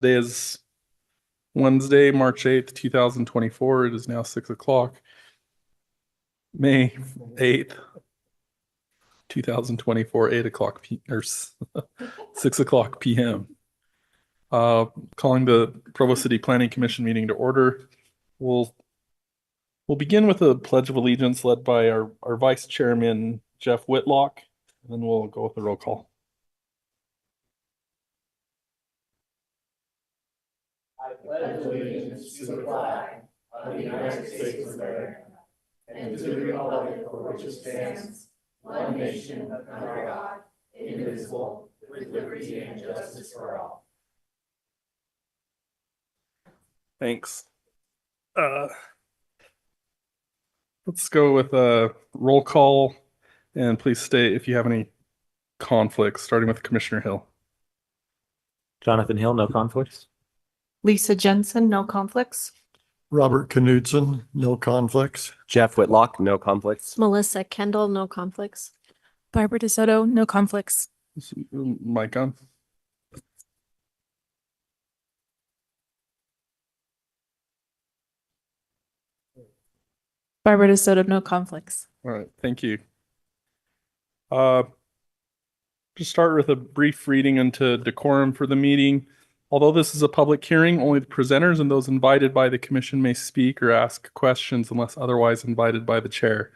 Today is Wednesday, March 8th, 2024. It is now 6 o'clock. May 8th, 2024, 8 o'clock or 6 o'clock p.m. Calling the Provo City Planning Commission meeting to order. We'll begin with a Pledge of Allegiance led by our Vice Chairman, Jeff Whitlock, and then we'll go with the roll call. I pledge allegiance to the flag of the United States of America and to the republic for which it stands, one nation under God, indivisible, with liberty and justice for all. Thanks. Let's go with a roll call, and please state if you have any conflicts, starting with Commissioner Hill. Jonathan Hill, no conflicts. Lisa Jensen, no conflicts. Robert Knudsen, no conflicts. Jeff Whitlock, no conflicts. Melissa Kendall, no conflicts. Barbara DeSoto, no conflicts. Mic on. Barbara DeSoto, no conflicts. All right, thank you. Just start with a brief reading into decorum for the meeting. Although this is a public hearing, only the presenters and those invited by the commission may speak or ask questions unless otherwise invited by the chair.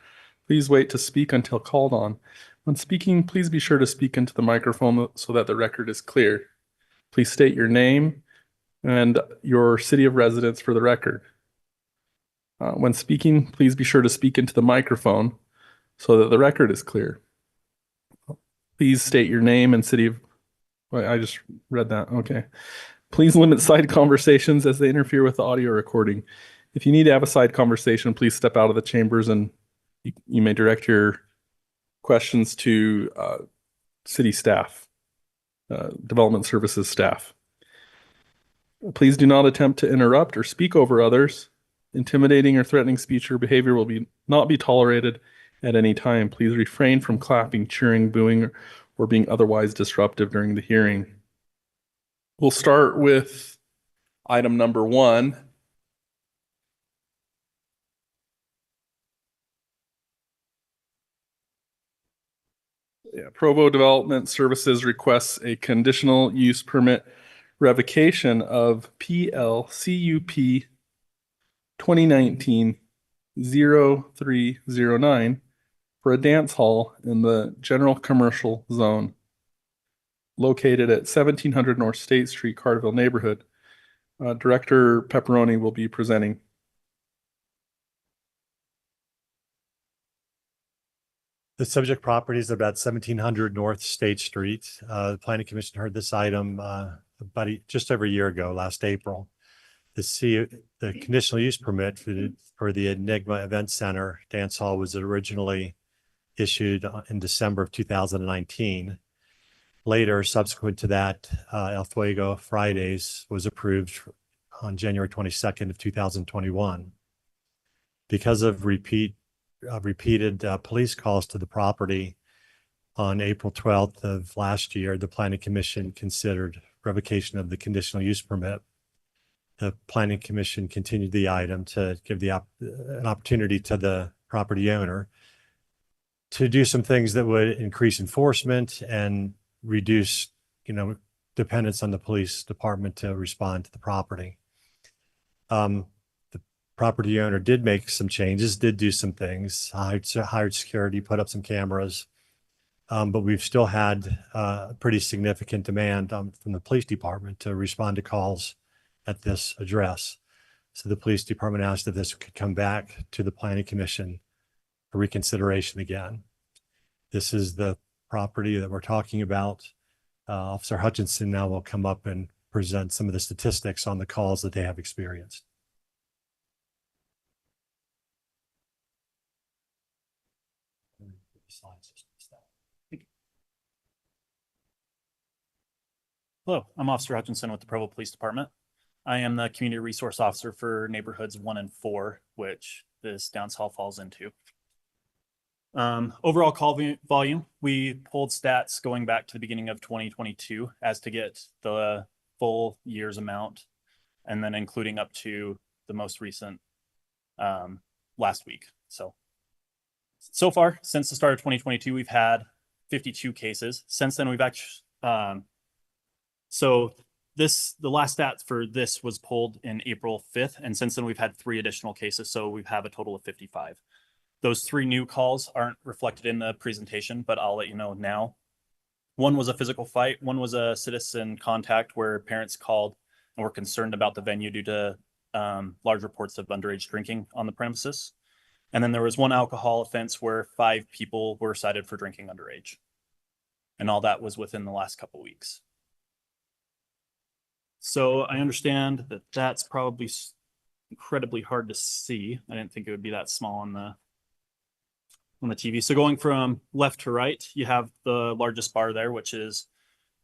Please wait to speak until called on. When speaking, please be sure to speak into the microphone so that the record is clear. Please state your name and your city of residence for the record. When speaking, please be sure to speak into the microphone so that the record is clear. Please state your name and city of... Wait, I just read that. Okay. Please limit side conversations as they interfere with the audio recording. If you need to have a side conversation, please step out of the chambers and you may direct your questions to city staff, development services staff. Please do not attempt to interrupt or speak over others. Intimidating or threatening speech or behavior will not be tolerated at any time. Please refrain from clapping, cheering, booing, or being otherwise disruptive during the hearing. We'll start with item number 1. Provo Development Services requests a conditional use permit revocation of PLCUP 2019-0309 for a dance hall in the general commercial zone located at 1700 North State Street, Carterville neighborhood. Director Pepperoni will be presenting. The subject property is about 1700 North State Street. The Planning Commission heard this item just over a year ago, last April. The conditional use permit for the Enigma Event Center Dance Hall was originally issued in December of 2019. Later, subsequent to that, El Fuego Fridays was approved on January 22nd of 2021. Because of repeated police calls to the property on April 12th of last year, the Planning Commission considered revocation of the conditional use permit. The Planning Commission continued the item to give an opportunity to the property owner to do some things that would increase enforcement and reduce, dependence on the police department to respond to the property. The property owner did make some changes, did do some things, hired security, put up some cameras, but we've still had pretty significant demand from the police department to respond to calls at this address. So the police department asked that this could come back to the Planning Commission for reconsideration again. This is the property that we're talking about. Officer Hutchinson now will come up and present some of the statistics on the calls that they have experienced. Hello, I'm Officer Hutchinson with the Provo Police Department. I am the Community Resource Officer for neighborhoods 1 and 4, which this dance hall falls into. Overall call volume, we pulled stats going back to the beginning of 2022 as to get the full year's amount, and then including up to the most recent last week. So far, since the start of 2022, we've had 52 cases. Since then, we've actually, the last stat for this was pulled in April 5th. And since then, we've had 3 additional cases. So we have a total of 55. Those 3 new calls aren't reflected in the presentation, but I'll let you know now. One was a physical fight. One was a citizen contact where parents called and were concerned about the venue due to large reports of underage drinking on the premises. And then there was 1 alcohol offense where 5 people were cited for drinking underage. And all that was within the last couple weeks. So I understand that that's probably incredibly hard to see. I didn't think it would be that small on the TV. So going from left to right, you have the largest bar there, which is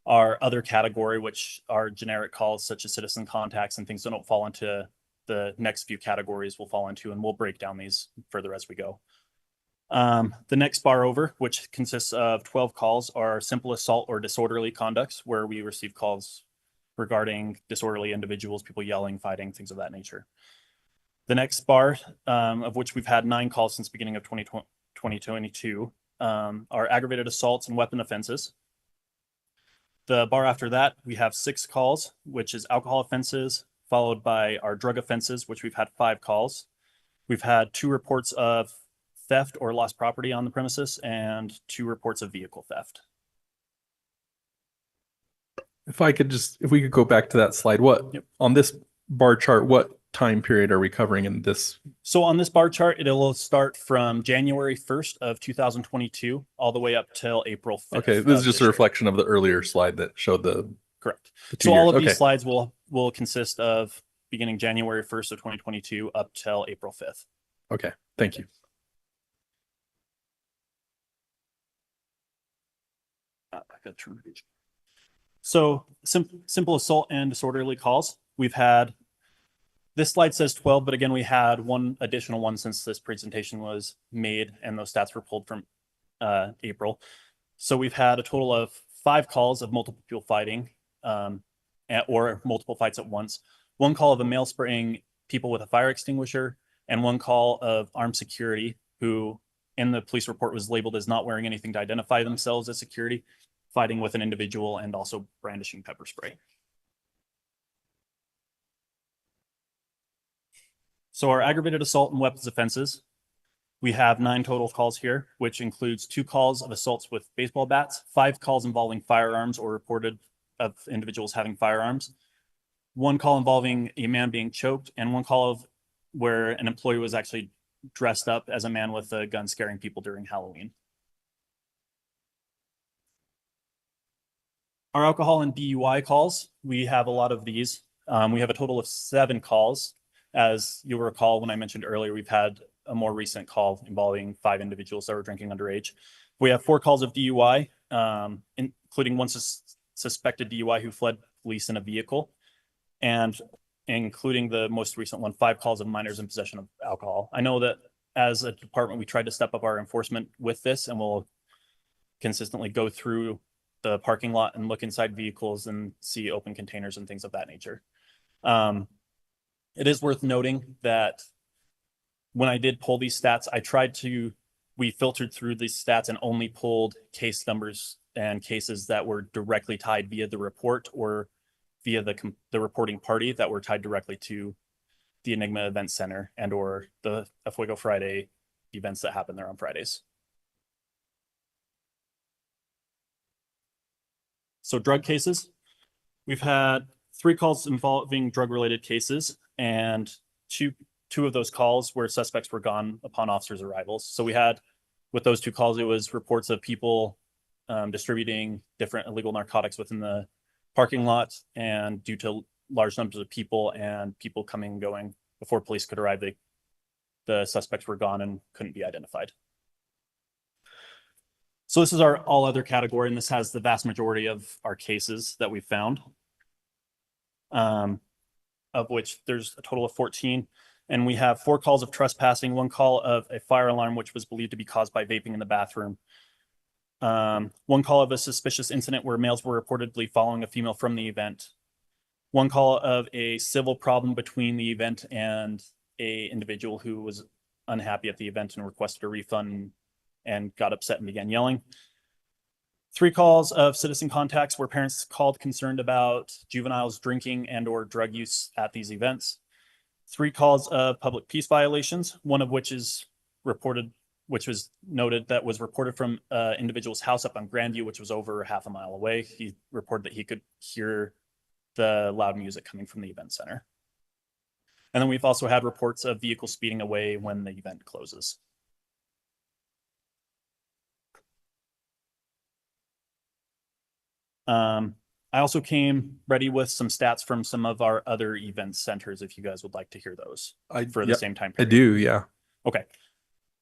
our other category, which are generic calls such as citizen contacts and things that don't fall into the next few categories will fall into, and we'll break down these further as we go. The next bar over, which consists of 12 calls, are simple assault or disorderly conducts, where we receive calls regarding disorderly individuals, people yelling, fighting, things of that nature. The next bar, of which we've had 9 calls since beginning of 2022, are aggravated assaults and weapon offenses. The bar after that, we have 6 calls, which is alcohol offenses, followed by our drug offenses, which we've had 5 calls. We've had 2 reports of theft or lost property on the premises and 2 reports of vehicle theft. If we could go back to that slide, on this bar chart, what time period are we covering in this? So on this bar chart, it will start from January 1st of 2022 all the way up till April 5th. Okay, this is just a reflection of the earlier slide that showed the correct. the 2 So all years. of these slides will consist of beginning January 1st of 2022 up till April 5th. Okay, thank you. So simple assault and disorderly calls. We've had, this slide says 12, but again, we had 1 additional one since this presentation was made and those stats were pulled from April. So we've had a total of 5 calls of multiple people fighting or multiple fights at once. 1 call of a male spraying people with a fire extinguisher, and 1 call of armed security who in the police report was labeled as not wearing anything to identify themselves as security, fighting with an individual and also brandishing pepper spray. So our aggravated assault and weapons offenses, we have 9 total calls here, which includes 2 calls of assaults with baseball bats, 5 calls involving firearms or reported of individuals having firearms, 1 call involving a man being choked, and 1 call of where an employee was actually dressed up as a man with a gun scaring people during Halloween. Our alcohol and DUI calls, we have a lot of these. We have a total of 7 calls. As you'll recall, when I mentioned earlier, we've had a more recent call involving 5 individuals that were drinking underage. We have 4 calls of DUI, including 1 suspected DUI who fled police in a vehicle, and including the most recent one, 5 calls of minors in possession of alcohol. I know that as a department, we tried to step up our enforcement with this, and we'll consistently go through the parking lot and look inside vehicles and see open containers and things of that nature. It is worth noting that when I did pull these stats, we filtered through these stats and only pulled case numbers and cases that were directly tied via the report or via the reporting party that were tied directly to the Enigma Event Center and or the Fuego Friday events that happen there on Fridays. So drug cases, we've had 3 calls involving drug-related cases, and two of those calls where suspects were gone upon officers' arrivals. So we had, with those 2 calls, it was reports of people distributing different illegal narcotics within the parking lot, and due to large numbers of people and people coming and going before police could arrive, the suspects were gone and couldn't be identified. So this is our all other category, and this has the vast majority of our cases that we've found, of which there's a total of 14. And we have 4 calls of trespassing, 1 call of a fire alarm, which was believed to be caused by vaping in the bathroom. 1 call of a suspicious incident where males were reportedly following a female from the event. one call of a civil problem between the event and a individual who was unhappy at the event and requested a refund and got upset and began yelling. 3 calls of citizen contacts where parents called concerned about juveniles drinking and or drug use at these events. 3 calls of public peace violations, one of which is reported, which was noted that was reported from individual's house up on Grandview, which was over half a mile away. He reported that he could hear the loud music coming from the event center. And then we've also had reports of vehicles speeding away when the event closes. I also came ready with some stats from some of our other event centers, if you guys would like to hear those for the Yep, same time I period. do, yeah. Okay.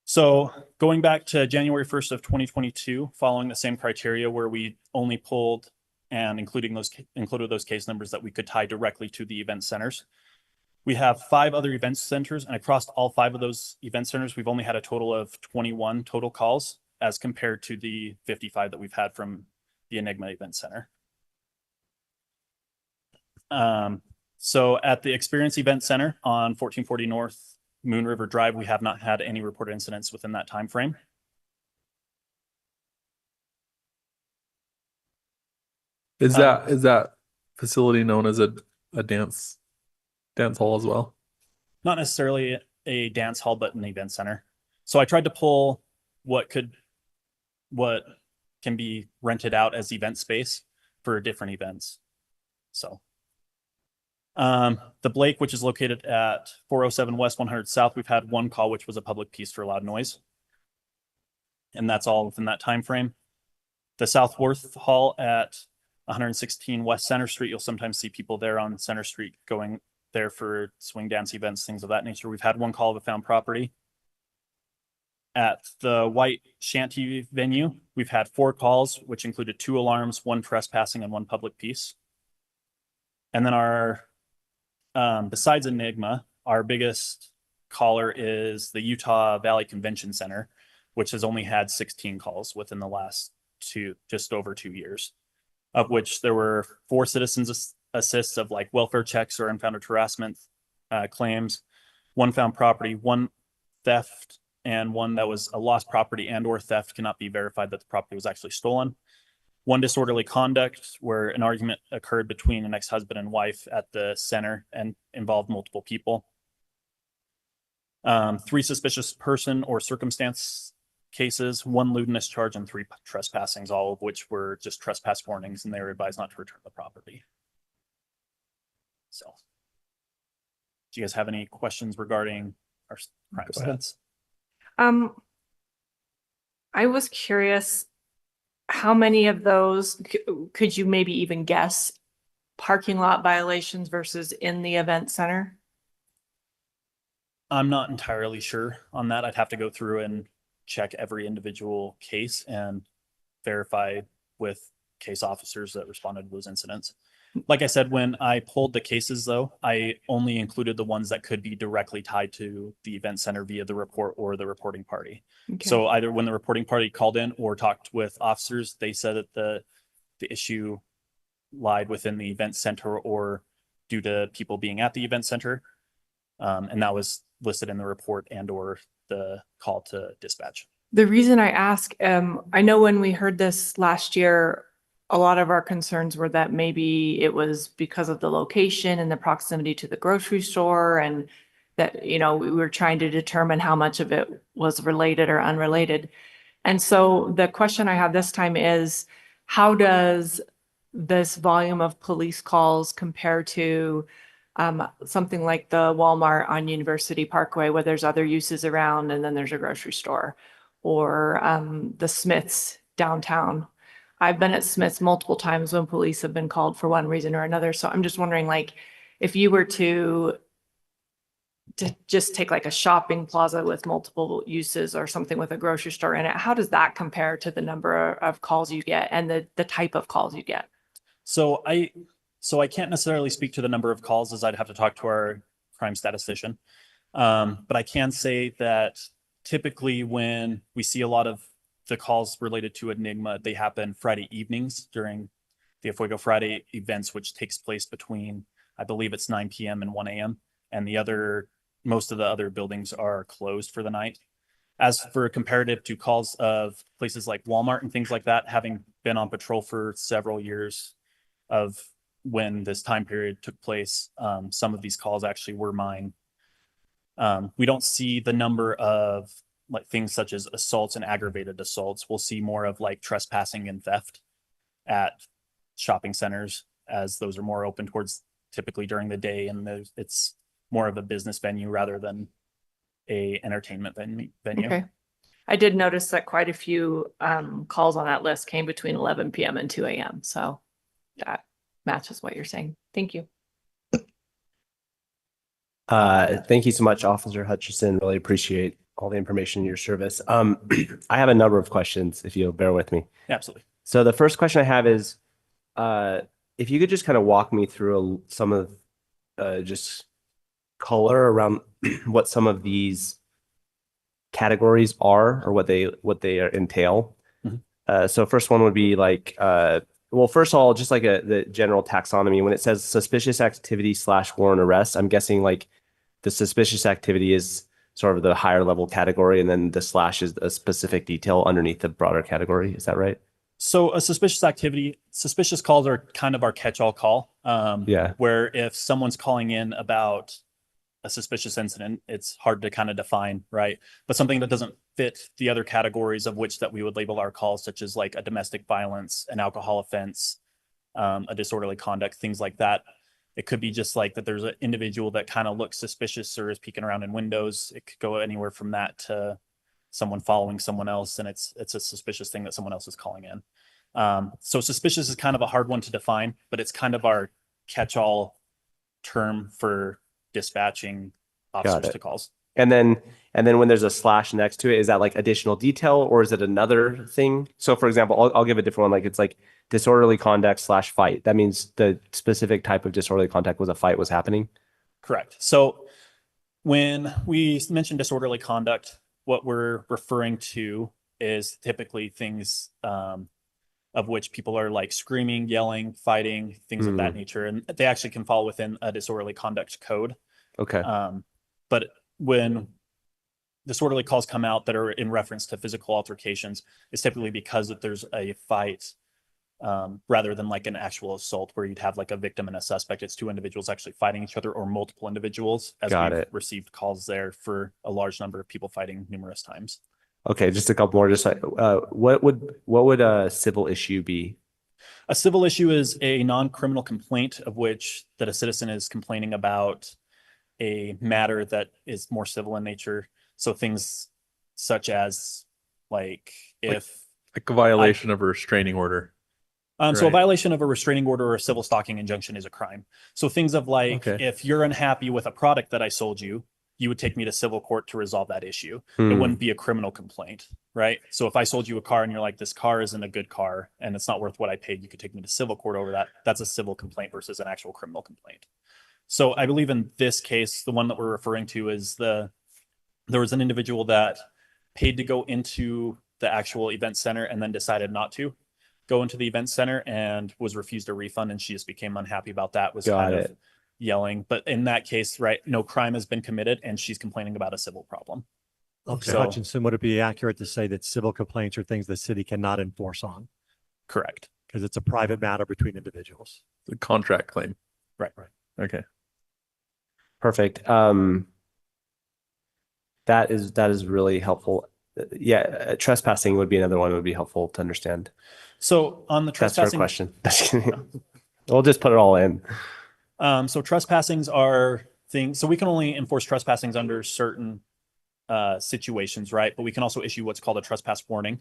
So going back to January 1st of 2022, following the same criteria where we only pulled and included those case numbers that we could tie directly to the event centers. We have 5 other event centers, and across all 5 of those event centers, we've only had a total of 21 total calls as compared to the 55 that we've had from the Enigma Event Center. So at the Experience Event Center on 1440 North Moon River Drive, we have not had any reported incidents within that time frame. Is that facility known as a dance hall as well? Not necessarily a dance hall, but an event center. So I tried to pull what can be rented out as event space for different events. So the Blake, which is located at 407 West 100 South, we've had 1 call, which was a public piece for loud noise. And that's all within that time frame. The Southworth Hall at 116 West Center Street, you'll sometimes see people there on Center Street going there for swing dance events, things of that nature. We've had 1 call of a found property. At the White Shanty venue, we've had 4 calls, which included 2 alarms, 1 trespassing, and 1 public piece. And then our, besides Enigma, our biggest caller is the Utah Valley Convention Center, which has only had 16 calls within the last just over 2 years, of which there were 4 citizens assists of like welfare checks or unfounded harassment claims, 1 found property, 1 theft, and 1 that was a lost property and or theft cannot be verified that the property was actually stolen. 1 disorderly conduct where an argument occurred between an ex-husband and wife at the center and involved multiple people. 3 suspicious person or circumstance cases, 1 lewdness charge, and 3 trespassings, all of which were just trespass warnings, and they were advised not to return the property. So, do you guys have any questions regarding our crime stats? I was curious, how many of those could you maybe even guess parking lot violations versus in the event center? I'm not entirely sure on that. I'd have to go through and check every individual case and verify with case officers that responded to those incidents. Like I said, when I pulled the cases though, I only included the ones that could be directly tied to the event center via the report or the reporting party. Okay. So either when the reporting party called in or talked with officers, they said that the issue lied within the event center or due to people being at the event center. And that was listed in the report and or the call to dispatch. The reason I ask, I know when we heard this last year, a lot of our concerns were that maybe it was because of the location and the proximity to the grocery store, and that, you know, we were trying to determine how much of it was related or unrelated. And so the question I have this time is, how does this volume of police calls compare to something like the Walmart on University Parkway, where there's other uses around and then there's a grocery store, or the Smiths downtown? I've been at Smith's multiple times when police have been called for one reason or another. So I'm just wondering, like, if you were to just take like a shopping plaza with multiple uses or something with a grocery store in it, how does that compare to the number of calls you get and the type of calls you get? So I can't necessarily speak to the number of calls, as I'd have to talk to our crime statistician. But I can say that typically when we see a lot of the calls related to Enigma, they happen Friday evenings during the Fuego Friday events, which takes place between I believe it's 9 PM and 1 AM. And most of the other buildings are closed for the night. As for comparative to calls of places like Walmart and things like that, having been on patrol for several years of when this time period took place, some of these calls actually were mine. We don't see the number of like things such as assaults and aggravated assaults. We'll see more of like trespassing and theft at shopping centers, as those are more open towards typically during the day, and it's more of a business venue rather than a entertainment venue. Okay. I did notice that quite a few calls on that list came between 11 PM and 2 AM. So that matches what you're saying. Thank you. Thank you so much, Officer Hutchison. Really appreciate all the information in your service. I have a number of questions, if you'll bear with me. Absolutely. So the first question I have is, if you could just kind of walk me through some of just color around what some of these categories are, or what they entail. So first one would be like, well, first of all, just like the general taxonomy, when it says suspicious activity / warrant arrest, I'm guessing like the suspicious activity is sort of the higher level category, and then the / is a specific detail underneath the broader category. Is that right? So a suspicious calls are kind of our catch-all call. Yeah. Where if someone's calling in about a suspicious incident, it's hard to kind of define, right? But something that doesn't fit the other categories of which that we would label our calls, such as like a domestic violence, an alcohol offense, a disorderly conduct, things like that. It could be just like that there's an individual that kind of looks suspicious or is peeking around in windows. It could go anywhere from that to someone following someone else, and it's a suspicious thing that someone else is calling in. So suspicious is kind of a hard one to define, but it's kind of our catch-all term for dispatching officers to calls. And then when there's a / next to it, is that like additional detail, or is it another thing? So for example, I'll give a different one. Like it's like disorderly conduct / fight. That means the specific type of disorderly conduct was a fight was happening. Correct. So when we mention disorderly conduct, what we're referring to is typically things of which people are like screaming, yelling, fighting, things of that nature. And they actually can fall within a disorderly conduct code. Okay. But when disorderly calls come out that are in reference to physical altercations, it's typically because that there's a fight rather than like an actual assault where you'd have like a victim and a suspect. It's two individuals actually fighting each other, or multiple individuals, as we've received calls there for a large number of people fighting numerous times. Okay, just a couple more. Just like, what would a civil issue be? A civil issue is a non-criminal complaint of which that a citizen is complaining about a matter that is more civil in nature. So things such as like a violation of a restraining order. So a violation of a restraining order or a civil stalking injunction is a crime. So things of like, if you're unhappy with a product that I sold you, you would take me to civil court to resolve that issue. It wouldn't be a criminal complaint, right? So if I sold you a car and you're like, this car isn't a good car and it's not worth what I paid, you could take me to civil court over that. That's a civil complaint versus an actual criminal complaint. So I believe in this case, the one that we're referring to is there was an individual that paid to go into the actual event center and then decided not to go into the event center and was refused a refund, and she just became unhappy about that, was kind of yelling. But in that case, right, no crime has been committed and she's complaining about a civil problem. Officer Hutchinson, would it be accurate to say that civil complaints are things the city cannot enforce on? Correct. Because it's a private matter between individuals. The contract claim. Right. Okay. Perfect. That is really helpful. Yeah, trespassing would be another one that would be helpful to understand. So on the trespassing question, we'll just put it all in. So trespassings are things, so we can only enforce trespassings under certain situations, right? But we can also issue what's called a trespass warning,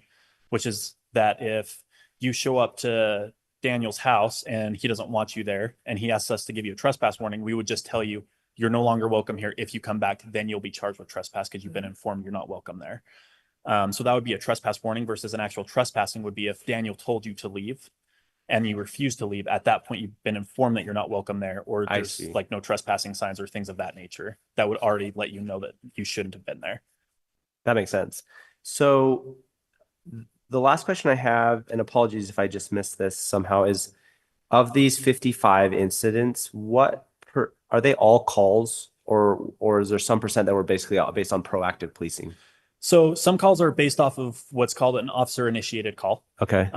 which is that if you show up to Daniel's house and he doesn't want you there and he asks us to give you a trespass warning, we would just tell you, you're no longer welcome here. If you come back, then you'll be charged with trespass because you've been informed you're not welcome there. So that would be a trespass warning, versus an actual trespassing would be if Daniel told you to leave and you refuse to leave. At that point, you've been informed that you're not welcome there, or there's like no trespassing signs or things of that nature that would already let you know that you shouldn't have been there. That makes sense. So the last question I have, and apologies if I just missed this somehow, is of these 55 incidents, what are they all calls or is there some percent that were basically based on proactive policing? So some calls are based off of what's called an officer initiated call. Okay.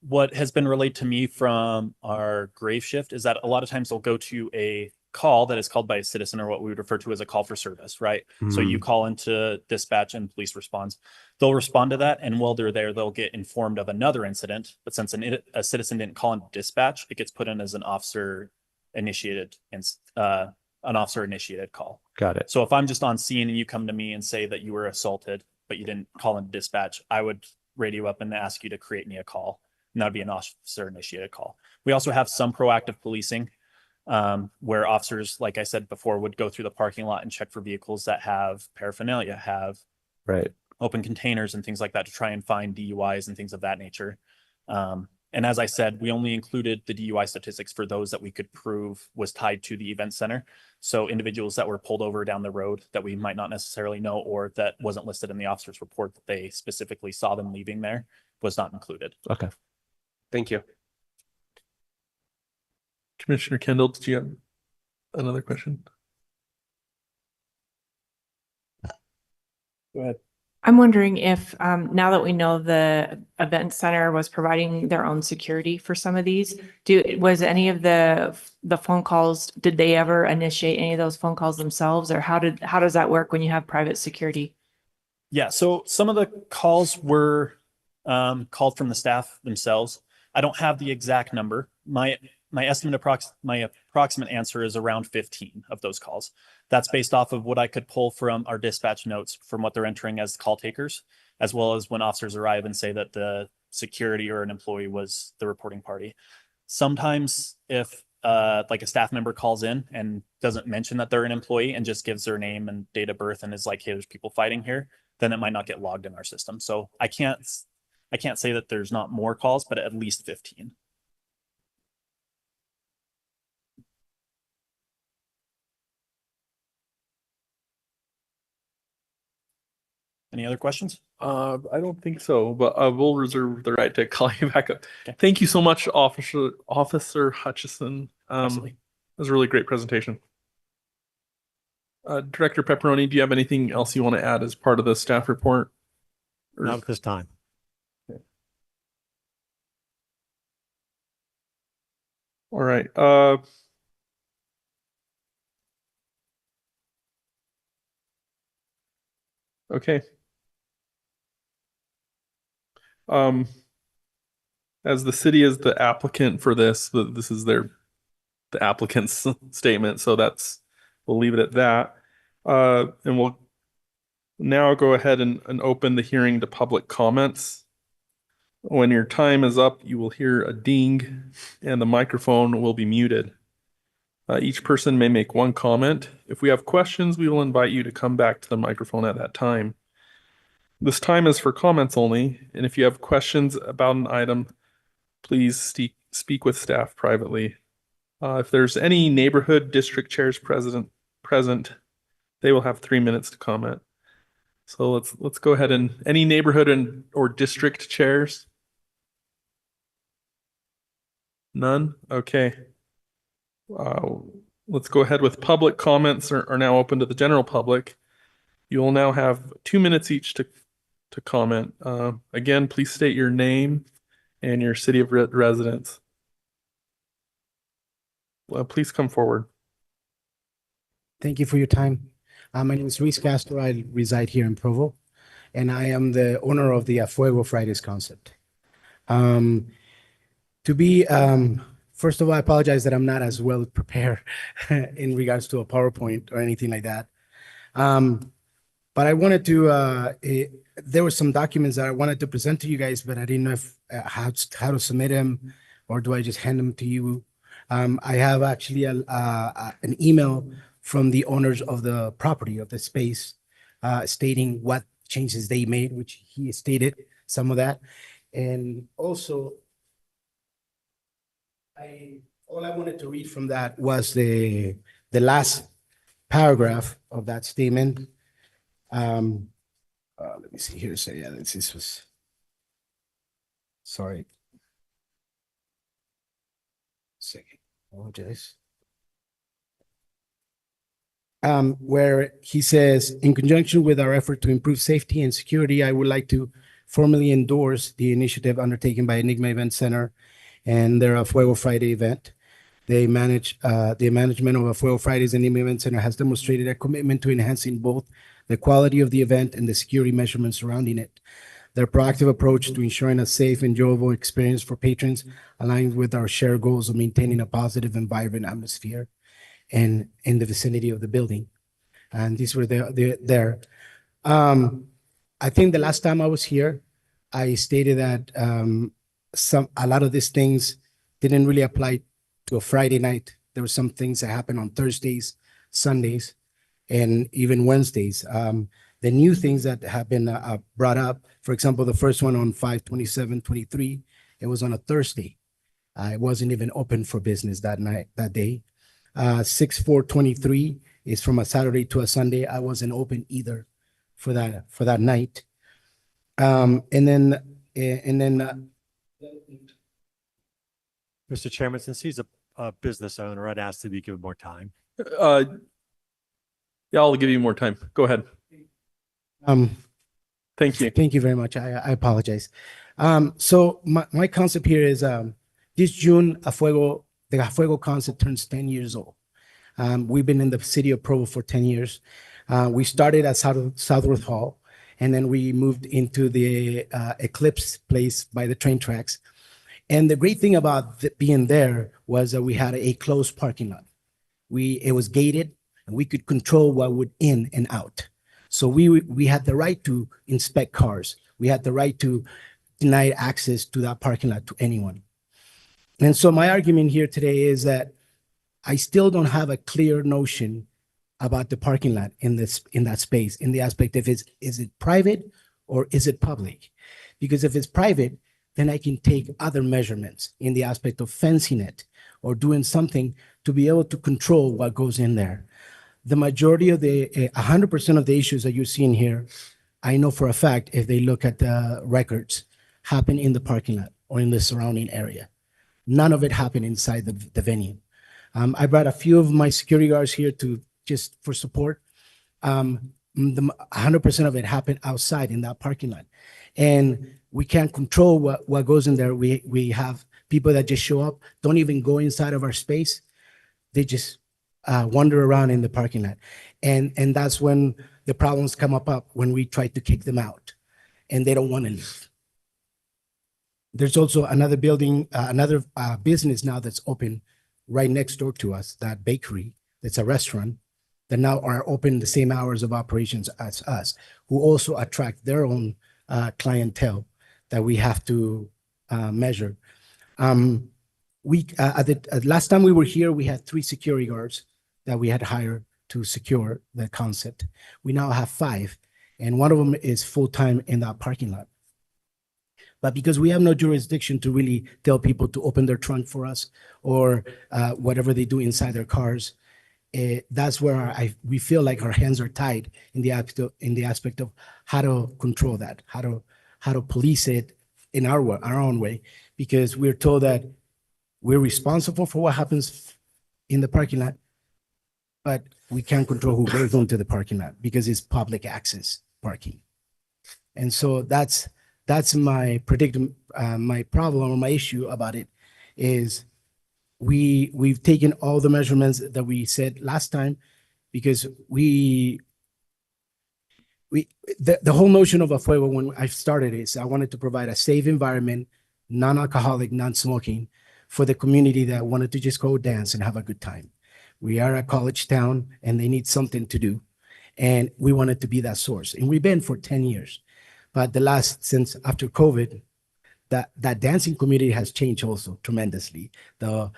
What has been relayed to me from our grave shift is that a lot of times they'll go to a call that is called by a citizen, or what we would refer to as a call for service, right? So you call into dispatch and police responds. They'll respond to that, and while they're there, they'll get informed of another incident. But since a citizen didn't call into dispatch, it gets put in as an officer initiated call. Got it. So if I'm just on scene and you come to me and say that you were assaulted, but you didn't call into dispatch, I would radio up and ask you to create me a call. And that'd be an officer initiated call. We also have some proactive policing, where officers, like I said before, would go through the parking lot and check for vehicles that have paraphernalia, have Right. open containers and things like that to try and find DUIs and things of that nature. And as I said, we only included the DUI statistics for those that we could prove was tied to the event center. So individuals that were pulled over down the road that we might not necessarily know, or that wasn't listed in the officer's report that they specifically saw them leaving there, was not included. Okay. Thank you. Commissioner Kendall, did you have another question? Go ahead. I'm wondering if, now that we know the event center was providing their own security for some of these, was any of the phone calls, did they ever initiate any of those phone calls themselves, or how does that work when you have private security? Yeah, so some of the calls were called from the staff themselves. I don't have the exact number. My approximate answer is around 15 of those calls. That's based off of what I could pull from our dispatch notes from what they're entering as call takers, as well as when officers arrive and say that the security or an employee was the reporting party. Sometimes if like a staff member calls in and doesn't mention that they're an employee and just gives their name and date of birth and is like, hey, there's people fighting here, then it might not get logged in our system. So I can't say that there's not more calls, but at least 15. Any other questions? I don't think so, but we'll reserve the right to call you back up. Okay. Thank you so much, Officer Hutchison. Absolutely. It was a really great presentation. Director Pepperoni, do you have anything else you want to add as part of the staff report? Or- Not at this time. All right. Okay. As the city is the applicant for this, this is the applicant's statement, so we'll leave it at that. And we'll now go ahead and open the hearing to public comments. When your time is up, you will hear a ding and the microphone will be muted. Each person may make one comment. If we have questions, we will invite you to come back to the microphone at that time. This time is for comments only, and if you have questions about an item, please speak with staff privately. If there's any neighborhood district chairs present, they will have 3 minutes to comment. So let's go ahead and any neighborhood or district chairs? None? Okay. Let's go ahead with public comments are now open to the general public. You will now have 2 minutes each to comment. Again, please state your name and your city of residence. Please come forward. Thank you for your time. My name is Luis Castro. I reside here in Provo, and I am the owner of the Fuego Fridays concept. First of all, I apologize that I'm not as well prepared in regards to a PowerPoint or anything like that. But I wanted to, there were some documents that I wanted to present to you guys, but I didn't know if how to submit them, or do I just hand them to you? I have actually an email from the owners of the property of the space stating what changes they made, which he stated some of that. And also, all I wanted to read from that was the last paragraph of that statement. Let me see here. So yeah, this was, sorry. Second, apologize. where he says, in conjunction with our effort to improve safety and security, I would like to formally endorse the initiative undertaken by Enigma Event Center and their Fuego Friday event. The management of Fuego Fridays and Enigma Event Center has demonstrated a commitment to enhancing both the quality of the event and the security measurements surrounding it. Their proactive approach to ensuring a safe, enjoyable experience for patrons aligns with our shared goals of maintaining a positive and vibrant atmosphere and in the vicinity of the building. And these were there. I think the last time I was here, I stated that a lot of these things didn't really apply to a Friday night. There were some things that happened on Thursdays, Sundays, and even Wednesdays. The new things that have been brought up, for example, the first one on 5/27/23, it was on a Thursday. It wasn't even open for business that day. 6/4/23 is from a Saturday to a Sunday. I wasn't open either for that night. And then Mr. Chairman, since he's a business owner, I'd ask that he give more time. Yeah, I'll give you more time. Go ahead. Thank you. Thank you very much. I apologize. So my concept here is this June, the Fuego concept turns 10 years old. We've been in the city of Provo for 10 years. We started at Southworth Hall, and then we moved into the Eclipse place by the train tracks. And the great thing about being there was that we had a closed parking lot. It was gated, and we could control what would in and out. So we had the right to inspect cars. We had the right to deny access to that parking lot to anyone. And so my argument here today is that I still don't have a clear notion about the parking lot in that space, in the aspect of is it private or is it public? Because if it's private, then I can take other measurements in the aspect of fencing it or doing something to be able to control what goes in there. The majority of 100% of the issues that you're seeing here, I know for a fact, if they look at the records, happen in the parking lot or in the surrounding area. None of it happened inside the venue. I brought a few of my security guards here just for support. 100% of it happened outside in that parking lot. And we can't control what goes in there. We have people that just show up, don't even go inside of our space. They just wander around in the parking lot. And that's when the problems come up when we try to kick them out and they don't want to leave. There's also another building, another business now that's open right next door to us, that bakery, that's a restaurant, that now are open the same hours of operations as us, who also attract their own clientele that we have to measure. Last time we were here, we had 3 security guards that we had hired to secure the concept. We now have 5, and one of them is full-time in that parking lot. But because we have no jurisdiction to really tell people to open their trunk for us or whatever they do inside their cars, that's where we feel like our hands are tied in the aspect of how to control that, how to police it in our own way, because we're told that we're responsible for what happens in the parking lot, but we can't control who goes into the parking lot because it's public access parking. And so that's my my problem or my issue about it is we've taken all the measurements that we said last time, because the whole notion of a Fuego when I started is I wanted to provide a safe environment, non-alcoholic, non-smoking for the community that wanted to just go dance and have a good time. We are a college town and they need something to do. And we wanted to be that source. And we've been for 10 years. But since after COVID, that dancing community has changed also tremendously. The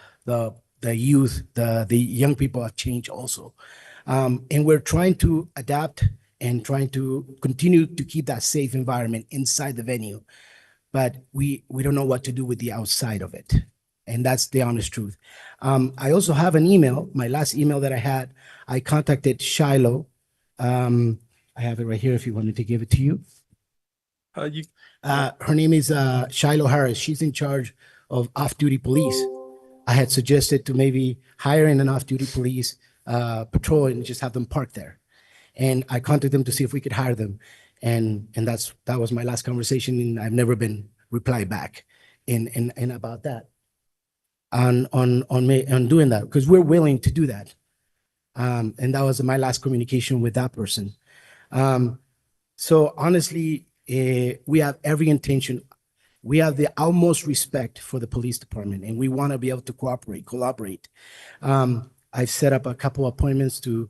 youth, the young people have changed also. And we're trying to adapt and trying to continue to keep that safe environment inside the venue. But we don't know what to do with the outside of it. And that's the honest truth. I also have an email, my last email that I had, I contacted Shiloh. I have it right here if you wanted to give it to you. Her name is Shiloh Harris. She's in charge of off-duty police. I had suggested to maybe hiring an off-duty police patrol and just have them parked there. And I contacted them to see if we could hire them. And that was my last conversation, and I've never been replied back in about that. On doing that, because we're willing to do that. And that was my last communication with that person. So honestly, we have every intention. We have the utmost respect for the police department, and we want to be able to collaborate. I've set up a couple appointments to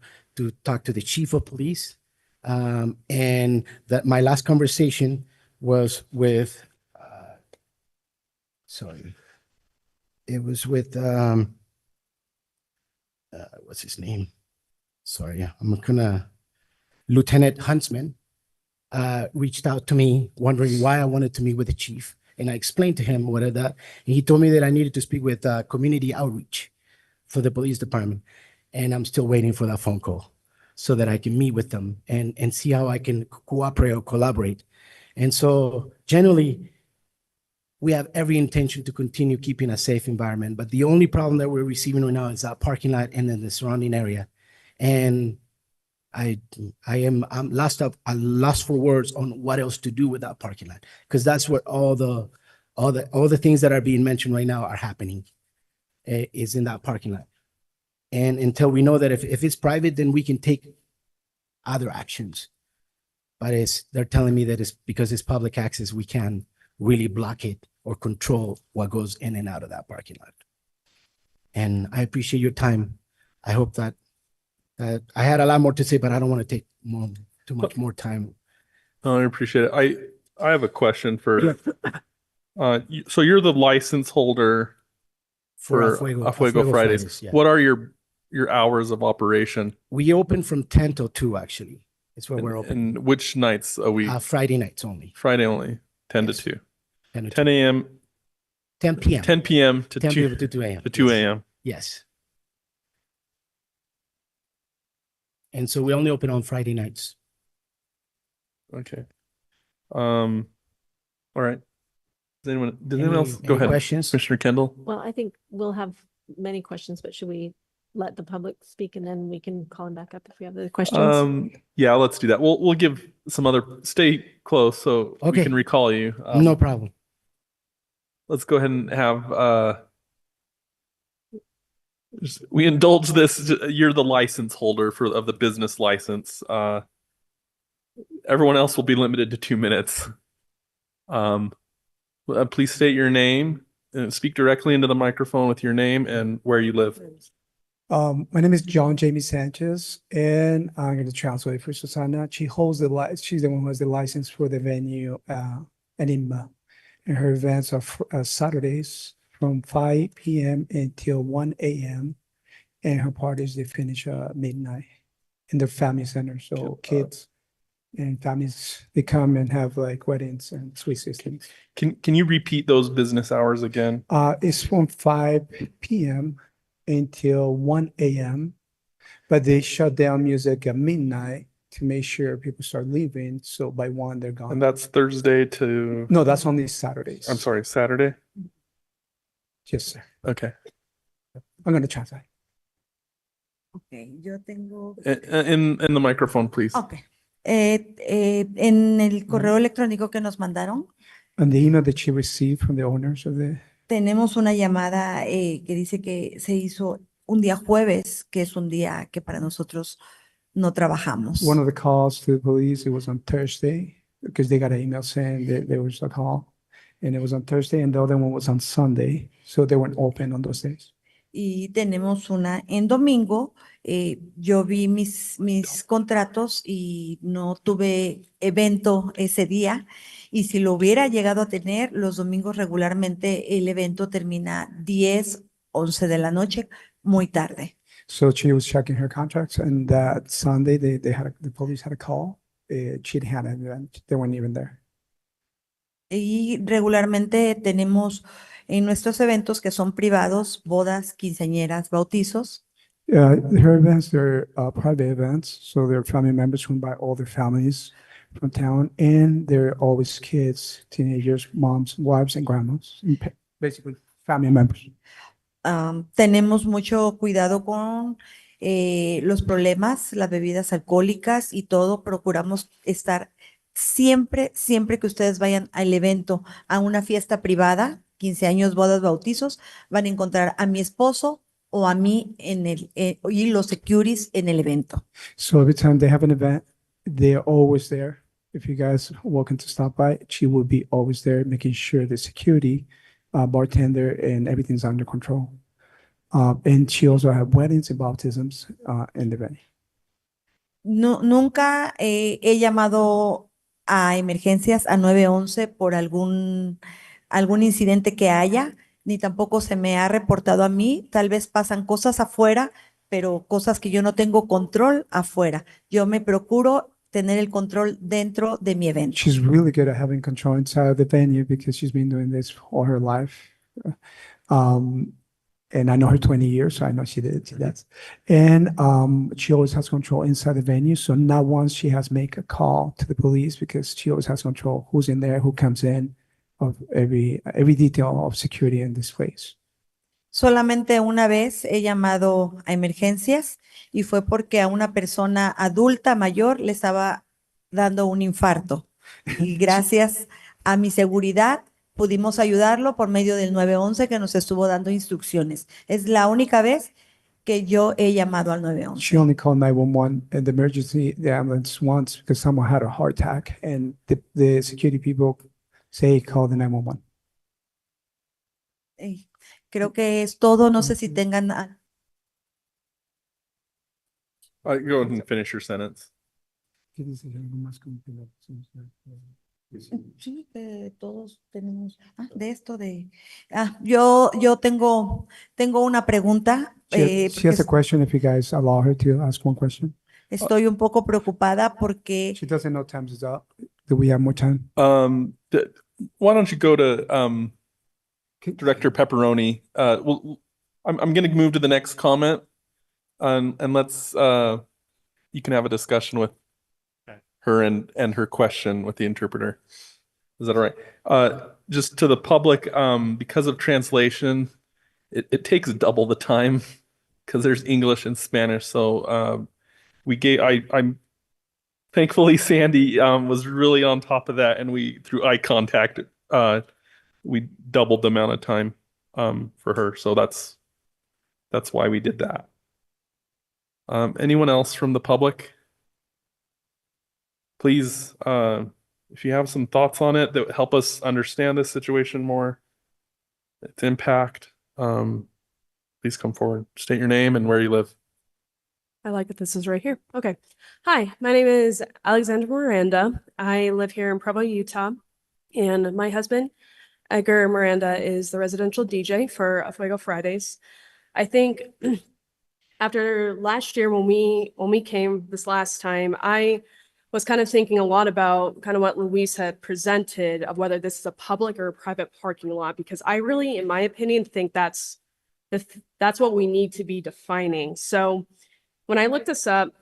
talk to the chief of police. And that my last conversation was with, it was with, what's his name? Sorry, I'm gonna, Lieutenant Huntsman, reached out to me wondering why I wanted to meet with the chief. And I explained to him what that, and he told me that I needed to speak with community outreach for the police department. And I'm still waiting for that phone call so that I can meet with them and see how I can cooperate or collaborate. And so generally, we have every intention to continue keeping a safe environment, but the only problem that we're receiving right now is that parking lot and then the surrounding area. And I'm lost for words on what else to do with that parking lot, because that's where all the things that are being mentioned right now are happening, is in that parking lot. And until we know that if it's private, then we can take other actions. But they're telling me that it's because it's public access, we can't really block it or control what goes in and out of that parking lot. And I appreciate your time. I hope that I had a lot more to say, but I don't want to take too much more time. Oh, I appreciate it. I have a question for, so you're the license holder for A Fuego Fridays. Yeah. What are your hours of operation? We open from 10 till 2, actually. It's where we're open. And which nights a week? Friday nights only. Friday only, 10 Yes. to 2. 10 to 10 a.m. 10 p.m. 10 p.m. to 10 2 p.m. to 2 a.m. to 2 a.m. Yes. And so we only open on Friday nights. Okay. All right. Does anyone else? Go Any ahead. questions? Commissioner Kendall. Well, I think we'll have many questions, but should we let the public speak and then we can call him back up if we have other questions? Yeah, let's do that. We'll give some other, stay close so we Okay. can recall you. No problem. Let's go ahead and have, we indulge this. You're the license holder of the business license. Everyone else will be limited to 2 minutes. Please state your name and speak directly into the microphone with your name and where you live. My name is John Jamie Sanchez, and I'm going to transfer it for Susanna. She's the one who has the license for the venue, Enigma. And her events are Saturdays from 5 p.m. until 1 a.m. And her parties, they finish midnight in the family center. So kids and families, they come and have like weddings and sweet systems. Can you repeat those business hours again? It's from 5 p.m. until 1 a.m. But they shut down music at midnight to make sure people start leaving. So by 1, they're gone. And that's Thursday to, No, that's only Saturdays. I'm sorry, Saturday? Yes, sir. Okay. I'm going to translate. Okay, yo tengo. In the microphone, please. Okay. En el correo electrónico que nos mandaron, And the email that she received from the owners of the, tenemos una llamada que dice que se hizo un día jueves, que es un día que para nosotros no trabajamos. one of the calls to the police, it was on Thursday, because they got an email saying that there was a call. And it was on Thursday, and the other one was on Sunday. So they weren't open on those days. Y tenemos una en domingo. Yo vi mis contratos y no tuve evento ese día. Y si lo hubiera llegado a tener, los domingos regularmente el evento termina 10, 11 de la noche, muy tarde. So she was checking her contracts, and that Sunday, the police had a call. She'd had an event. They weren't even there. Y regularmente tenemos en nuestros eventos que son privados, bodas, quinceañeras, bautizos. Her events, they're private events, so they're family members who invite all their families from town, and they're always kids, teenagers, moms, wives, and grandmas, and basically family members. Tenemos mucho cuidado con los problemas, las bebidas alcohólicas y todo. Procuramos estar siempre que ustedes vayan al evento, a una fiesta privada, 15 años, bodas, bautizos, van a encontrar a mi esposo o a mí y los securities en el evento. So every time they have an event, they're always there. If you guys are welcome to stop by, she will be always there, making sure the security, bartender, and everything's under control. And she also have weddings and baptisms in the venue. No, nunca he llamado a emergencias a 911 por algún incidente que haya, ni tampoco se me ha reportado a mí. Tal vez pasan cosas afuera, pero cosas que yo no tengo control afuera. Yo me procuro tener el control dentro de mi evento. She's really good at having control inside of the venue because she's been doing this all her life. And I know her 20 years, so I know she does. And she always has control inside the venue. So not once she has make a call to the police because she always has control who's in there, who comes in, of every detail of security in this place. Solamente una vez he llamado a emergencias y fue porque a una persona adulta mayor le estaba dando un infarto. Y gracias a mi seguridad pudimos ayudarlo por medio del 911 que nos estuvo dando instrucciones. Es la única vez que yo he llamado al 911. She only called 911 and the ambulance once because someone had a heart attack and the security people say call the 911. Creo que es todo. No sé si tengan. Go ahead and finish your sentence. Sí, todos tenemos. De esto de. Yo tengo una pregunta. She has a question if you guys allow her to ask one question. Estoy un poco preocupada porque. She doesn't know time's is up. Do we have more time? Why don't you go to Director Pepperoni? Well, I'm going to move to the next comment, and let's you can have a discussion with her and her question with the interpreter. Is that all right? Just to the public, because of translation, it takes double the time because there's English and Spanish. So I'm thankfully Sandy was really on top of that, and we through eye contact we doubled the amount of time for her. So that's why we did that. Anyone else from the public? Please, if you have some thoughts on it that would help us understand this situation more, its impact, please come forward. State your name and where you live. I like that this is right here. Okay. Hi, my name is Alexandra Miranda. I live here in Provo, Utah. And my husband, Edgar Miranda, is the residential DJ for A Fuego Fridays. I think after last year when we came this last time, I was kind of thinking a lot about kind of what Luis had presented of whether this is a public or a private parking lot, because I really, in my opinion, think that's what we need to be defining. So when I looked this up,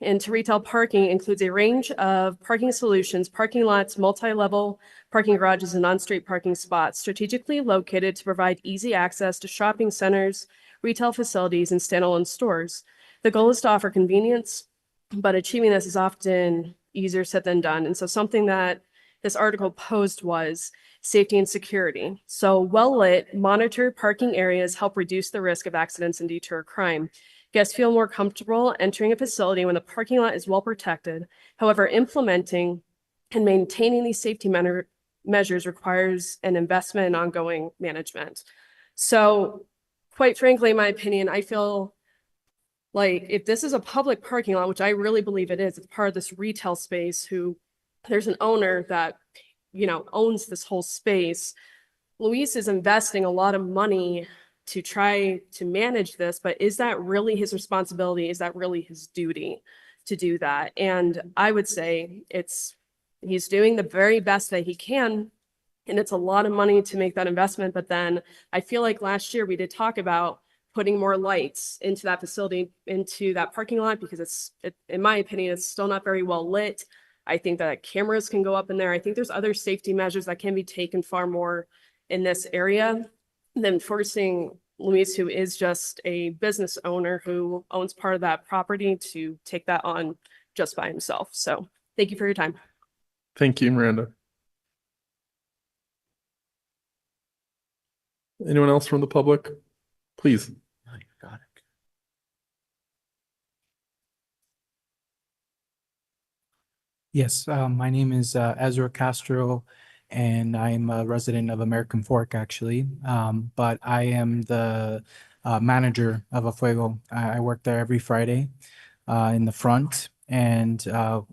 into retail parking includes a range of parking solutions, parking lots, multi-level parking garages, and on-street parking spots strategically located to provide easy access to shopping centers, retail facilities, and standalone stores. The goal is to offer convenience, but achieving this is often easier said than done. And so something that this article posed was safety and security. So well-lit, monitored parking areas help reduce the risk of accidents and deter crime. Guests feel more comfortable entering a facility when the parking lot is well protected. However, implementing and maintaining these safety measures requires an investment in ongoing management. So quite frankly, in my opinion, I feel like if this is a public parking lot, which I really believe it is, it's part of this retail space who there's an owner that, owns this whole space. Luis is investing a lot of money to try to manage this, but is that really his responsibility? Is that really his duty to do that? And I would say he's doing the very best that he can, and it's a lot of money to make that investment. But then I feel like last year we did talk about putting more lights into that facility, into that parking lot, because in my opinion, it's still not very well lit. I think that cameras can go up in there. I think there's other safety measures that can be taken far more in this area than forcing Luis, who is just a business owner who owns part of that property, to take that on just by himself. So thank you for your time. Thank you, Miranda. Anyone else from the public? Please. Yes, my name is Ezra Castro, and I'm a resident of American Fork, actually. But I am the manager of a Fuego. I work there every Friday in the front. And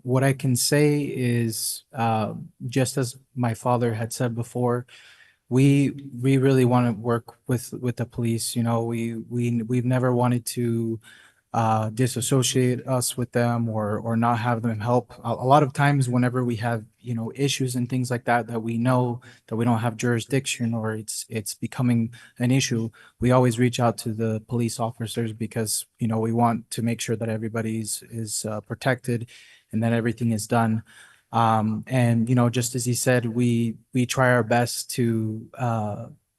what I can say is, just as my father had said before, we really want to work with the police. You know, we've never wanted to disassociate us with them or not have them help. A lot of times whenever we have, you know, issues and things like that, that we know that we don't have jurisdiction or it's becoming an issue, we always reach out to the police officers because, you know, we want to make sure that everybody's is protected and that everything is done. And, you know, just as he said, we try our best to,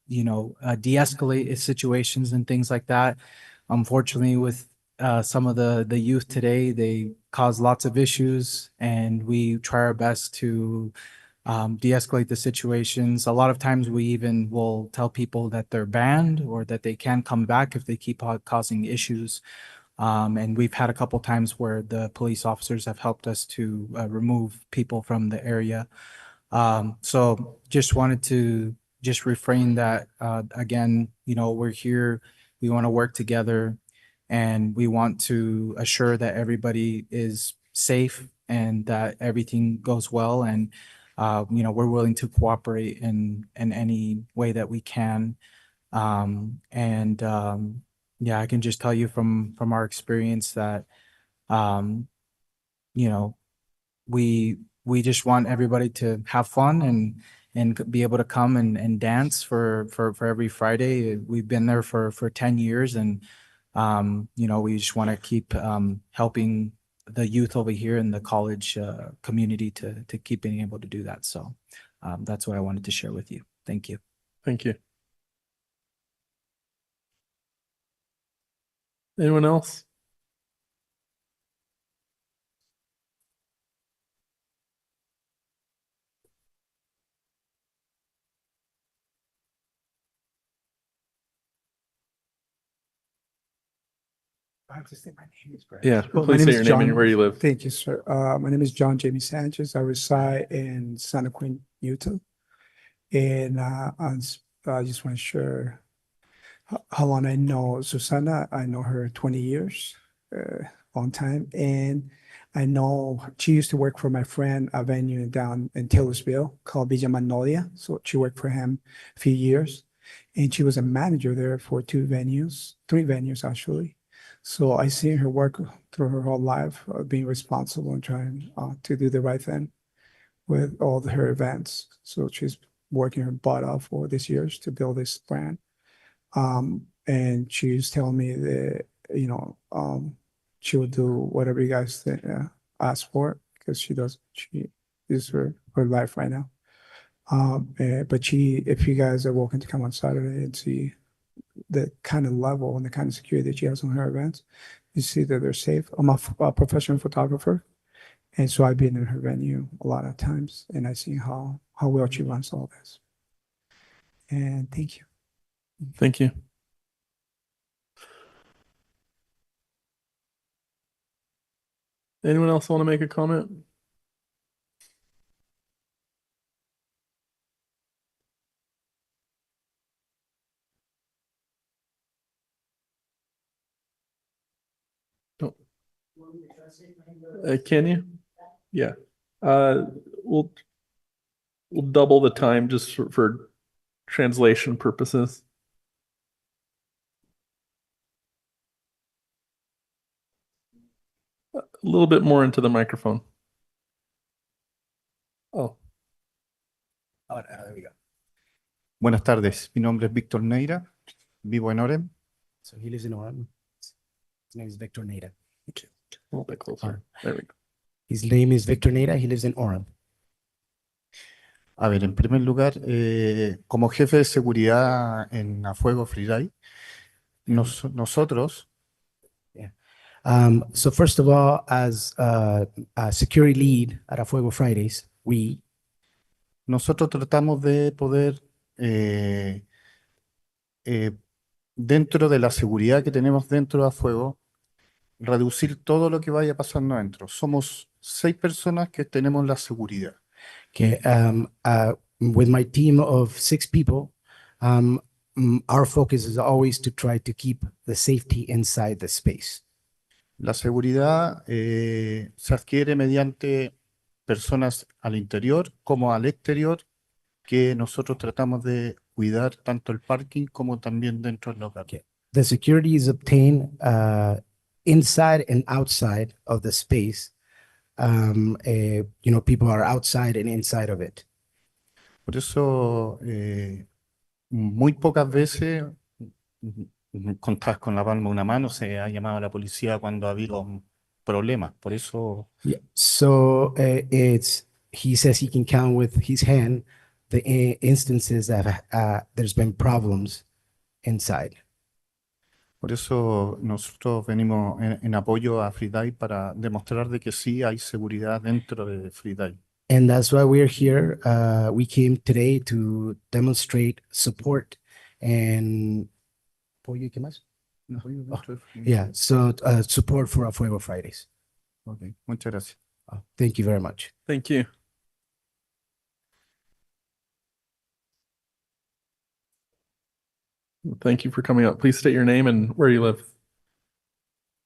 de-escalate situations and things like that. Unfortunately, with some of the youth today, they cause lots of issues, and we try our best to de-escalate the situations. A lot of times we even will tell people that they're banned or that they can't come back if they keep causing issues. And we've had a couple times where the police officers have helped us to remove people from the area. So just wanted to just refrain that, again, you know, we're here, we want to work together, and we want to assure that everybody is safe and that everything goes well. And, you know, we're willing to cooperate in any way that we can. Yeah, I can just tell you from our experience that, you know, we just want everybody to have fun and be able to come and dance for every Friday. We've been there for 10 years, and you know, we just want to keep helping the youth over here in the college community to keep being able to do that. So that's what I wanted to share with you. Thank you. Thank you. Anyone else? I have to say my name is Brad. Yeah, Well, please say your name and where you live. Thank you, sir. My name is John Jamie Sanchez. I reside in Santa Queen, Utah. And I just want to share how long I know Susana. I know her 20 years, long time. And I know she used to work for my friend, a venue down in Taylorsville called Villa Magnolia. So she worked for him a few years. And she was a manager there for three venues actually. So I seen her work through her whole life, being responsible and trying to do the right thing with all her events. So she's working her butt off for these years to build this brand. And she's telling me that, you know, she will do whatever you guys ask for, because she is her life right now. But if you guys are welcome to come on Saturday and see the kind of level and the kind of security that she has on her events, you see that they're safe. I'm a professional photographer, and so I've been in her venue a lot of times, and I see how well she runs all this. And thank you. Thank you. Anyone else want to make a comment? Can you? Yeah. We'll double the time just for translation purposes. A little bit more into the microphone. Oh. Ahora, there we go. Buenas tardes, mi nombre es Víctor Neira, vivo en Orem. So he lives in Orem. His name is Victor Neira. A little bit closer. There we go. His name is Victor Neira. He lives in Orem. A ver, en primer lugar, como jefe de seguridad en A Fuego Freeride, nosotros So first of all, as a security lead at A Fuego Fridays, nosotros tratamos de poder, dentro de la seguridad que tenemos dentro de A Fuego, reducir todo lo que vaya pasando adentro. Somos 6 personas que tenemos la seguridad. okay, with my team of 6 people, our focus is always to try to keep the safety inside the space. La seguridad se adquiere mediante personas al interior como al exterior, que nosotros tratamos de cuidar tanto el parking como también dentro del local. The security is obtained inside and outside of the space. People are outside and inside of it. Por eso, muy pocas veces, contadas con la palma de una mano, se ha llamado a la policía cuando ha habido problemas. Por eso, Yeah. So he says he can count with his hand the instances that there's been problems inside. por eso nosotros venimos en apoyo a Free Day para demostrar de que sí hay seguridad dentro de Free Day. And that's why we're here. We came today to demonstrate support and ¿Apoyo qué más? Yeah, so support for A Fuego Fridays. Okay, muchas gracias. Thank you very much. Thank you. Thank you for coming up. Please state your name and where you live.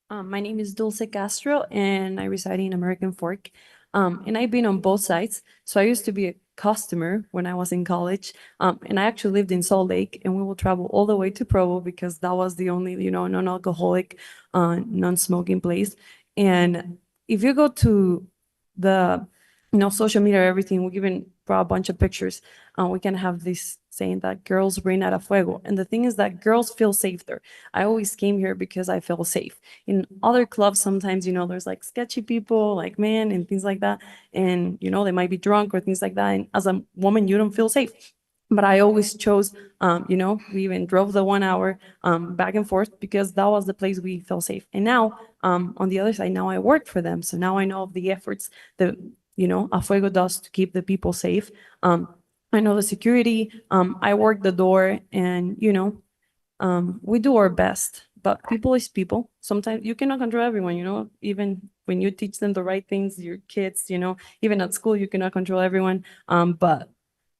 My name is Dulce Castro and I reside in American Fork. And I've been on both sides. So I used to be a customer when I was in college. And I actually lived in Salt Lake and we will travel all the way to Provo because that was the only, non-alcoholic, non-smoking place. And if you go to the, social media, everything, we even brought a bunch of pictures. We can have this saying that girls bring out a fuego. And the thing is that girls feel safe there. I always came here because I feel safe. In other clubs, sometimes, there's like sketchy people, like men and things like that. And, they might be drunk or things like that. And as a woman, you don't feel safe. But I always chose, we even drove the 1 hour back and forth because that was the place we felt safe. And now, on the other side, now I work for them. So now I know of the efforts that, A Fuego does to keep the people safe. I know the security, I work the door and, we do our best, but people is people. Sometimes you cannot control everyone, even when you teach them the right things, your kids, even at school, you cannot control everyone. But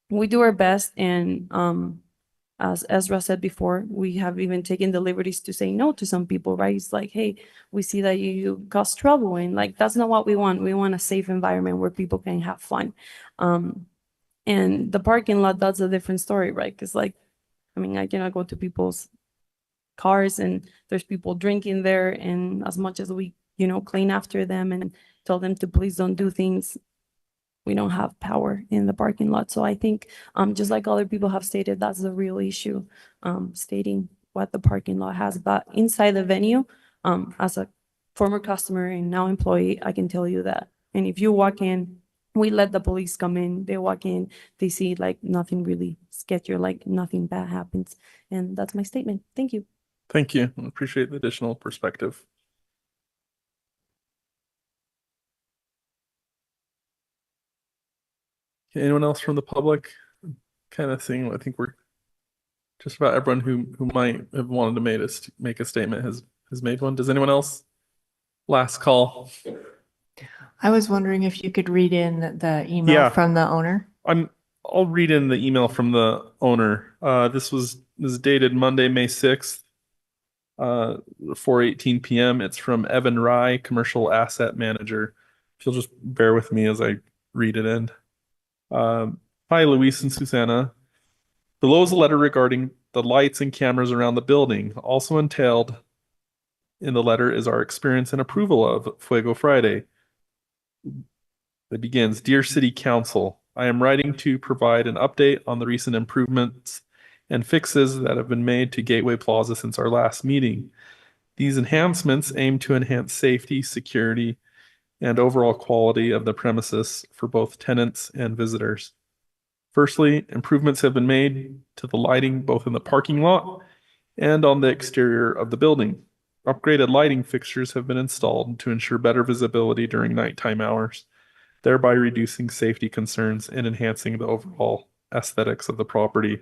we do our best. And as Ezra said before, we have even taken the liberties to say no to some people, right? It's like, hey, we see that you cause trouble. And like, that's not what we want. We want a safe environment where people can have fun. And the parking lot, that's a different story, right? Because I cannot go to people's cars and there's people drinking there. And as much as we, clean after them and tell them to please don't do things, we don't have power in the parking lot. So I think, just like other people have stated, that's the real issue, stating what the parking lot has. But inside the venue, as a former customer and now employee, I can tell you that. And if you walk in, we let the police come in, they walk in, they see like nothing really sketchy or like nothing bad happens. And that's my statement. Thank you. Thank you. I appreciate the additional perspective. Okay, anyone else from the public? Kind of thing. I think we're just about everyone who might have wanted to make a statement has made one. Does anyone else? Last call. I was wondering if you could read in the email from the owner. I'll read in the email from the owner. This is dated Monday, May 6th, 4:18 p.m. It's from Evan Rye, Commercial Asset Manager. If you'll just bear with me as I read it in. Hi, Luis and Susanna. Below is a letter regarding the lights and cameras around the building. Also entailed in the letter is our experience and approval of Fuego Friday. It begins, Dear City Council, I am writing to provide an update on the recent improvements and fixes that have been made to Gateway Plaza since our last meeting. These enhancements aim to enhance safety, security, and overall quality of the premises for both tenants and visitors. Firstly, improvements have been made to the lighting both in the parking lot and on the exterior of the building. Upgraded lighting fixtures have been installed to ensure better visibility during nighttime hours, thereby reducing safety concerns and enhancing the overall aesthetics of the property.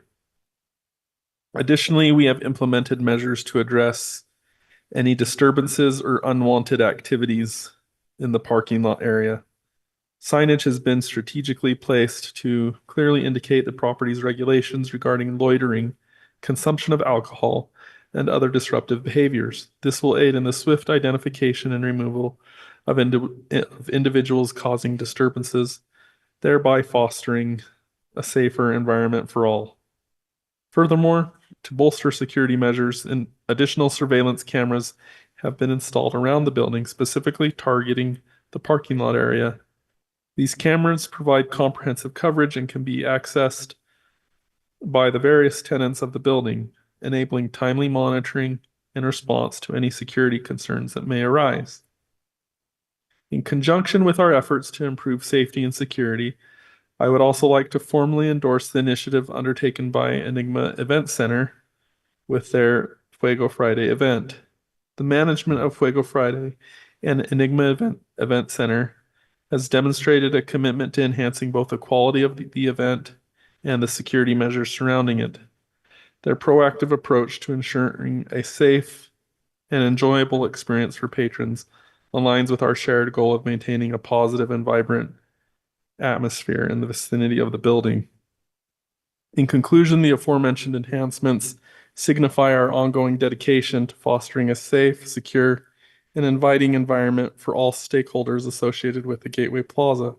Additionally, we have implemented measures to address any disturbances or unwanted activities in the parking lot area. Signage has been strategically placed to clearly indicate the property's regulations regarding loitering, consumption of alcohol, and other disruptive behaviors. This will aid in the swift identification and removal of individuals causing disturbances, thereby fostering a safer environment for all. Furthermore, to bolster security measures, and additional surveillance cameras have been installed around the building, specifically targeting the parking lot area. These cameras provide comprehensive coverage and can be accessed by the various tenants of the building, enabling timely monitoring and response to any security concerns that may arise. In conjunction with our efforts to improve safety and security, I would also like to formally endorse the initiative undertaken by Enigma Event Center with their Fuego Friday event. The management of Fuego Friday and Enigma Event Center has demonstrated a commitment to enhancing both the quality of the event and the security measures surrounding it. Their proactive approach to ensuring a safe and enjoyable experience for patrons aligns with our shared goal of maintaining a positive and vibrant atmosphere in the vicinity of the building. In conclusion, the aforementioned enhancements signify our ongoing dedication to fostering a safe, secure, and inviting environment for all stakeholders associated with the Gateway Plaza.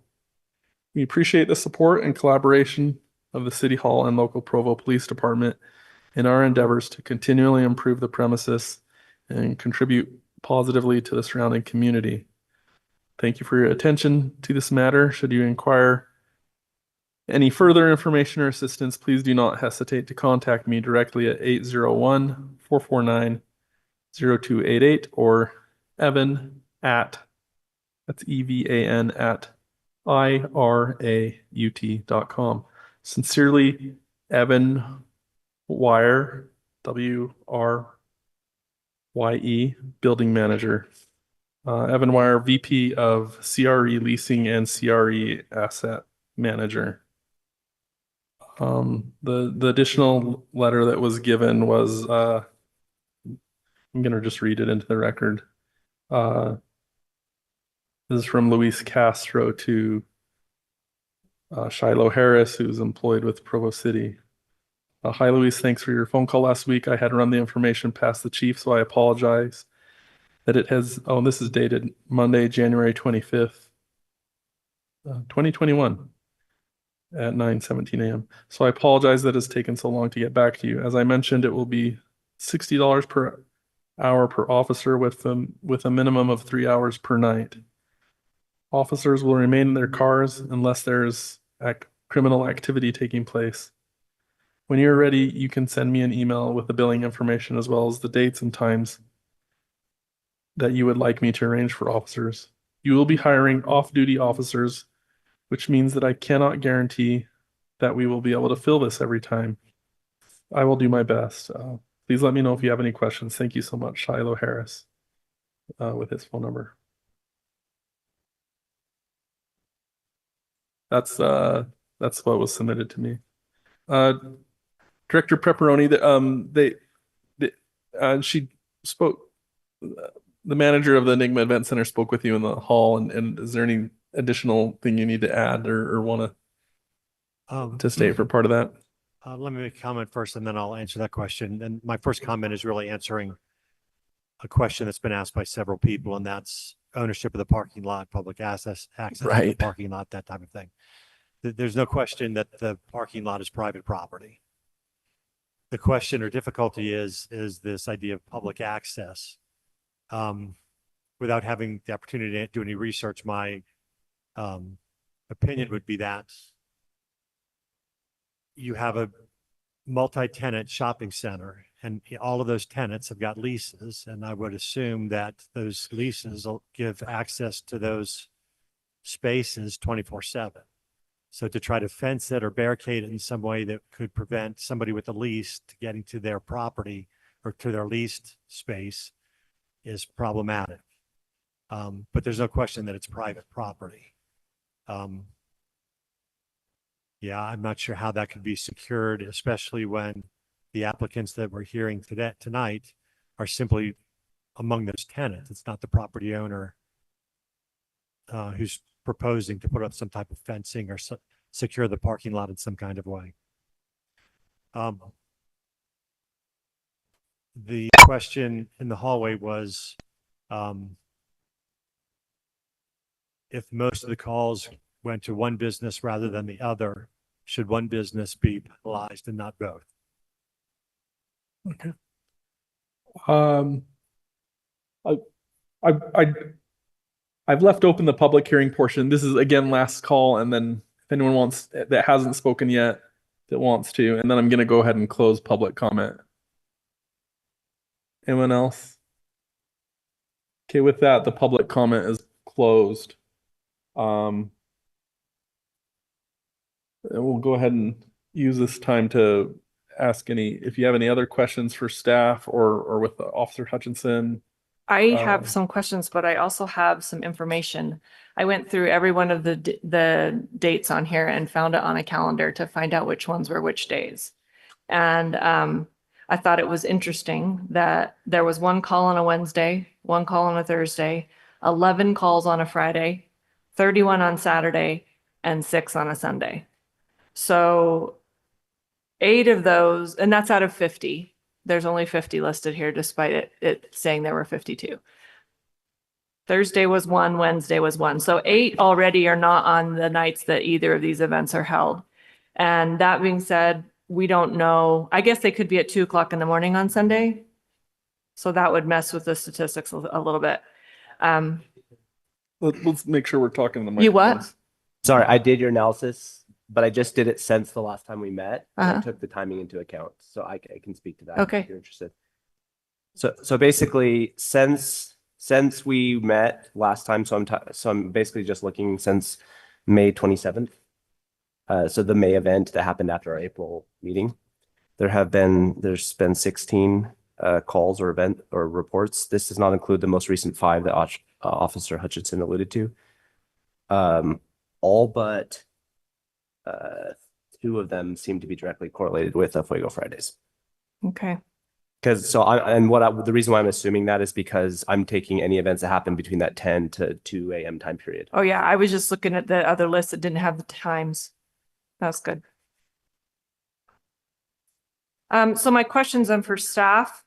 We appreciate the support and collaboration of the City Hall and local Provo Police Department in our endeavors to continually improve the premises and contribute positively to the surrounding community. Thank you for your attention to this matter. Should you inquire any further information or assistance, please do not hesitate to contact me directly at 801-449-0288 or Evan at, that's EVAN at IRAUT.com. Sincerely, Evan Wire, WRYE, Building Manager. Evan Wire, VP of CRE Leasing and CRE Asset Manager. The additional letter that was given was, I'm going to just read it into the record. This is from Luis Castro to Shiloh Harris, who's employed with Provo City. Hi, Luis. Thanks for your phone call last week. I had run the information past the chief, so I apologize that it has, this is dated Monday, January 25th, 2021 at 9:17 a.m. So I apologize that it's taken so long to get back to you. As I mentioned, it will be $60 per hour per officer with a minimum of 3 hours per night. Officers will remain in their cars unless there's criminal activity taking place. When you're ready, you can send me an email with the billing information as well as the dates and times that you would like me to arrange for officers. You will be hiring off-duty officers, which means that I cannot guarantee that we will be able to fill this every time. I will do my best. Please let me know if you have any questions. Thank you so much, Shiloh Harris, with his phone number. That's what was submitted to me. Director Pepperoni, she spoke. The manager of the Enigma Event Center spoke with you in the hall, and is there any additional thing you need to add or want to state for part of that? Let me make a comment first, and then I'll answer that question. And my first comment is really answering a question that's been asked by several people, and that's ownership of the parking lot, public access to the parking lot, that type of thing. There's no question that the parking lot is private property. The question or difficulty is this idea of public access. Without having the opportunity to do any research, my opinion would be that you have a multi-tenant shopping center, and all of those tenants have got leases, and I would assume that those leases will give access to those spaces 24/7. So to try to fence it or barricade it in some way that could prevent somebody with a lease to getting to their property or to their leased space is problematic. But there's no question that it's private property. Yeah, I'm not sure how that could be secured, especially when the applicants that we're hearing tonight are simply among those tenants. It's not the property owner who's proposing to put up some type of fencing or secure the parking lot in some kind of way. The question in the hallway was, if most of the calls went to one business rather than the other, should one business be penalized and not both? Okay. I've left open the public hearing portion. This is again last call, and then if anyone wants that hasn't spoken yet that wants to, and then I'm gonna go ahead and close public comment. Anyone else? Okay, with that, the public comment is closed. And we'll go ahead and use this time to ask if you have any other questions for staff or with Officer Hutchinson. I have some questions, but I also have some information. I went through every one of the dates on here and found it on a calendar to find out which ones were which days. And I thought it was interesting that there was one call on a Wednesday, one call on a Thursday, 11 calls on a Friday, 31 on Saturday, and 6 on a Sunday. So 8 of those, and that's out of 50. There's only 50 listed here, despite it saying there were 52. Thursday was 1, Wednesday was 1. So 8 already are not on the nights that either of these events are held. And that being said, we don't know. I guess they could be at 2 o'clock in the morning on Sunday. So that would mess with the statistics a little bit. Let's make sure we're talking to the You microphone. what? Sorry, I did your analysis, but I just did it since the last time we met. And I took the timing into account, so I can speak to that Okay. if you're interested. So basically, since we met last time, so I'm basically just looking since May 27th. So the May event that happened after our April meeting, there's been 16 calls or reports. This does not include the most recent 5 that Officer Hutchinson alluded to. All but 2 of them seem to be directly correlated with Fuego Fridays. Okay. Because the reason why I'm assuming that is because I'm taking any events that happen between that 10 to 2 a.m. time period. Oh yeah, I was just looking at the other list that didn't have the times. That's good. So my questions then for staff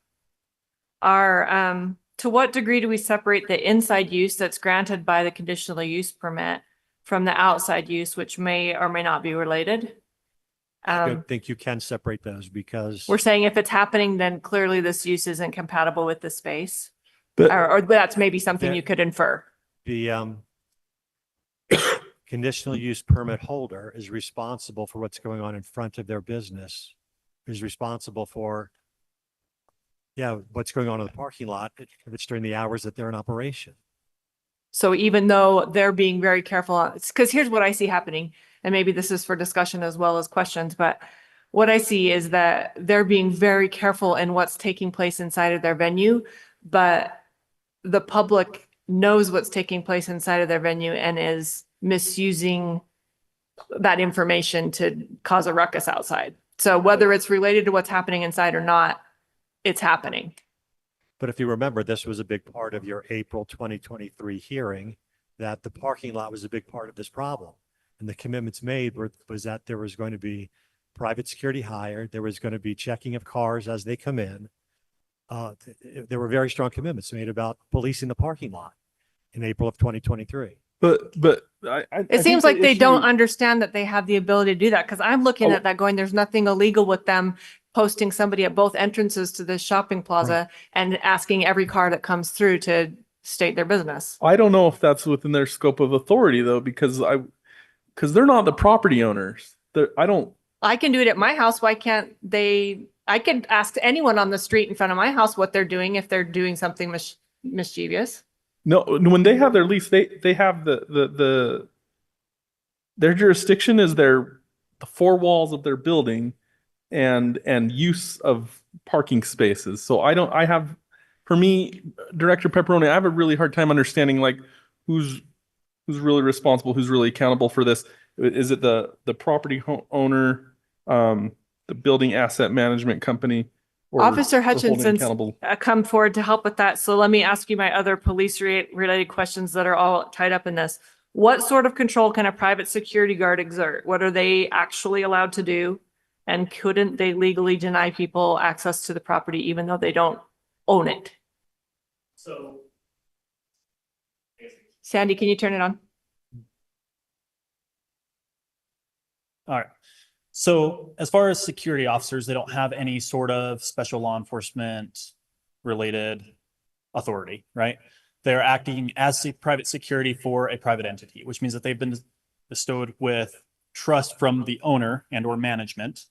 are, to what degree do we separate the inside use that's granted by the conditional use permit from the outside use, which may or may not be related? I don't think you can separate those because We're saying if it's happening, then clearly this use isn't compatible with the space. But- Or that's maybe something you could infer. the conditional use permit holder is responsible for what's going on in front of their business, is responsible for, what's going on in the parking lot if it's during the hours that they're in operation. So even though they're being very careful, because here's what I see happening, and maybe this is for discussion as well as questions, but what I see is that they're being very careful in what's taking place inside of their venue, but the public knows what's taking place inside of their venue and is misusing that information to cause a ruckus outside. So whether it's related to what's happening inside or not, it's happening. But if you remember, this was a big part of your April 2023 hearing, that the parking lot was a big part of this problem. And the commitments made was that there was going to be private security hired, there was going to be checking of cars as they come in. There were very strong commitments made about policing the parking lot in April of 2023. But It seems like they don't understand that they have the ability to do that, because I'm looking Oh. at that going, there's nothing illegal with them posting somebody at both entrances to this shopping plaza and asking every car that comes through to state their business. I don't know if that's within their scope of authority though, because they're not the property owners. I can do it at my house. Why can't they? I can ask anyone on the street in front of my house what they're doing if they're doing something mischievous. No, when they have their lease, they have their jurisdiction is the 4 walls of their building, and use of parking spaces. So for me, Director Pepperoni, I have a really hard time understanding like who's really responsible, who's really accountable for this. Is it the property owner, the building asset management company? Or Officer holding Hutchinson's accountable? come forward to help with that. So let me ask you my other police related questions that are all tied up in this. What sort of control can a private security guard exert? What are they actually allowed to do? And couldn't they legally deny people access to the property even though they don't own it? So Sandy, can you turn it on? all right. So as far as security officers, they don't have any sort of special law enforcement related authority, right? They're acting as private security for a private entity, which means that they've been bestowed with trust from the owner and or management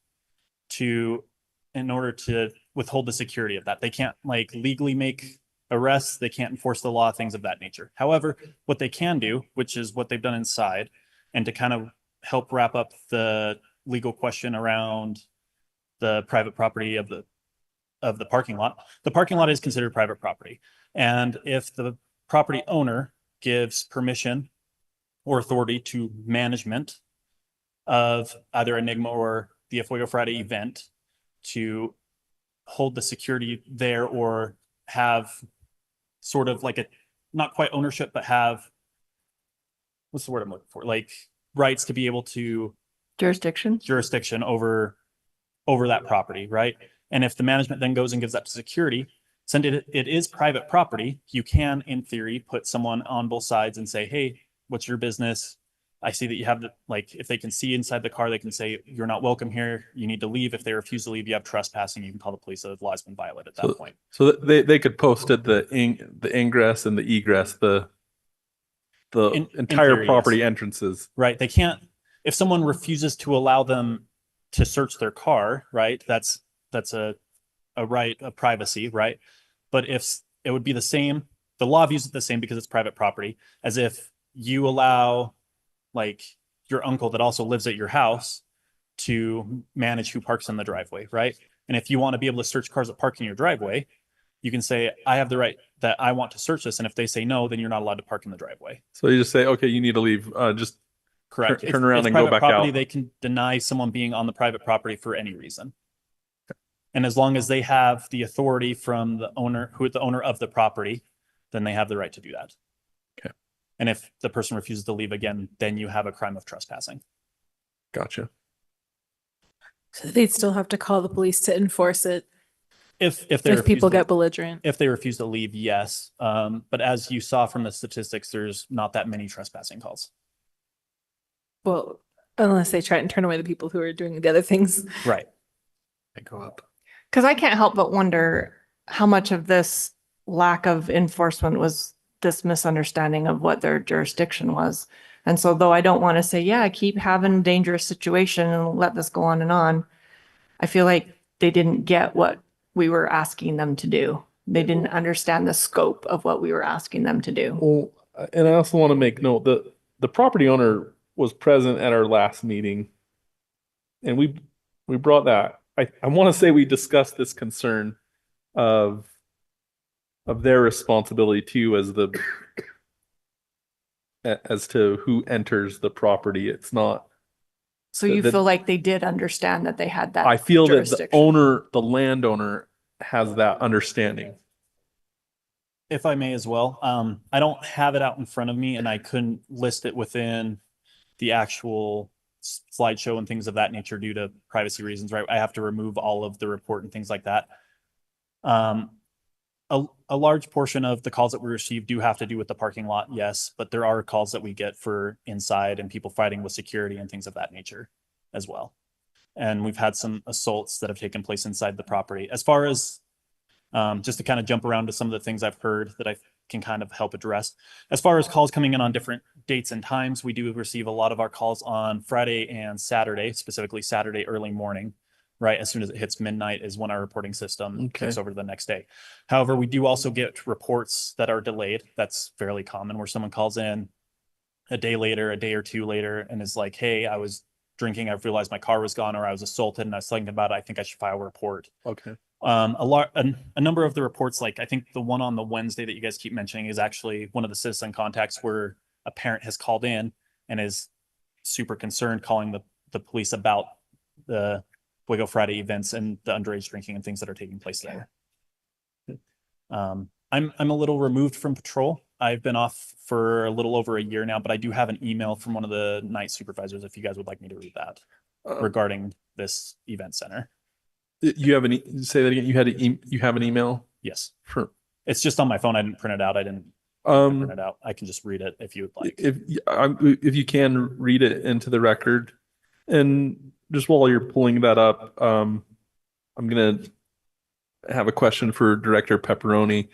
in order to withhold the security of that. They can't like legally make arrests. They can't enforce the law, things of that nature. However, what they can do, which is what they've done inside, and to kind of help wrap up the legal question around the private property of the parking lot. The parking lot is considered private property. And if the property owner gives permission or authority to management of either Enigma or the Fuego Friday event to hold the security there or have sort of like a, not quite ownership, but have, what's the word I'm looking for? Like rights to be able to jurisdiction over that property, right? And if the management then goes and gives that to security, since it is private property, you can, in theory, put someone on both sides and say, hey, what's your business? I see that you have like, if they can see inside the car, they can say, you're not welcome here. You need to leave. If they refuse to leave, you have trespassing. You can call the police. So the law's been violated at that point. So they could post at the ingress and the egress, the entire theory, property yes. entrances. Right. They can't, if someone refuses to allow them to search their car, right? That's a right of privacy, right? But if it would be the same, the law views it the same because it's private property, as if you allow like your uncle that also lives at your house to manage who parks in the driveway, right? And if you want to be able to search cars that park in your driveway, you can say, I have the right that I want to search this. And if they say no, then you're not allowed to park in the driveway. So you just say, okay, you need to leave, just correct. Turn around it's and go private back property, out. They can deny someone being on the private property for any reason. And as long as they have the authority from the owner, who is the owner of the property, then they have the right to do that. Okay. And if the person refuses to leave again, then you have a crime of trespassing. Gotcha. So they'd still have to call the police to enforce it If if people get belligerent. If they refuse to leave, yes. But as you saw from the statistics, there's not that many trespassing calls. Well, unless they try and turn away the people who are doing the other things. Right. They go up. Because I can't help but wonder how much of this lack of enforcement was this misunderstanding of what their jurisdiction was. And so though I don't want to say, yeah, keep having a dangerous situation and let this go on, I feel like they didn't get what we were asking them to do. They didn't understand the scope of what we were asking them to do. Well, and I also want to make note that the property owner was present at our last meeting. And we brought that. I want to say we discussed this concern of their responsibility too as to who enters the property. It's not. So you feel like they did understand that they had that I feel that jurisdiction. the landowner has that understanding. If I may as well, I don't have it out in front of me and I couldn't list it within the actual slideshow and things of that nature due to privacy reasons, right? I have to remove all of the report and things like that. A large portion of the calls that we receive do have to do with the parking lot, yes, but there are calls that we get for inside and people fighting with security and things of that nature as well. And we've had some assaults that have taken place inside the property. As far as just to kind of jump around to some of the things I've heard that I can kind of help address. As far as calls coming in on different dates and times, we do receive a lot of our calls on Friday and Saturday, specifically Saturday early morning, right? As soon as it hits midnight is when our reporting system kicks over to the next day. However, we do also get reports that are delayed. That's fairly common where someone calls in a day later, a day or two later, and is like, hey, I was drinking, I realized my car was gone or I was assaulted and I was thinking about it, I think I should file a report. Okay. A number of the reports, like I think the one on the Wednesday that you guys keep mentioning is actually one of the citizen contacts where a parent has called in and is super concerned, calling the police about the Fuego Friday events and the underage drinking and things that are taking place there. I'm a little removed from patrol. I've been off for a little over a year now, but I do have an email from one of the night supervisors if you guys would like me to read that regarding this event center. You have say that again. You have an email? Yes. For it's just on my phone. I didn't print it out. I didn't print it out. I can just read it if you would like. If you can read it into the record, and just while you're pulling that up, I'm gonna have a question for Director Pepperoni.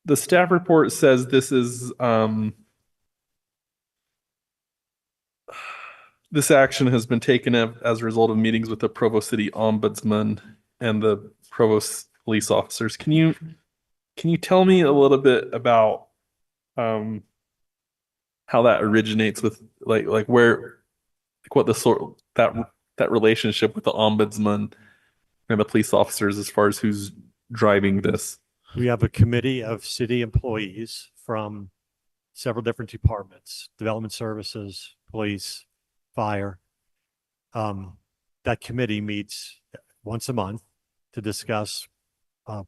The staff report says this is this action has been taken as a result of meetings with the Provo City Ombudsman and the Provo police officers. Can you tell me a little bit about how that originates with like where what the sort that relationship with the Ombudsman and the police officers as far as who's driving this? We have a committee of city employees from several different departments, development services, police, fire. That committee meets once a month to discuss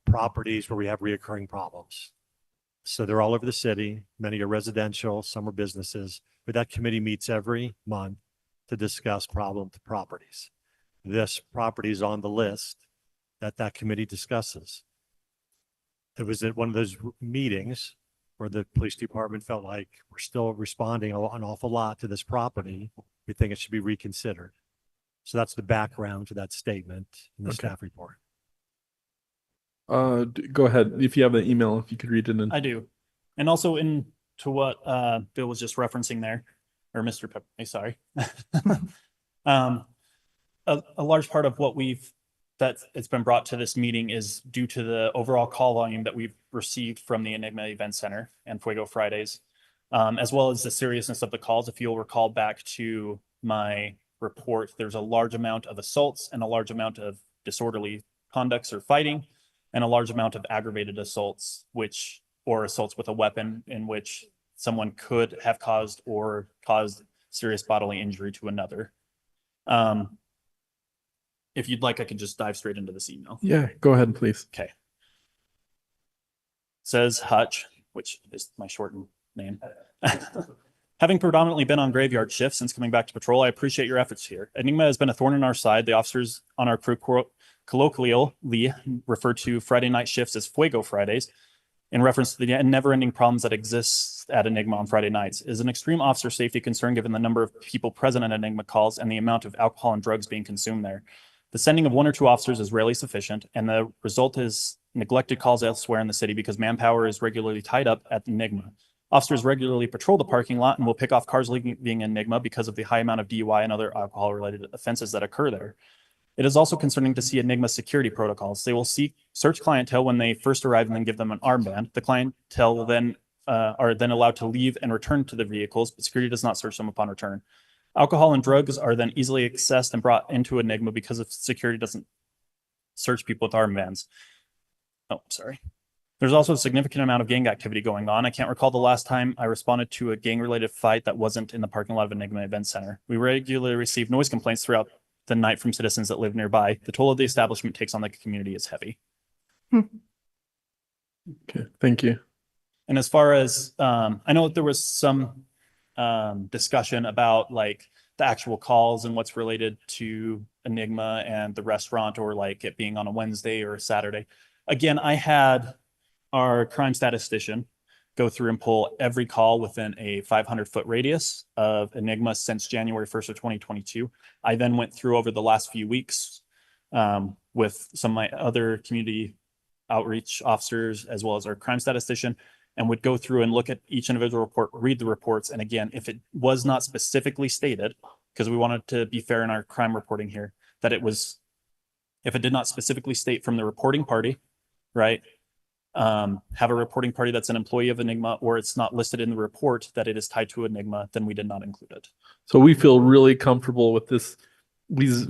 properties where we have reoccurring problems. So they're all over the city. Many are residential, some are businesses, but that committee meets every month to discuss problem properties. This property is on the list that committee discusses. It was at one of those meetings where the police department felt like we're still responding an awful lot to this property. We think it should be reconsidered. So that's the background to that statement in the staff report. Go ahead. If you have the email, if you could read it in. I do. And also into what Bill was just referencing there, or Mr. Pepper, sorry. A large part of what that it's been brought to this meeting is due to the overall call volume that we've received from the Enigma Event Center and Fuego Fridays, as well as the seriousness of the calls. If you'll recall back to my report, there's a large amount of assaults and a large amount of disorderly conducts or fighting, and a large amount of aggravated assaults, or assaults with a weapon in which someone could have caused serious bodily injury to another. If you'd like, I could just dive straight into this email. Yeah, go ahead, please. Okay. Says Hutch, which is my shortened name. Having predominantly been on graveyard shift since coming back to patrol, I appreciate your efforts here. Enigma has been a thorn in our side. The officers on our crew colloquially refer to Friday night shifts as Fuego Fridays in reference to the never-ending problems that exist at Enigma on Friday nights. It is an extreme officer safety concern given the number of people present at Enigma calls and the amount of alcohol and drugs being consumed there. The sending of 1 or 2 officers is rarely sufficient, and the result is neglected calls elsewhere in the city because manpower is regularly tied up at Enigma. Officers regularly patrol the parking lot and will pick off cars leaving Enigma because of the high amount of DUI and other alcohol-related offenses that occur there. It is also concerning to see Enigma's security protocols. They will search clientele when they first arrive and then give them an armband. The clientele will then are then allowed to leave and return to the vehicles, but security does not search them upon return. Alcohol and drugs are then easily accessed and brought into Enigma because of security doesn't search people with armbands. Oh, sorry. There's also a significant amount of gang activity going on. I can't recall the last time I responded to a gang-related fight that wasn't in the parking lot of Enigma Event Center. We regularly receive noise complaints throughout the night from citizens that live nearby. The toll of the establishment takes on the community is heavy. Okay, thank you. And as far as, I know there was some discussion about like the actual calls and what's related to Enigma and the restaurant, or like it being on a Wednesday or a Saturday. Again, I had our crime statistician go through and pull every call within a 500-foot radius of Enigma since January 1st of 2022. I then went through over the last few weeks with some of my other community outreach officers, as well as our crime statistician, and would go through and look at each individual report, read the reports. And again, if it was not specifically stated, because we wanted to be fair in our crime reporting here, that it was, if it did not specifically state from the reporting party, right, have a reporting party that's an employee of Enigma, or it's not listed in the report that it is tied to Enigma, then we did not include it. So we feel really comfortable with these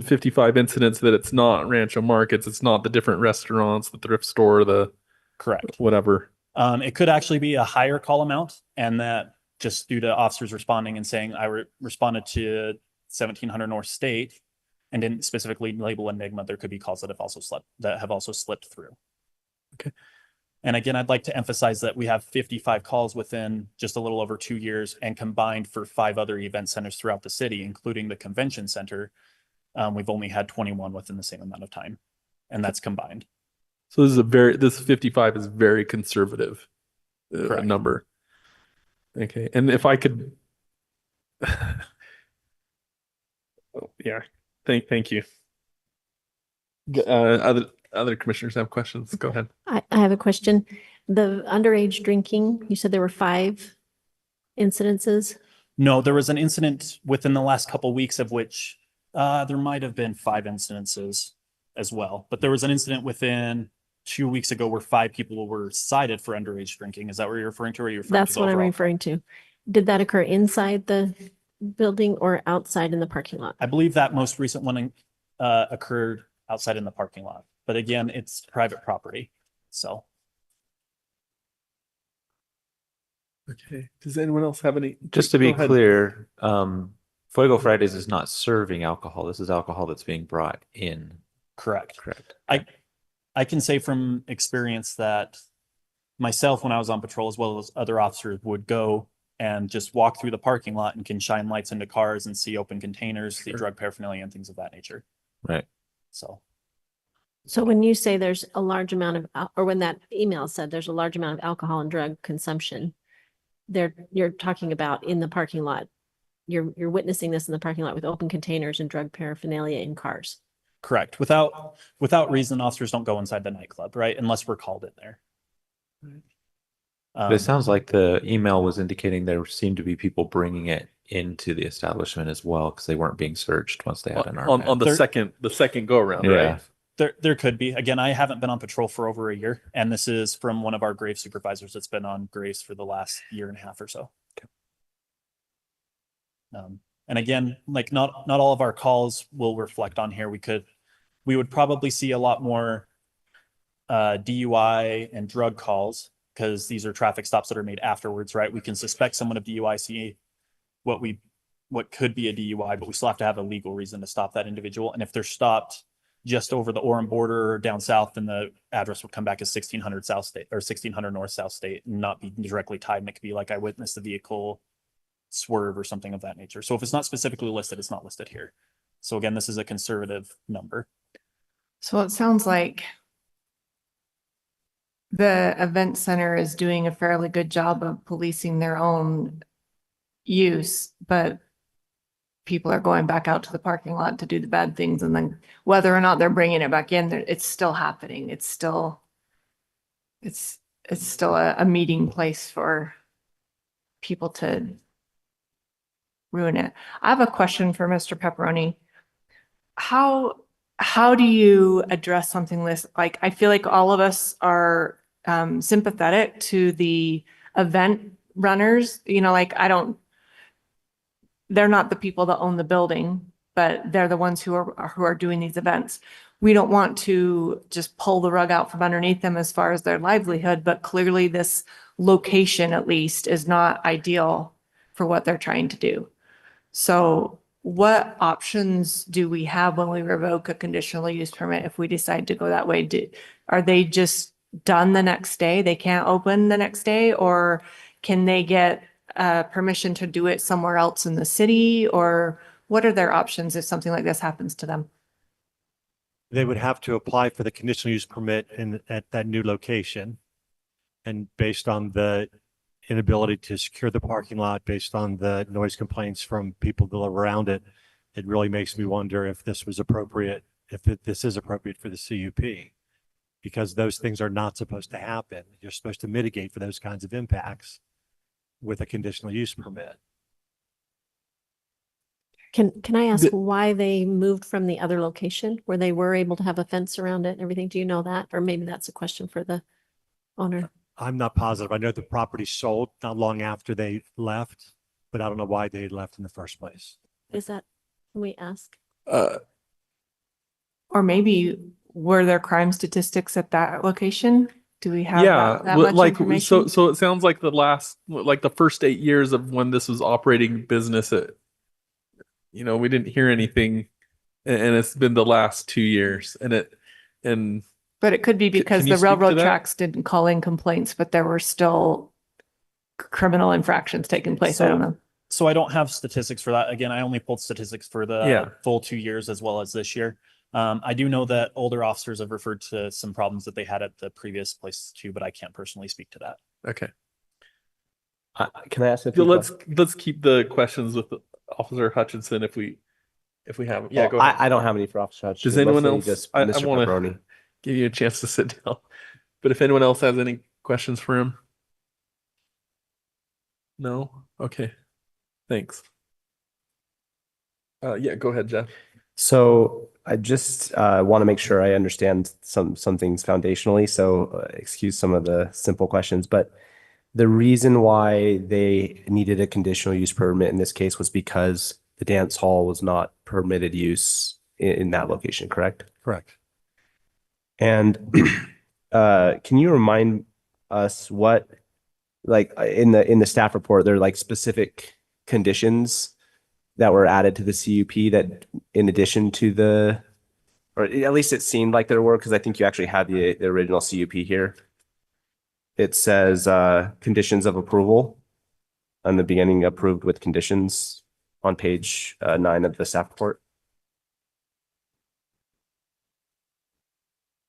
55 incidents that it's not Rancho Markets, it's not the different restaurants, the thrift store, the Correct. whatever. It could actually be a higher call amount, and that just due to officers responding and saying, I responded to 1700 North State and didn't specifically label Enigma, there could be calls that have also slipped through. Okay. And again, I'd like to emphasize that we have 55 calls within just a little over 2 years, and combined for 5 other event centers throughout the city, including the convention center. We've only had 21 within the same amount of time, and that's combined. So this 55 is very conservative number. Okay. And if I could, yeah, thank you. Other commissioners have questions. Go ahead. I have a question. The underage drinking, you said there were 5 incidences? No, there was an incident within the last couple of weeks, of which there might have been 5 incidences as well. But there was an incident within 2 weeks ago where 5 people were cited for underage drinking. Is that what you're referring to? Or are you referring That's to the what I'm overall? referring to. Did that occur inside the building or outside in the parking lot? I believe that most recent one occurred outside in the parking lot. But again, it's private property. So. Okay. Does anyone else have any? Just to be Go ahead. clear, Fuego Fridays is not serving alcohol. This is alcohol that's being brought in. Correct. Correct. I can say from experience that myself, when I was on patrol, as well as other officers, would go and just walk through the parking lot and can shine lights into cars and see open containers, see drug paraphernalia and things of that nature. Right. So. So when you say there's a large amount of, or when that email said there's a large amount of alcohol and drug consumption, you're talking about in the parking lot. You're witnessing this in the parking lot with open containers and drug paraphernalia in cars. Correct. Without reason, officers don't go inside the nightclub, right? Unless we're called in there. But it sounds like the email was indicating there seemed to be people bringing it into the establishment as well, because they weren't being searched once they had an RMAT. On the second go around, right? There could be. Again, I haven't been on patrol for over a year, and this is from one of our grave supervisors that's been on graves for the last 1.5 years or so. And again, like not all of our calls will reflect on here. We would probably see a lot more DUI and drug calls, because these are traffic stops that are made afterwards, right? We can suspect someone of DUI, see what could be a DUI, but we still have to have a legal reason to stop that individual. And if they're stopped just over the Orem border or down south, then the address would come back as 1600 South State or 1600 North South State, and not be directly tied. And it could be like, I witnessed the vehicle swerve or something of that nature. So if it's not specifically listed, it's not listed here. So again, this is a conservative number. So it sounds like the event center is doing a fairly good job of policing their own use, but people are going back out to the parking lot to do the bad things. And then whether or not they're bringing it back in, it's still happening. It's still a meeting place for people to ruin it. I have a question for Mr. Pepperoni. How do you address something like, I feel like all of us are sympathetic to the event runners, like they're not the people that own the building, but they're the ones who are doing these events. We don't want to just pull the rug out from underneath them as far as their livelihood, but clearly this location at least is not ideal for what they're trying to do. So what options do we have when we revoke a conditional use permit if we decide to go that way? Are they just done the next day? They can't open the next day, or can they get permission to do it somewhere else in the city? Or what are their options if something like this happens to them? They would have to apply for the conditional use permit at that new location. And based on the inability to secure the parking lot, based on the noise complaints from people that live around it, it really makes me wonder if this was appropriate, this is appropriate for the CUP, because those things are not supposed to happen. You're supposed to mitigate for those kinds of impacts with a conditional use permit. Can I ask why they moved from the other location where they were able to have a fence around it and everything? Do you know that? Or maybe that's a question for the owner? I'm not positive. I know the property sold not long after they left, but I don't know why they left in the first place. Is that, can we ask? Or maybe were there crime statistics at that location? Do we have Yeah, that much so information? so it sounds like the first 8 years of when this was operating business, we didn't hear anything, and it's been the last 2 years, and But it could be because can you the speak to railroad that? tracks didn't call in complaints, but there were still criminal infractions taking place. I don't know. So I don't have statistics for that. Again, I only pulled statistics for the Yeah. full 2 years as well as this year. I do know that older officers have referred to some problems that they had at the previous place too, but I can't personally speak to that. Okay. Can I ask a So few let's keep the questions with Officer Hutchinson if we have them. Yeah, Well, go ahead. I don't have any for Officer Hutchinson. Does anyone mostly else? Just I Mr. want to Pepperoni. give you a chance to sit down. But if anyone else has any questions for him? No? Okay. Thanks. Yeah, go ahead, Jeff. So I just want to make sure I understand some things foundationally. So excuse some of the simple questions, but the reason why they needed a conditional use permit in this case was because the dance hall was not permitted use in that location, correct? Correct. And can you remind us what, like in the staff report, there are like specific conditions that were added to the CUP that in addition to the, or at least it seemed like there were, because I think you actually had the original CUP here. It says conditions of approval on the beginning, approved with conditions on page 9 of the staff report.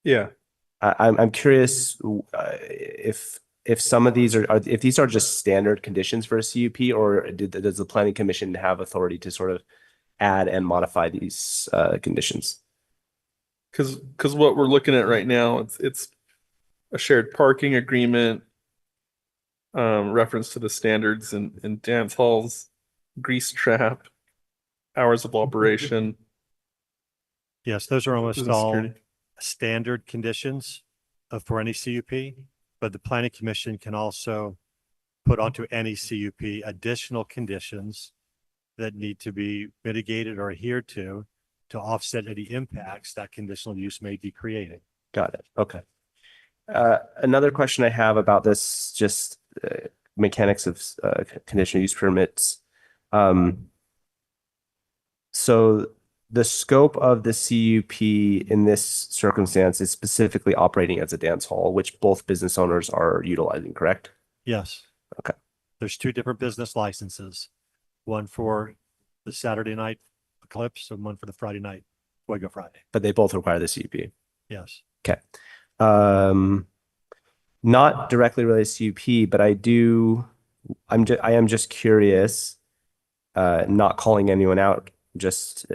Yeah. I'm curious if some of these are if these are just standard conditions for a CUP, or does the planning commission have authority to sort of add and modify these conditions? Because what we're looking at right now, it's a shared parking agreement, reference to the standards in dance halls, grease trap, hours of operation. Yes, those are almost Business all security. standard conditions for any CUP, but the planning commission can also put onto any CUP additional conditions that need to be mitigated or adhered to offset any impacts that conditional use may be creating. Got it. Okay. Another question I have about this, just mechanics of conditional use permits. So the scope of the CUP in this circumstance is specifically operating as a dance hall, which both business owners are utilizing, correct? Yes. Okay. There's 2 different business licenses, one for the Saturday night Eclipse and one for the Friday night Fuego Friday. But they both require the CUP. Yes. Okay. Not directly related to CUP, but I am just curious, not calling anyone out, just,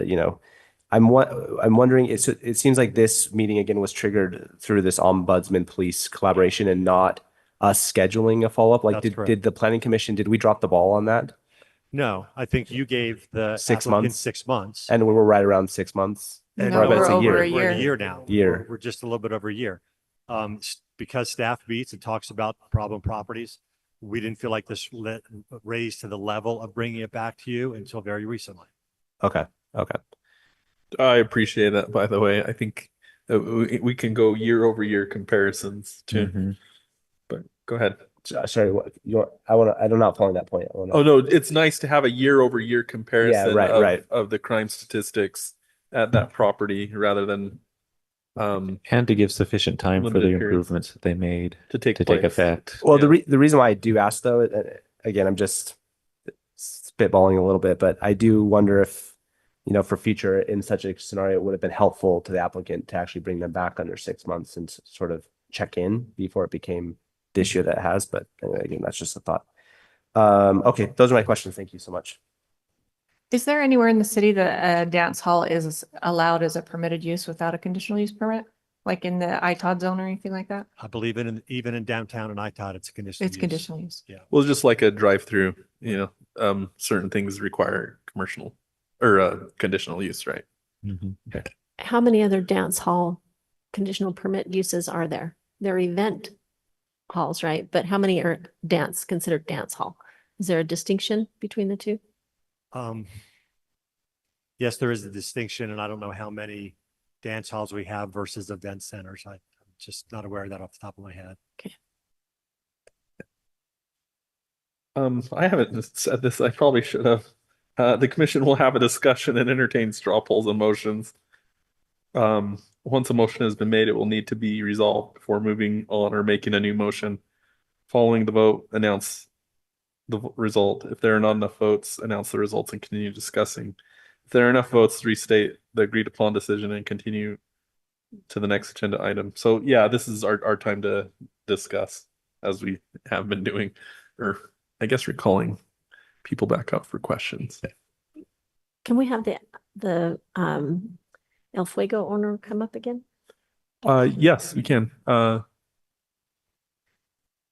I'm wondering, it seems like this meeting again was triggered through this ombudsman police collaboration and not us scheduling a follow-up. Like, That's correct. did the planning commission, did we drop the ball on that? No, I think you gave the 6 applicant months? 6 months. And we were right around 6 months? And No, Or about we're it's over a We're in a year. year now. We're just a little bit over a year. Because staff meets and talks about problem properties, we didn't feel like this raised to the level of bringing it back to you until very recently. Okay. Okay. I appreciate that, by the way. I think that we can go year over year comparisons too. Mhm. But go ahead. Sorry, I'm not following that point. Oh no, it's nice to have a year over year comparison right. of the crime statistics at that property rather than And to give sufficient time for the limited period improvements that they made to take take place. effect. Well, the reason why I do ask though, again, I'm just spitballing a little bit, but I do wonder if, for future in such a scenario, it would have been helpful to the applicant to actually bring them back under 6 months and sort of check in before it became the issue that it has. But anyway, again, that's just a thought. Okay, those are my questions. Thank you so much. Is there anywhere in the city that a dance hall is allowed as a permitted use without a conditional use permit? Like in the ITOD zone or anything like that? I believe even in downtown and ITOD, it's a conditional It's use. conditional use. Yeah. Well, just like a drive-through, certain things require commercial or conditional use, right? Okay. How many other dance hall conditional permit uses are there? They're event halls, right? But how many are considered dance hall? Is there a distinction between the two? Yes, there is a distinction, and I don't know how many dance halls we have versus event centers. I'm just not aware of that off the top of my head. Okay. I haven't said this, I probably should have. The commission will have a discussion and entertain straw polls and motions. Once a motion has been made, it will need to be resolved before moving on or making a new motion. Following the vote, announce the result. If there are not enough votes, announce the results and continue discussing. If there are enough votes, restate the agreed upon decision and continue to the next agenda item. So yeah, this is our time to discuss, as we have been doing, or I guess recalling people back up for questions. Can we have the El Fuego owner come up again? Yes, we can.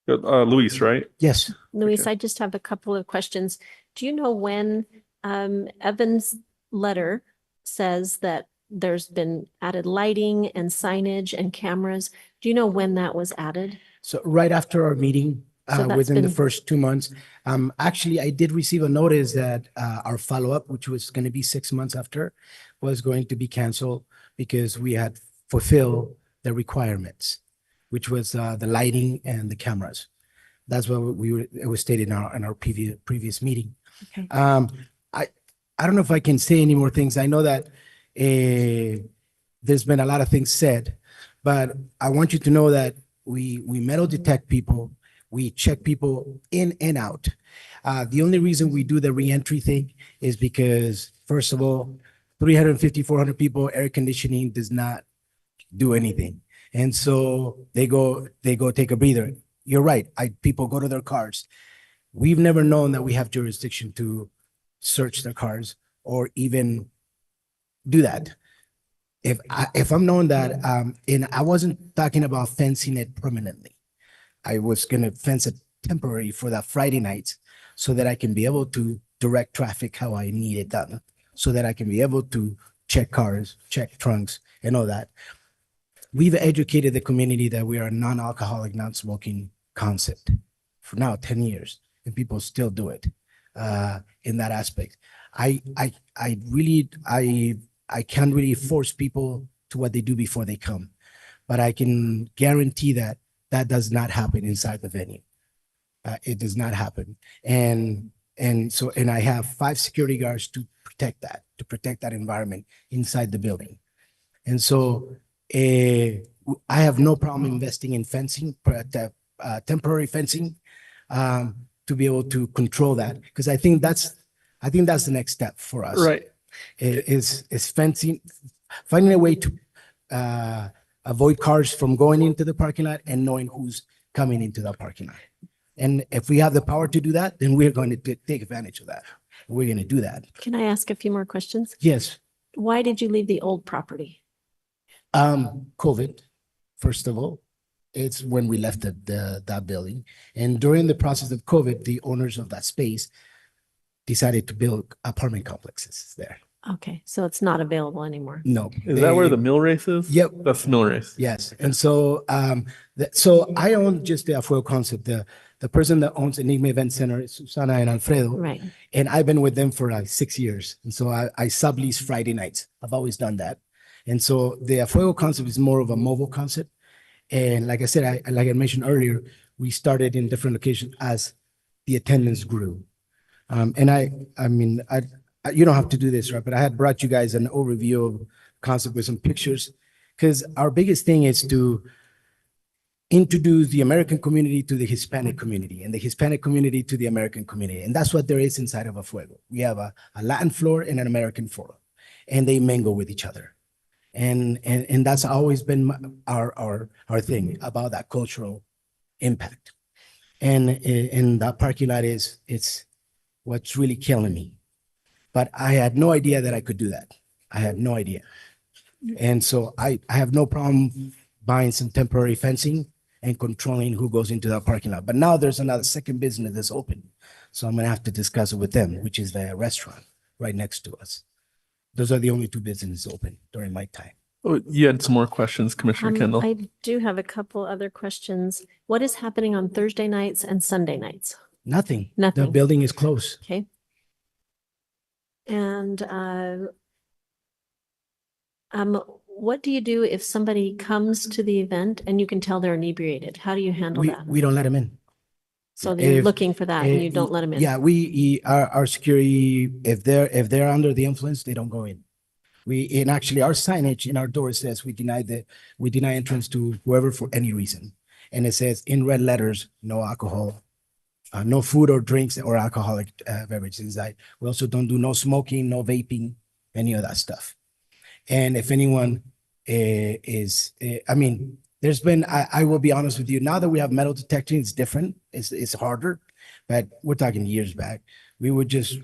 Luis, right? Yes. Luis, Okay. I just have a couple of questions. Do you know when Evan's letter says that there's been added lighting and signage and cameras? Do you know when that was added? So right after our meeting, So that's within the been- first 2 months, actually, I did receive a notice that our follow-up, which was going to be 6 months after, was going to be canceled because we had fulfilled the requirements, which was the lighting and the cameras. That's what it was stated in our previous meeting. Okay. I don't know if I can say any more things. I know that there's been a lot of things said, but I want you to know that we metal detect people. We check people in and out. The only reason we do the reentry thing is because, first of all, 350, 400 people, air conditioning does not do anything. And so they go take a breather. You're right. People go to their cars. We've never known that we have jurisdiction to search their cars or even do that. If I'm knowing that, and I wasn't talking about fencing it permanently. I was going to fence it temporary for that Friday nights so that I can be able to direct traffic how I need it done, so that I can be able to check cars, check trunks, and all that. We've educated the community that we are a non-alcoholic, non-smoking concept for now 10 years, and people still do it in that aspect. I can't really force people to what they do before they come, but I can guarantee that does not happen inside the venue. It does not happen. And I have 5 security guards to protect that environment inside the building. And so I have no problem investing in fencing, temporary fencing, to be able to control that, because I think that's the next step for us. Right. Is fencing, finding a way to avoid cars from going into the parking lot and knowing who's coming into the parking lot. And if we have the power to do that, then we're going to take advantage of that. We're going to do that. Can I ask a few more questions? Yes. Why did you leave the old property? COVID, first of all, it's when we left that building. And during the process of COVID, the owners of that space decided to build apartment complexes there. Okay, so it's not available anymore. No. Is that where the mill race is? Yep. That's the mill race. Yes. And so, so I own just the Afuego concept. The person that owns Enigma Event Center is Susana and Alfredo. Right. And I've been with them for like 6 years. And so I sublease Friday nights. I've always done that. And so the Afuego concept is more of a mobile concept. And like I said, like I mentioned earlier, we started in different locations as the attendance grew. And I mean, you don't have to do this, right? But I had brought you guys an overview of concept with some pictures, because our biggest thing is to introduce the American community to the Hispanic community and the Hispanic community to the American community. And that's what there is inside of Afuego. We have a Latin floor and an American floor, and they mingle with each other. And that's always been our thing about that cultural impact. And that parking lot it's what's really killing me. But I had no idea that I could do that. I had no idea. And so I have no problem buying some temporary fencing and controlling who goes into that parking lot. But now there's another second business that's open. So I'm gonna have to discuss it with them, which is the restaurant right next to us. Those are the only 2 businesses open during my time. Oh, you had some more questions, Commissioner Kendall. I do have a couple other questions. What is happening on Thursday nights and Sunday nights? Nothing. Nothing. The building is closed. Okay. And what do you do if somebody comes to the event and you can tell they're inebriated? How do you handle that? We don't let them in. So you're If- looking for that and you don't let them in? Yeah, our security, if they're under the influence, they don't go in. And actually our signage in our door says we deny entrance to whoever for any reason. And it says in red letters, no alcohol, no food or drinks or alcoholic beverages inside. We also don't do no smoking, no vaping, any of that stuff. And if anyone there's been, I will be honest with you, now that we have metal detecting, it's different. It's harder, but we're talking years back. We would just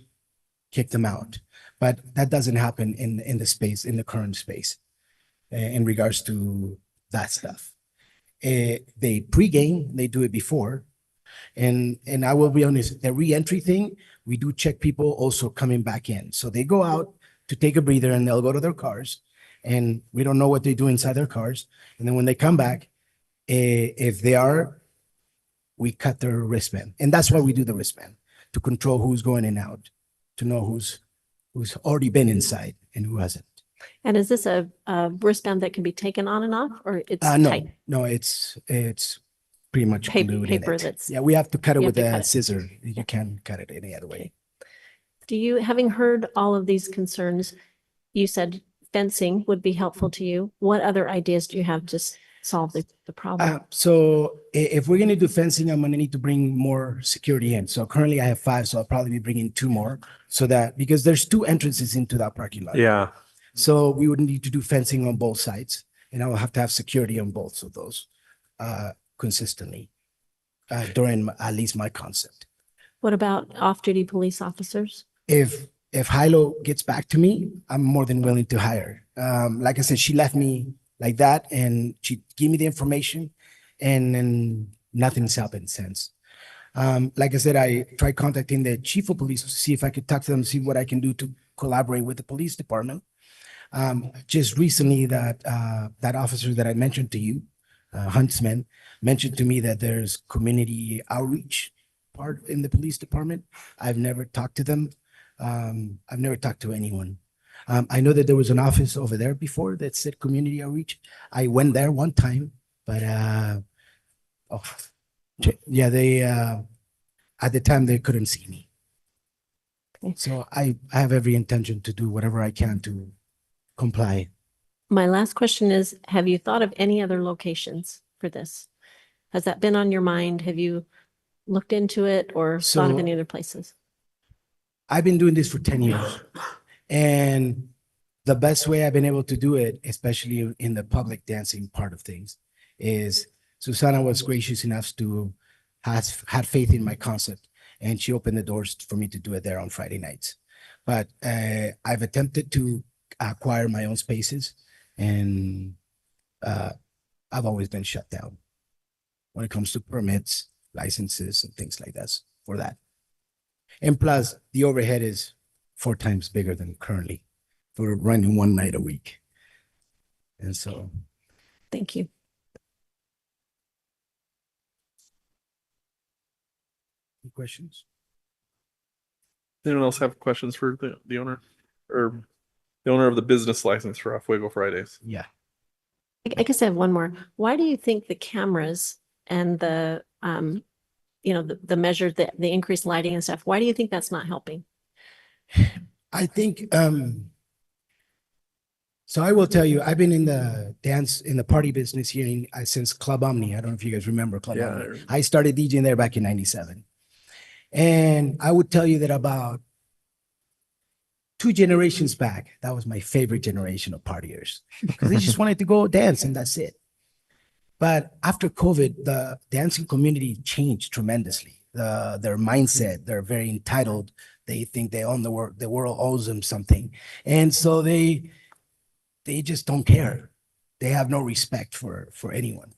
kick them out. But that doesn't happen in the current space in regards to that stuff. They pregame, they do it before. And I will be honest, the re-entry thing, we do check people also coming back in. So they go out to take a breather and they'll go to their cars. And we don't know what they do inside their cars. And then when they come back, if they are, we cut their wristband. And that's why we do the wristband, to control who's going in and out, to know who's already been inside and who hasn't. And is this a wristband that can be taken on and off, or it's No, tight? no, it's pretty much glued in Paper it. that's. Yeah, we have to cut it you with have to cut a it. scissor. You can't cut it any other way. Do you, having heard all of these concerns, you said fencing would be helpful to you. What other ideas do you have to solve the problem? So if we're gonna do fencing, I'm gonna need to bring more security in. So currently I have 5, so I'll probably be bringing 2 more. So that, because there's 2 entrances into that parking lot. Yeah. So we would need to do fencing on both sides, and I will have to have security on both of those consistently during at least my concept. What about off-duty police officers? If Hilo gets back to me, I'm more than willing to hire. Like I said, she left me like that, and she gave me the information, and then nothing's happened since. Like I said, I tried contacting the chief of police to see if I could talk to them, see what I can do to collaborate with the police department. Just recently, that officer that I mentioned to you, Huntsman, mentioned to me that there's community outreach part in the police department. I've never talked to them. I've never talked to anyone. I know that there was an office over there before that said community outreach. I went there one time, but yeah, they at the time they couldn't see me. Okay. So I have every intention to do whatever I can to comply. My last question is, have you thought of any other locations for this? Has that been on your mind? Have you looked into it or thought of So- any other places? I've been doing this for 10 years. And the best way I've been able to do it, especially in the public dancing part of things, is Susana was gracious enough to had faith in my concept, and she opened the doors for me to do it there on Friday nights. But I've attempted to acquire my own spaces, and I've always been shut down when it comes to permits, licenses, and things like that for that. And plus, the overhead is 4 times bigger than currently for running one night a week. And so, Thank you. any questions? Anyone else have questions for the owner or the owner of the business license for Fuego Fridays? Yeah. I guess I have one more. Why do you think the cameras and the the measure, the increased lighting and stuff, why do you think that's not helping? I think, so I will tell you, I've been in the party business here since Club Omni. I don't know if you guys remember Club Yeah, Omni. I started DJing there back in 97. And I would tell you that about 2 generations back, that was my favorite generation of partiers because they just wanted to go dance and that's it. But after COVID, the dancing community changed tremendously. Their mindset, they're very entitled. They think they own the world owes them something. And so they just don't care. They have no respect for anyone.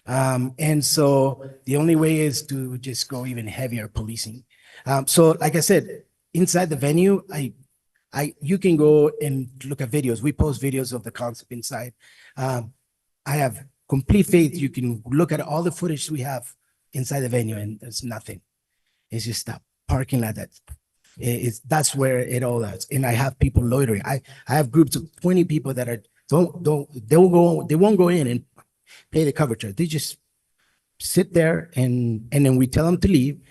And so the only way is to just go even heavier policing. So like I said, inside the venue, You can go and look at videos. We post videos of the concept inside. I have complete faith. You can look at all the footage we have inside the venue and there's nothing. It's just a parking lot that's where it all is. And I have people loitering. I have groups of 20 people that they won't go in and pay the cover charge. They just sit there and then we tell them to leave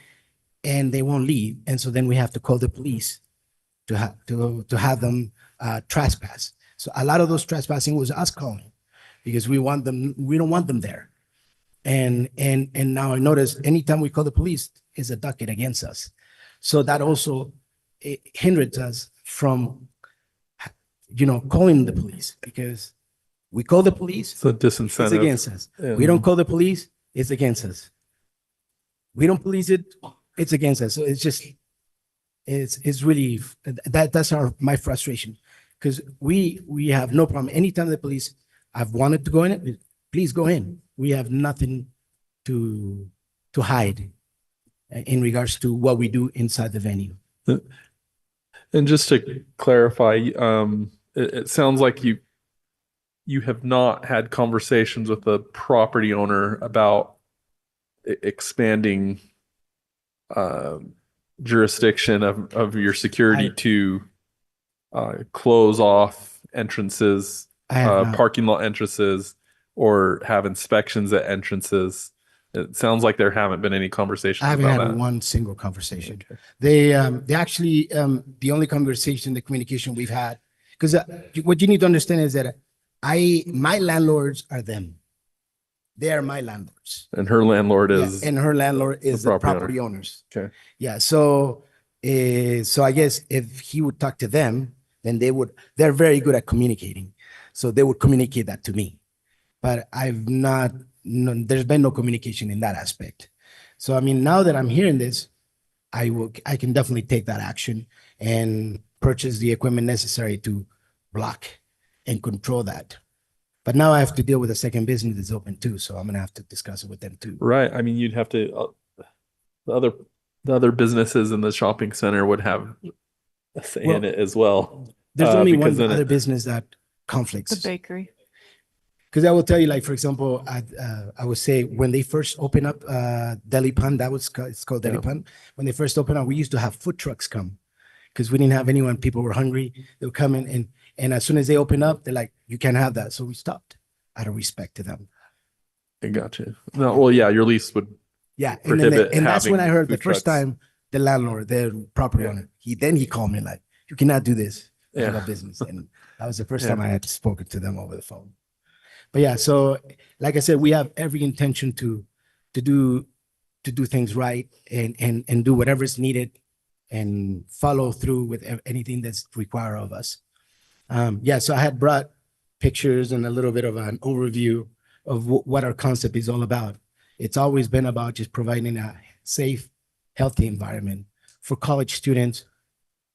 and they won't leave. And so then we have to call the police to have them trespass. So a lot of those trespassing was us calling because we don't want them there. And now I notice anytime we call the police, is a docket against us. So that also it hinders us from, calling the police because we call the police, It's a disincentive. it's against us. Yeah. We don't call the police, it's against us. We don't police it, it's against us. So it's just, it's really, that's my frustration. Because we have no problem. Anytime the police, I've wanted to go in it, please go in. We have nothing to hide in regards to what we do inside the venue. And just to clarify, it sounds like you have not had conversations with the property owner about expanding jurisdiction of your security to close off entrances, parking lot entrances, or have inspections at entrances. It sounds like there haven't been any conversations I haven't about had that. one single conversation. They actually, the only conversation, the communication we've had, because what you need to understand is that my landlords are them. They are my landlords. And her landlord Yeah, is and her landlord is the property property owner. owners. Okay. Yeah. So I guess if he would talk to them, then they're very good at communicating. So they would communicate that to me. But there's been no communication in that aspect. So, I mean, now that I'm hearing this, I can definitely take that action and purchase the equipment necessary to block and control that. But now I have to deal with a second business that's open too. So I'm going to have to discuss it with them too. Right. I mean, you'd have to, the other businesses in the shopping center would have a say in it as well. There's only because one then other business that conflicts. The bakery. Because I will tell you, like, for example, I would say when they first opened up Deli Pan, it's called Deli Pan. When they first opened up, we used to have food trucks come because we didn't have anyone. People were hungry. They would come in and as soon as they open up, they're like, you can't have that. So we stopped out of respect to them. I gotcha. No, well, yeah, your lease would prohibit and that's when I having heard the food first trucks. time the landlord, the property owner, he called me like, you cannot do this. I have a business. And that was the first time I had spoken to them over the phone. But yeah, so like I said, we have every intention to do things right and do whatever is needed and follow through with anything that's required of us. So I had brought pictures and a little bit of an overview of what our concept is all about. It's always been about just providing a safe, healthy environment for college students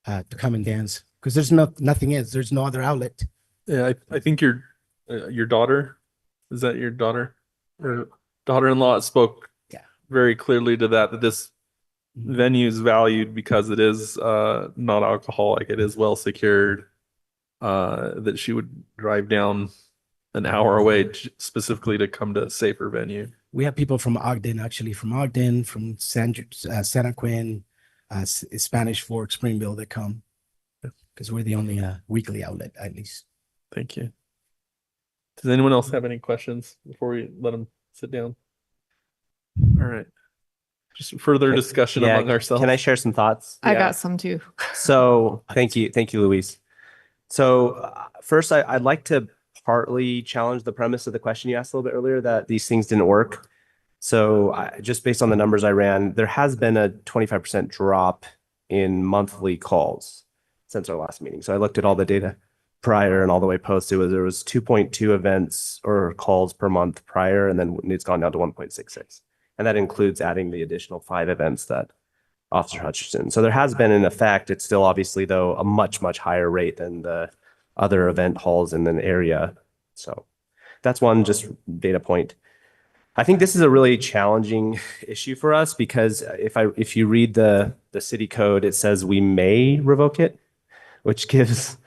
to come and dance because there's nothing else. There's no other outlet. Yeah, I think your daughter, is that your daughter? Or daughter-in-law spoke very clearly to that this venue is valued because it is not alcoholic, it is well secured, that she would drive down an hour away specifically to come to a safer venue. We have people from Ogden, from Santa Quinn, Spanish Fork, Springville that come because we're the only weekly outlet, at least. Thank you. Does anyone else have any questions before we let them sit down? All right. Just further discussion among ourselves. Can I share some thoughts? I got some too. So thank you, Luis. So first, I'd like to partly challenge the premise of the question you asked a little bit earlier that these things didn't work. So just based on the numbers I ran, there has been a 25% drop in monthly calls since our last meeting. So I looked at all the data prior and all the way post. There was 2.2 events or calls per month prior, and then it's gone down to 1.66. And that includes adding the additional 5 events that Officer Hutchinson. So there has been an effect. It's still obviously, though, a much, much higher rate than the other event halls in the area. So that's one just data point. I think this is a really challenging issue for us because if you read the city code, it says we may revoke it. which gives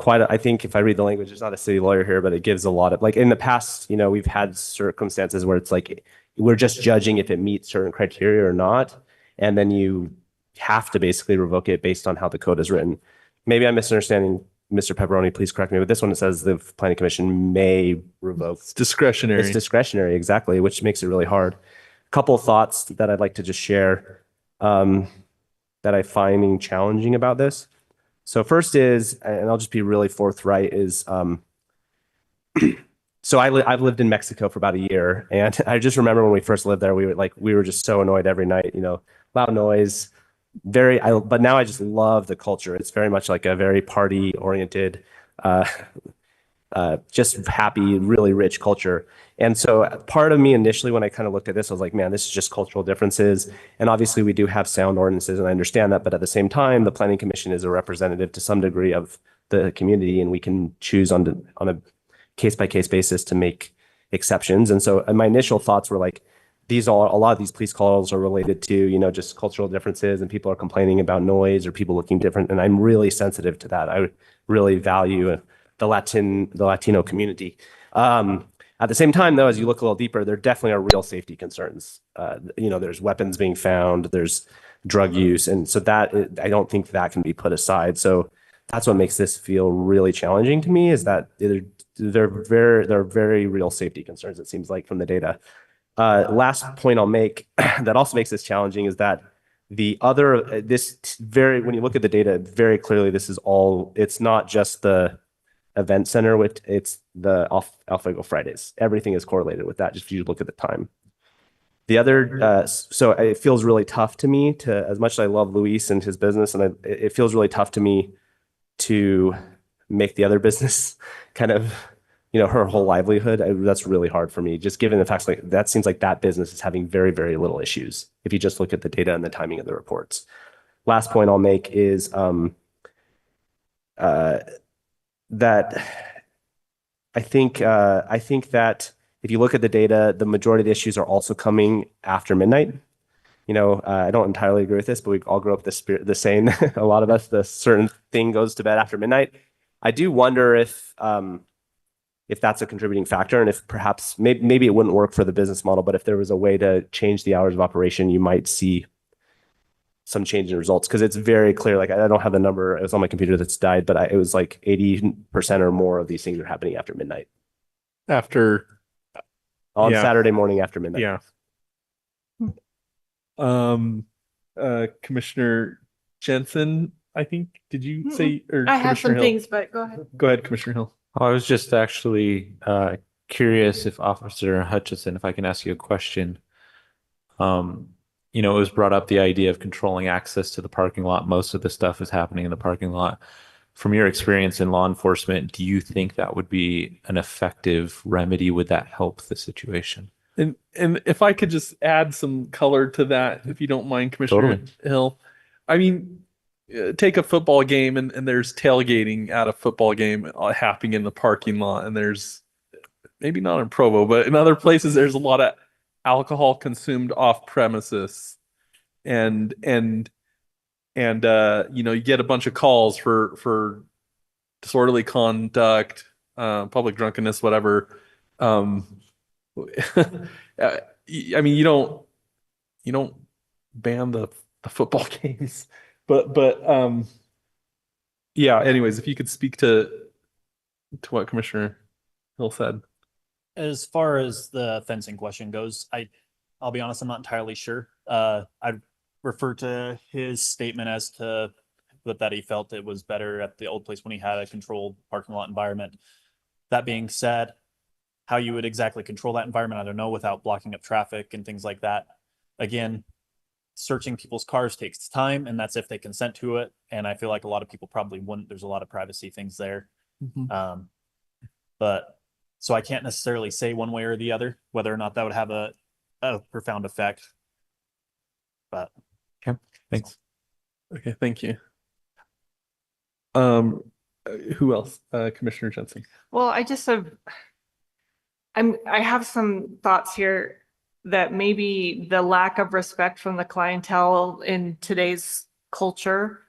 I think if I read the language, there's not a city lawyer here, but it gives a lot of, like in the past, we've had circumstances where it's like, we're just judging if it meets certain criteria or not. And then you have to basically revoke it based on how the code is written. Maybe I'm misunderstanding Mr. Pepperoni, please correct me, but this one, it says the planning commission may revoke. It's discretionary. It's discretionary, exactly, which makes it really hard. A couple of thoughts that I'd like to just share that I finding challenging about this. So first is, and I'll just be really forthright, is so I've lived in Mexico for about a year, and I just remember when we first lived there, we were just so annoyed every night, loud noise, but now I just love the culture. It's very much like a very party oriented, just happy, really rich culture. And so part of me initially, when I kind of looked at this, I was like, man, this is just cultural differences. And obviously we do have sound ordinances, and I understand that. But at the same time, the planning commission is a representative to some degree of the community, and we can choose on a case-by-case basis to make exceptions. And so my initial thoughts were like, a lot of these police calls are related to, just cultural differences, and people are complaining about noise or people looking different. And I'm really sensitive to that. I really value the Latino community. At the same time, though, as you look a little deeper, there definitely are real safety concerns. There's weapons being found, there's drug use. And so I don't think that can be put aside. So that's what makes this feel really challenging to me, is that there are very real safety concerns, it seems like, from the data. Last point I'll make that also makes this challenging is that when you look at the data, very clearly, it's not just the event center, it's the Alfuego Fridays. Everything is correlated with that, just if you look at the time. The other, so it feels really tough to me as much as I love Luis and his business, and it feels really tough to me to make the other business kind of, her whole livelihood. That's really hard for me, just given the fact that seems like that business is having very, very little issues if you just look at the data and the timing of the reports. Last point I'll make is that I think that if you look at the data, the majority of the issues are also coming after midnight. I don't entirely agree with this, but we all grew up the same. A lot of us, the certain thing goes to bed after midnight. I do wonder if that's a contributing factor, and if perhaps maybe it wouldn't work for the business model, but if there was a way to change the hours of operation, you might see some change in results, because it's very clear. Like, I don't have the number, it was on my computer that's died, but it was like 80% or more of these things are happening after midnight. On Saturday morning after midnight. Yeah. Commissioner Jensen, I think, did you say, or I have some Hill? things, but go ahead. Go ahead, Commissioner Hill. I was just actually curious if Officer Hutchison, if I can ask you a question. It was brought up the idea of controlling access to the parking lot. Most of the stuff is happening in the parking lot. From your experience in law enforcement, do you think that would be an effective remedy? Would that help the situation? And if I could just add some color to that, if you don't mind, Commissioner Hill. I mean, take a football game and there's tailgating at a football game happening in the parking lot, and there's, maybe not in Provo, but in other places, there's a lot of alcohol consumed off premises, and you get a bunch of calls for disorderly conduct, public drunkenness, whatever. I mean, you don't ban the football games, but yeah. Anyways, if you could speak to what Commissioner Hill said. As far as the fencing question goes, I'll be honest, I'm not entirely sure. I'd refer to his statement as to that he felt it was better at the old place when he had a controlled parking lot environment. That being said, how you would exactly control that environment, I don't know, without blocking up traffic and things like that. Again, searching people's cars takes time, and that's if they consent to it. And I feel like a lot of people probably wouldn't. There's a lot of privacy things there. Mm-hmm. But so I can't necessarily say one way or the other whether or not that would have a profound effect. But okay, thanks. Okay, thank you. Who else? Commissioner Jensen. Well, I have some thoughts here that maybe the lack of respect from the clientele in today's culture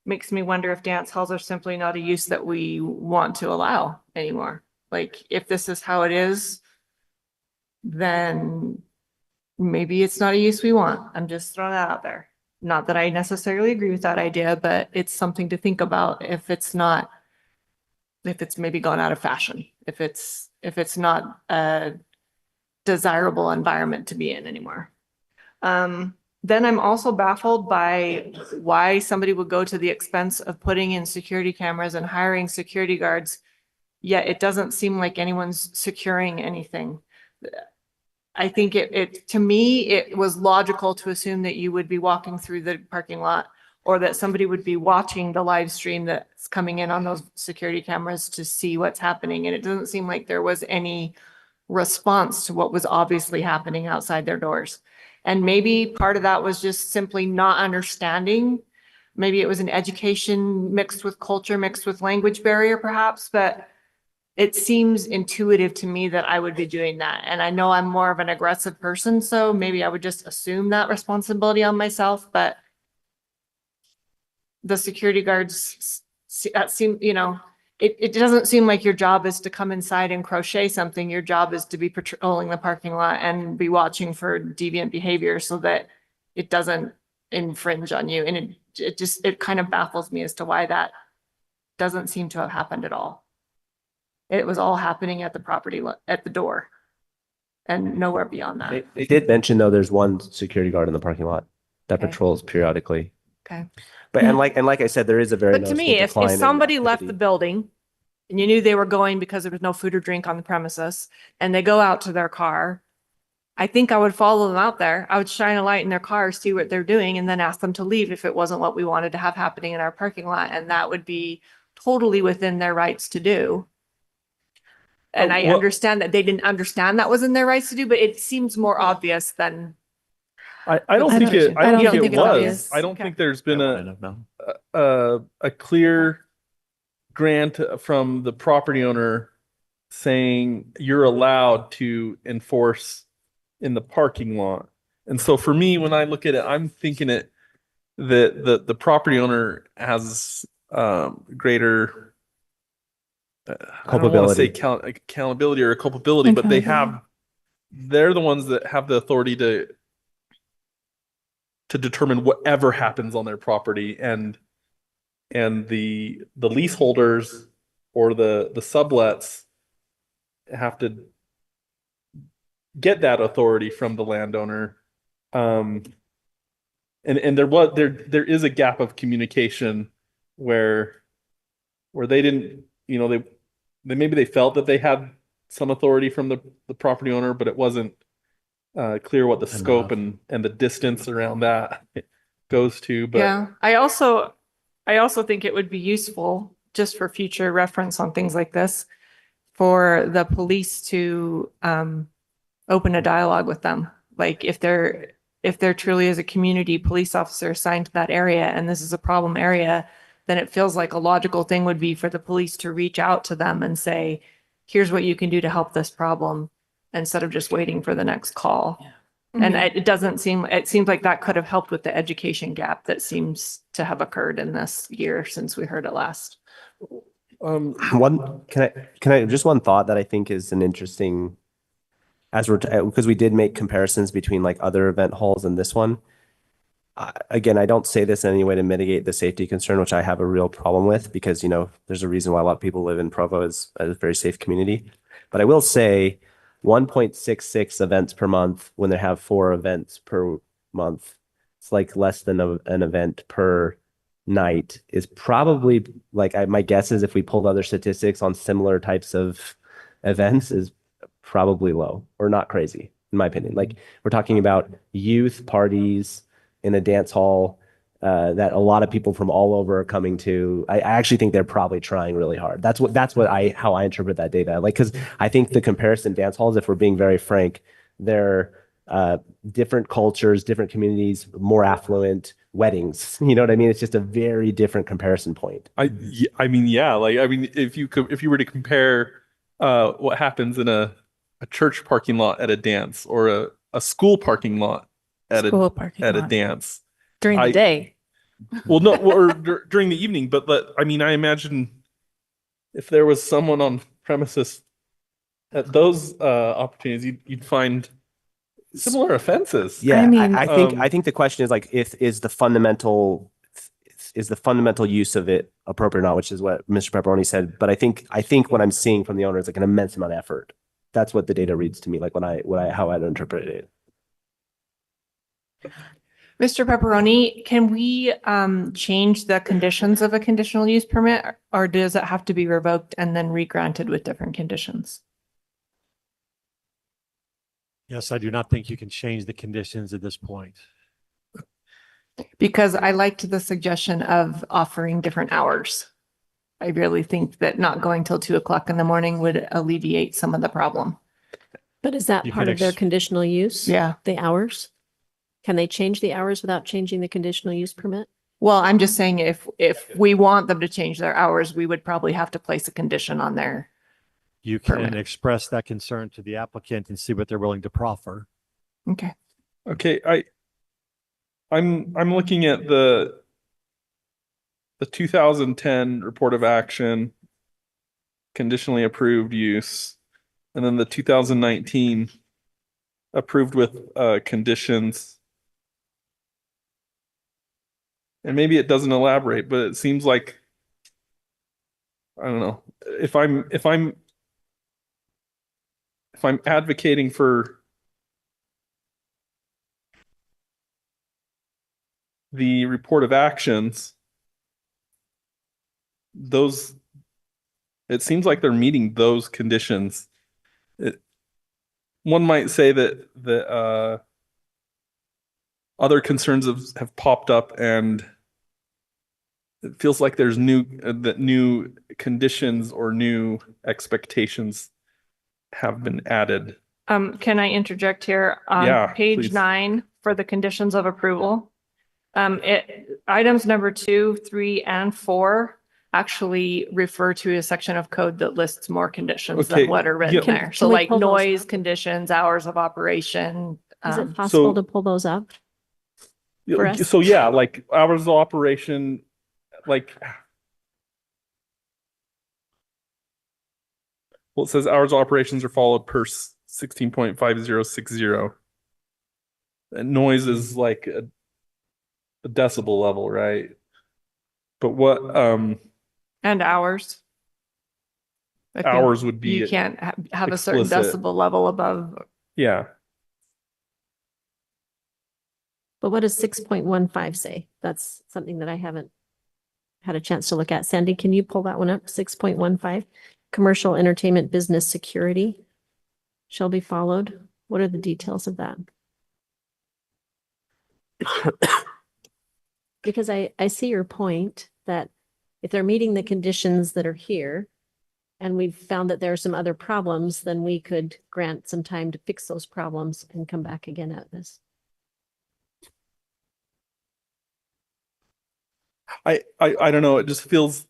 makes me wonder if dance halls are simply not a use that we want to allow anymore. Like, if this is how it is, then maybe it's not a use we want. I'm just throwing that out there. Not that I necessarily agree with that idea, but it's something to think about if it's maybe gone out of fashion, if it's not a desirable environment to be in anymore. Then I'm also baffled by why somebody would go to the expense of putting in security cameras and hiring security guards, yet it doesn't seem like anyone's securing anything. I think to me, it was logical to assume that you would be walking through the parking lot or that somebody would be watching the live stream that's coming in on those security cameras to see what's happening. And it doesn't seem like there was any response to what was obviously happening outside their doors. And maybe part of that was just simply not understanding. Maybe it was an education mixed with culture, mixed with language barrier perhaps, but it seems intuitive to me that I would be doing that. And I know I'm more of an aggressive person, so maybe I would just assume that responsibility on myself, but the security guards seem, it doesn't seem like your job is to come inside and crochet something. Your job is to be patrolling the parking lot and be watching for deviant behavior so that it doesn't infringe on you. And it kind of baffles me as to why that doesn't seem to have happened at all. It was all happening at the property, at the door and nowhere beyond that. They did mention though, there's one security guard in the parking lot that patrols periodically. Okay. But and like I said, there is a very But to me, if somebody left the activity. building and you knew they were going because there was no food or drink on the premises and they go out to their car, I think I would follow them out there. I would shine a light in their car, see what they're doing, and then ask them to leave if it wasn't what we wanted to have happening in our parking lot. And that would be totally within their rights to do. And I understand that they didn't understand that was in their rights to do, but it seems more obvious than. I don't think it it's was. obvious. I don't Okay. think there's been a clear grant from the property owner saying you're allowed to enforce in the parking lot. And so for me, when I look at it, I'm thinking that the property owner has greater I don't want to say accountability or culpability, but they're the ones that have the authority to determine whatever happens on their property, and the leaseholders or the sublets have to get that authority from the landowner. And there is a gap of communication where they didn't, they maybe they felt that they had some authority from the property owner, but it wasn't clear what the scope and the distance around that goes to. But yeah, I also think it would be useful just for future reference on things like this for the police to open a dialogue with them. Like if there truly is a community police officer assigned to that area and this is a problem area, then it feels like a logical thing would be for the police to reach out to them and say, here's what you can do to help this problem, instead of just waiting for the next call. Yeah. And it seems like that could have helped with the education gap that seems to have occurred in this year since we heard it last. Can I just one thought that I think is an interesting, because we did make comparisons between like other event halls and this one. Again, I don't say this in any way to mitigate the safety concern, which I have a real problem with, because, there's a reason why a lot of people live in Provo as a very safe community. But I will say 1.66 events per month when they have 4 events per month, it's like less than an event per night is probably like, my guess is if we pulled other statistics on similar types of events is probably low or not crazy, in my opinion. Like we're talking about youth parties in a dance hall that a lot of people from all over are coming to. I actually think they're probably trying really hard. That's how I interpret that data. Like, because I think the comparison dance halls, if we're being very frank, they're different cultures, different communities, more affluent weddings. You know what I mean? It's just a very different comparison point. If you were to compare what happens in a church parking lot at a dance or a school parking lot at a dance during the day. Well, no, or during the evening, but I mean, I imagine if there was someone on premises at those opportunities, you'd find similar offenses. Yeah, I mean- I think the question is like, is the fundamental use of it appropriate or not, which is what Mr. Pepperoni said. But I think what I'm seeing from the owner is like an immense amount of effort. That's what the data reads to me, like how I'd interpret it. Mr. Pepperoni, can we change the conditions of a conditional use permit, or does it have to be revoked and then re-granted with different conditions? Yes, I do not think you can change the conditions at this point. Because I liked the suggestion of offering different hours. I really think that not going till 2 o'clock in the morning would alleviate some of the problem. But is that You part can of their ex- conditional use? Yeah. The hours? Can they change the hours without changing the conditional use permit? Well, I'm just saying if we want them to change their hours, we would probably have to place a condition on there. You can Permit. express that concern to the applicant and see what they're willing to proffer. Okay. Okay, I'm looking at the 2010 report of action, conditionally approved use, and then the 2019 approved with conditions. And maybe it doesn't elaborate, but it seems like, I don't know, if I'm advocating for the report of actions, it seems like they're meeting those conditions. One might say that other concerns have popped up, and it feels like there's new conditions or new expectations have been added. Can I interject here on Yeah, page please. 9 for the conditions of approval? Items number 2, 3, and 4 actually refer to a section of code that lists more conditions Okay, than what are written yeah. there. So Can we like pull those noise up? conditions, hours of operation. Is it possible so- to pull those up? For us? So yeah, like hours of operation, like, well, it says hours of operations are followed per 16.5060. And noise is like a decibel level, right? But what And hours. I think hours would be You can't have a certain explicit. decibel level above. Yeah. But what does 6.15 say? That's something that I haven't had a chance to look at. Sandy, can you pull that one up? 6.15, commercial entertainment business security shall be followed. What are the details of that? Because I see your point that if they're meeting the conditions that are here, and we've found that there are some other problems, then we could grant some time to fix those problems and come back again at this. I don't know. It just feels,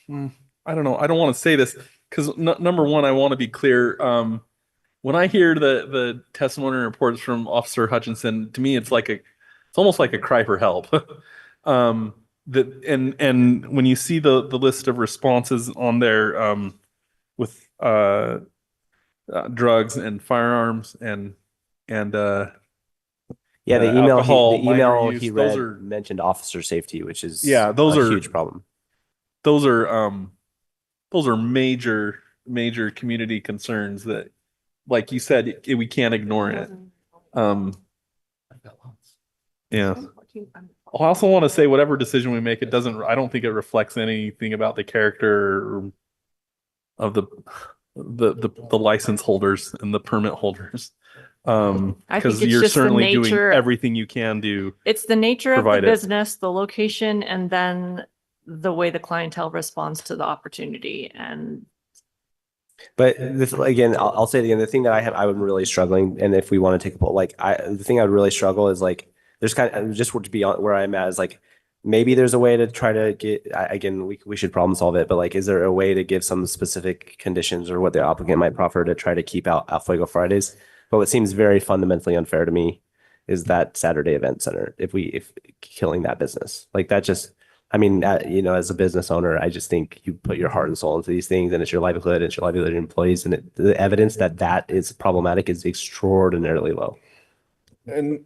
I don't know. I don't want to say this because number one, I want to be clear. When I hear the testimony reports from Officer Hutchinson, to me, it's almost like a cry for help. And when you see the list of responses on there, with drugs and firearms and Yeah, the alcohol, email minor he use, read those are mentioned officer safety, which is those a are huge problem. Those are major community concerns that, like you said, we can't ignore it. Yeah. I also want to say whatever decision we make, I don't think it reflects anything about the character of the license holders and the permit holders. I think Because it's you're just the certainly doing nature- everything you can do. It's the nature of the Provide it. business, the location, and then the way the clientele responds to the opportunity. And But this, again, I'll say it again, the thing that I'm really struggling, and if we want to take a poll, the thing I would really struggle is like, there's kind of, just to be on where I'm at is like, maybe there's a way to try to get, again, we should problem solve it, but like, is there a way to give some specific conditions or what the applicant might proffer to try to keep out Fuego Fridays? But what seems very fundamentally unfair to me is that Saturday event center. If killing that business, like that just, I mean, you know, as a business owner, I just think you put your heart and soul into these things, and it's your livelihood, it's your livelihood of your employees, and the evidence that that is problematic is extraordinarily low. And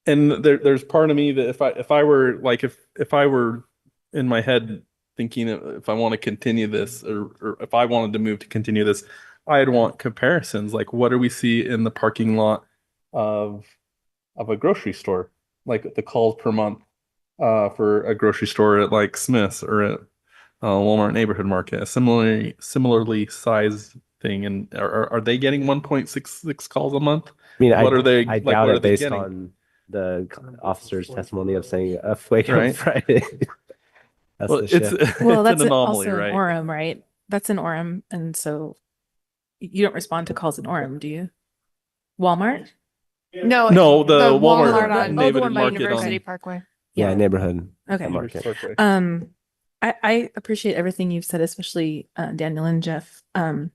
there's part of me that if I were like if I were in my head thinking if I want to continue this or if I wanted to move to continue this, I'd want comparisons. Like what do we see in the parking lot of a grocery store? Like the calls per month for a grocery store at like Smith's or at Walmart Neighborhood Market, a similarly sized thing. And are they getting 1.66 calls a month? I mean, What are they I like? doubt What are it they based getting? on the officer's testimony of saying a Fuego Right. Friday. That's Well, the it's shift. Well, it's that's an anomaly, also right? an Orem, right? That's an Orem. And so you don't respond to calls in Orem, do you? Walmart? No, No, the Walmart Walmart on Neighborhood the one by Market University on Parkway. Yeah, neighborhood Okay. market. Parkway. I appreciate everything you've said, especially Daniel and Jeff. I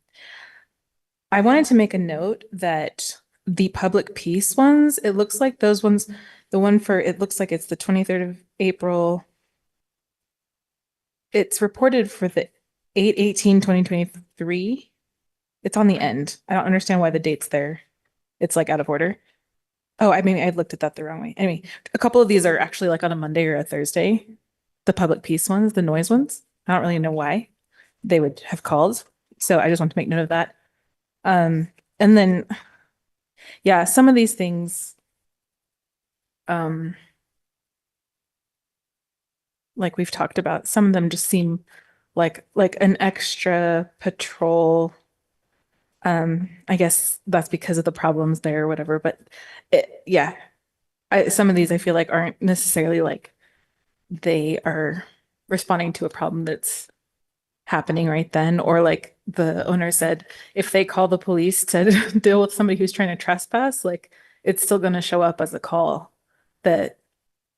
wanted to make a note that the public peace ones, it looks like those ones, the one for, it looks like it's the 23rd of April. It's reported for the 8/18/2023. It's on the end. I don't understand why the date's there. It's like out of order. Oh, I mean, I looked at that the wrong way. Anyway, a couple of these are actually like on a Monday or a Thursday. The public peace ones, the noise ones. I don't really know why they would have called. So I just want to make note of that. And then, yeah, some of these things, like we've talked about, some of them just seem like an extra patrol. I guess that's because of the problems there or whatever, but yeah, some of these I feel like aren't necessarily like they are responding to a problem that's happening right then, or like the owner said, if they call the police to deal with somebody who's trying to trespass, like it's still going to show up as a call that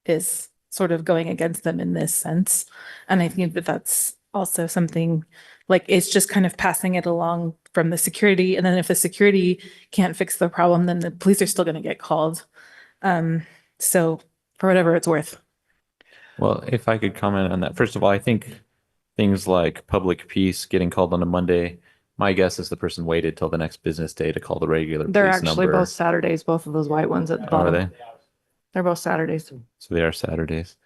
is sort of going against them in this sense. And I think that that's also something like it's just kind of passing it along from the security. And then if the security can't fix the problem, then the police are still going to get called. So for whatever it's worth. Well, if I could comment on that. First of all, I think things like public peace getting called on a Monday, my guess is the person waited till the next business day to call the regular They're police actually number. both Saturdays, both of those white ones at the Are bottom. they? They're both Saturdays. So they are Saturdays.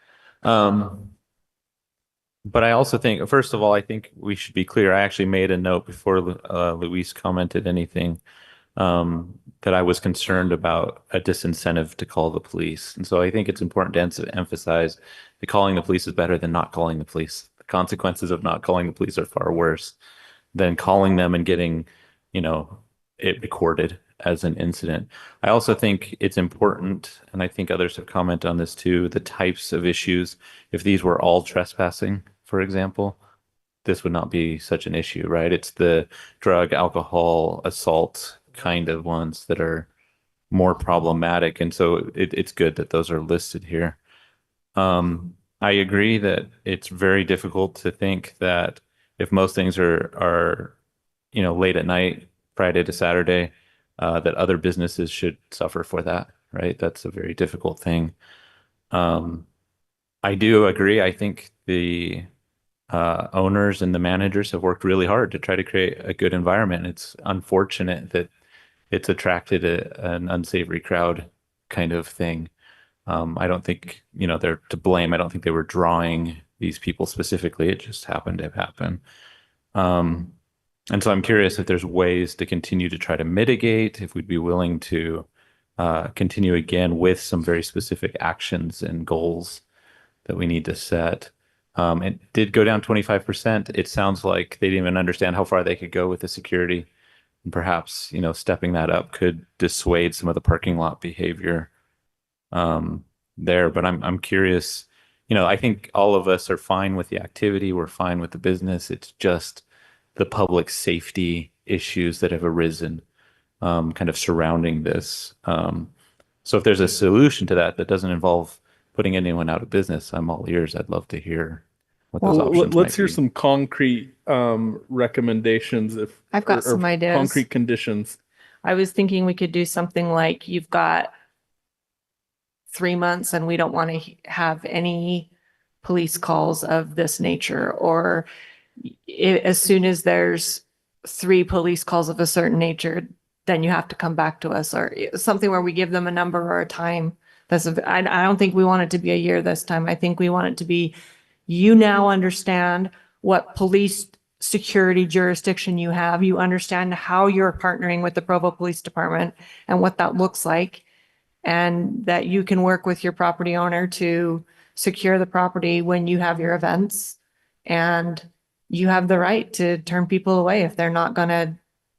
But I also think, first of all, I think we should be clear. I actually made a note before Luis commented anything that I was concerned about a disincentive to call the police. And so I think it's important to emphasize that calling the police is better than not calling the police. The consequences of not calling the police are far worse than calling them and getting, it recorded as an incident. I also think it's important, and I think others have commented on this too, the types of issues. If these were all trespassing, for example, this would not be such an issue, right? It's the drug, alcohol, assault kind of ones that are more problematic. And so it's good that those are listed here. I agree that it's very difficult to think that if most things are late at night, Friday to Saturday, that other businesses should suffer for that, right? That's a very difficult thing. I do agree. I think the owners and the managers have worked really hard to try to create a good environment. It's unfortunate that it's attracted an unsavory crowd kind of thing. I don't think, they're to blame. I don't think they were drawing these people specifically. It just happened to happen. And so I'm curious if there's ways to continue to try to mitigate, if we'd be willing to continue again with some very specific actions and goals that we need to set. It did go down 25%. It sounds like they didn't even understand how far they could go with the security. And perhaps, stepping that up could dissuade some of the parking lot behavior there. But I'm curious, I think all of us are fine with the activity. We're fine with the business. It's just the public safety issues that have arisen kind of surrounding this. So if there's a solution to that doesn't involve putting anyone out of business, I'm all ears. I'd love to hear what those options let's might hear be. some concrete recommendations I've got some ideas. concrete conditions. I was thinking we could do something like you've got 3 months and we don't want to have any police calls of this nature, or as soon as there's 3 police calls of a certain nature, then you have to come back to us, or something where we give them a number or a time. I don't think we want it to be a year this time. I think we want it to be, you now understand what police security jurisdiction you have. You understand how you're partnering with the Provo Police Department and what that looks like, and that you can work with your property owner to secure the property when you have your events. And you have the right to turn people away if they're not going to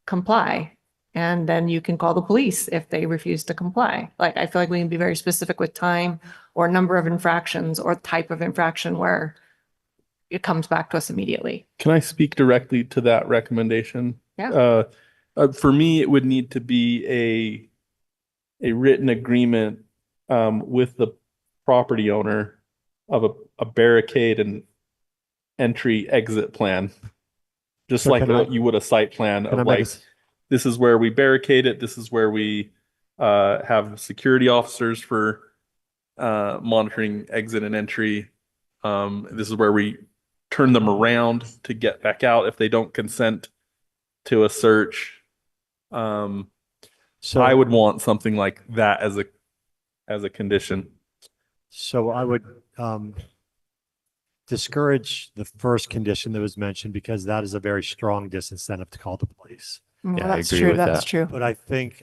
comply. And then you can call the police if they refuse to comply. Like, I feel like we can be very specific with time or number of infractions or type of infraction where it comes back to us immediately. Can I speak directly to that recommendation? Yeah. For me, it would need to be a written agreement with the property owner of a barricade and entry exit plan. Just So like can you would a site plan can I of make a like, this is where we barricade it, this is where we have security officers for monitoring exit and entry. This is where we turn them around to get back out if they don't consent to a search. So I would want something like that as a condition. So I would discourage the first condition that was mentioned because that is a very strong disincentive to call the police. Well, Yeah, I that's agree true. with That's that. true. But I think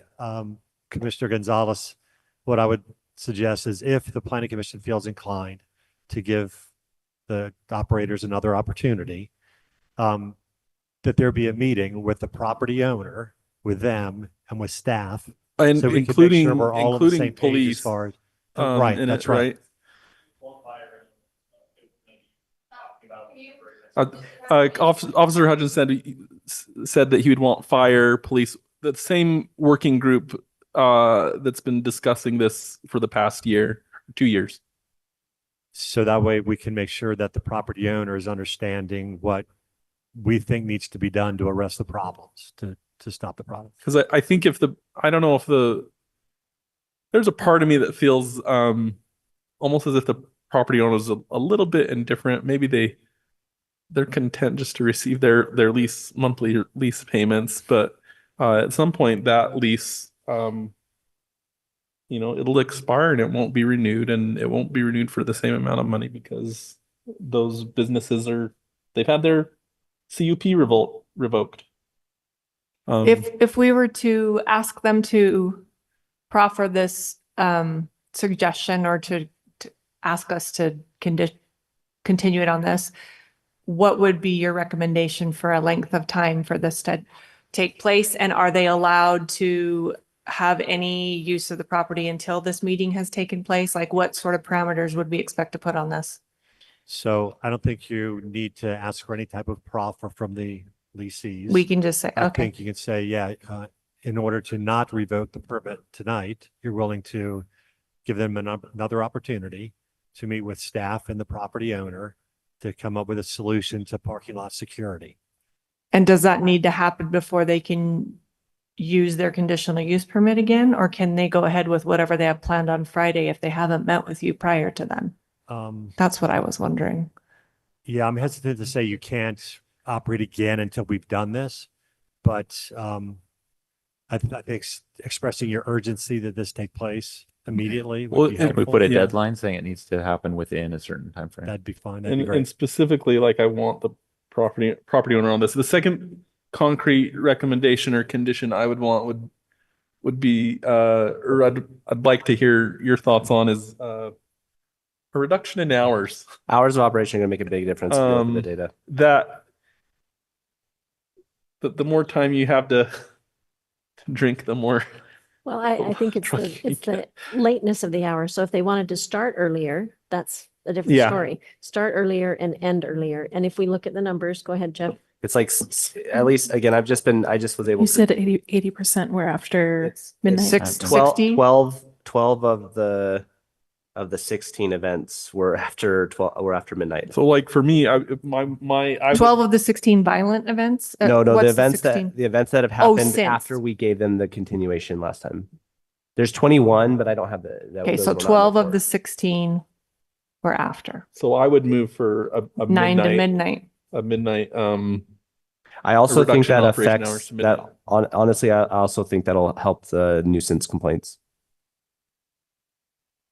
Commissioner Gonzalez, what I would suggest is if the planning commission feels inclined to give the operators another opportunity, that there be a meeting with the property owner, with them, and with staff, And so we can make including sure we're all on the same including page as police far as right. in That's it, right. Officer Hutchins said that he would want fire, police, that same working group that's been discussing this for the past 2 years. So that way we can make sure that the property owner is understanding what we think needs to be done to arrest the problems, to stop the problem. Because I think I don't know if there's a part of me that feels almost as if the property owner is a little bit indifferent. Maybe they're content just to receive their monthly lease payments, but at some point that lease, it'll expire and it won't be renewed, and it won't be renewed for the same amount of money because those businesses they've had their CUP revoked. If we were to ask them to proffer this suggestion or to ask us to continue it on this, what would be your recommendation for a length of time for this to take place? And are they allowed to have any use of the property until this meeting has taken place? Like, what sort of parameters would we expect to put on this? So I don't think you need to ask for any type of proffer from the leasees. We can just say, I okay. think you can say, yeah, in order to not revoke the permit tonight, you're willing to give them another opportunity to meet with staff and the property owner to come up with a solution to parking lot security. And does that need to happen before they can use their conditional use permit again? Or can they go ahead with whatever they have planned on Friday if they haven't met with you prior to then? That's what I was wondering. Yeah, I'm hesitant to say you can't operate again until we've done this, but I think expressing your urgency that this take place immediately would be Can we helpful. put a Yeah. deadline saying it needs to happen within a certain time frame? That'd be fine. That'd be And great. specifically, like, I want the property owner on this. The second concrete recommendation or condition I would want would be or I'd like to hear your thoughts on is a reduction in hours. Hours of operation are going to make a big difference if you look at the data. That the more time you have to drink, the more. Well, I think it's the lateness of the hour. So if they wanted to start earlier, that's a different Yeah. story. Start earlier and end earlier. And if we look at the numbers, go ahead, Jeff. It's like, at least, again, I just was able You to. said 80% were after midnight. 12 of the 16 events were after midnight. So, like, for me, I would- 12 of the 16 violent events? No, What's the events 16? that have happened since. after we gave them the continuation last time. There's 21, but I don't have Okay, those so were not in 12 of report. the 16 were after. So I would move for a 9 to midnight, midnight. a midnight, I also think reduction in that operation hours affects to midnight. honestly, I also think that'll help the nuisance complaints.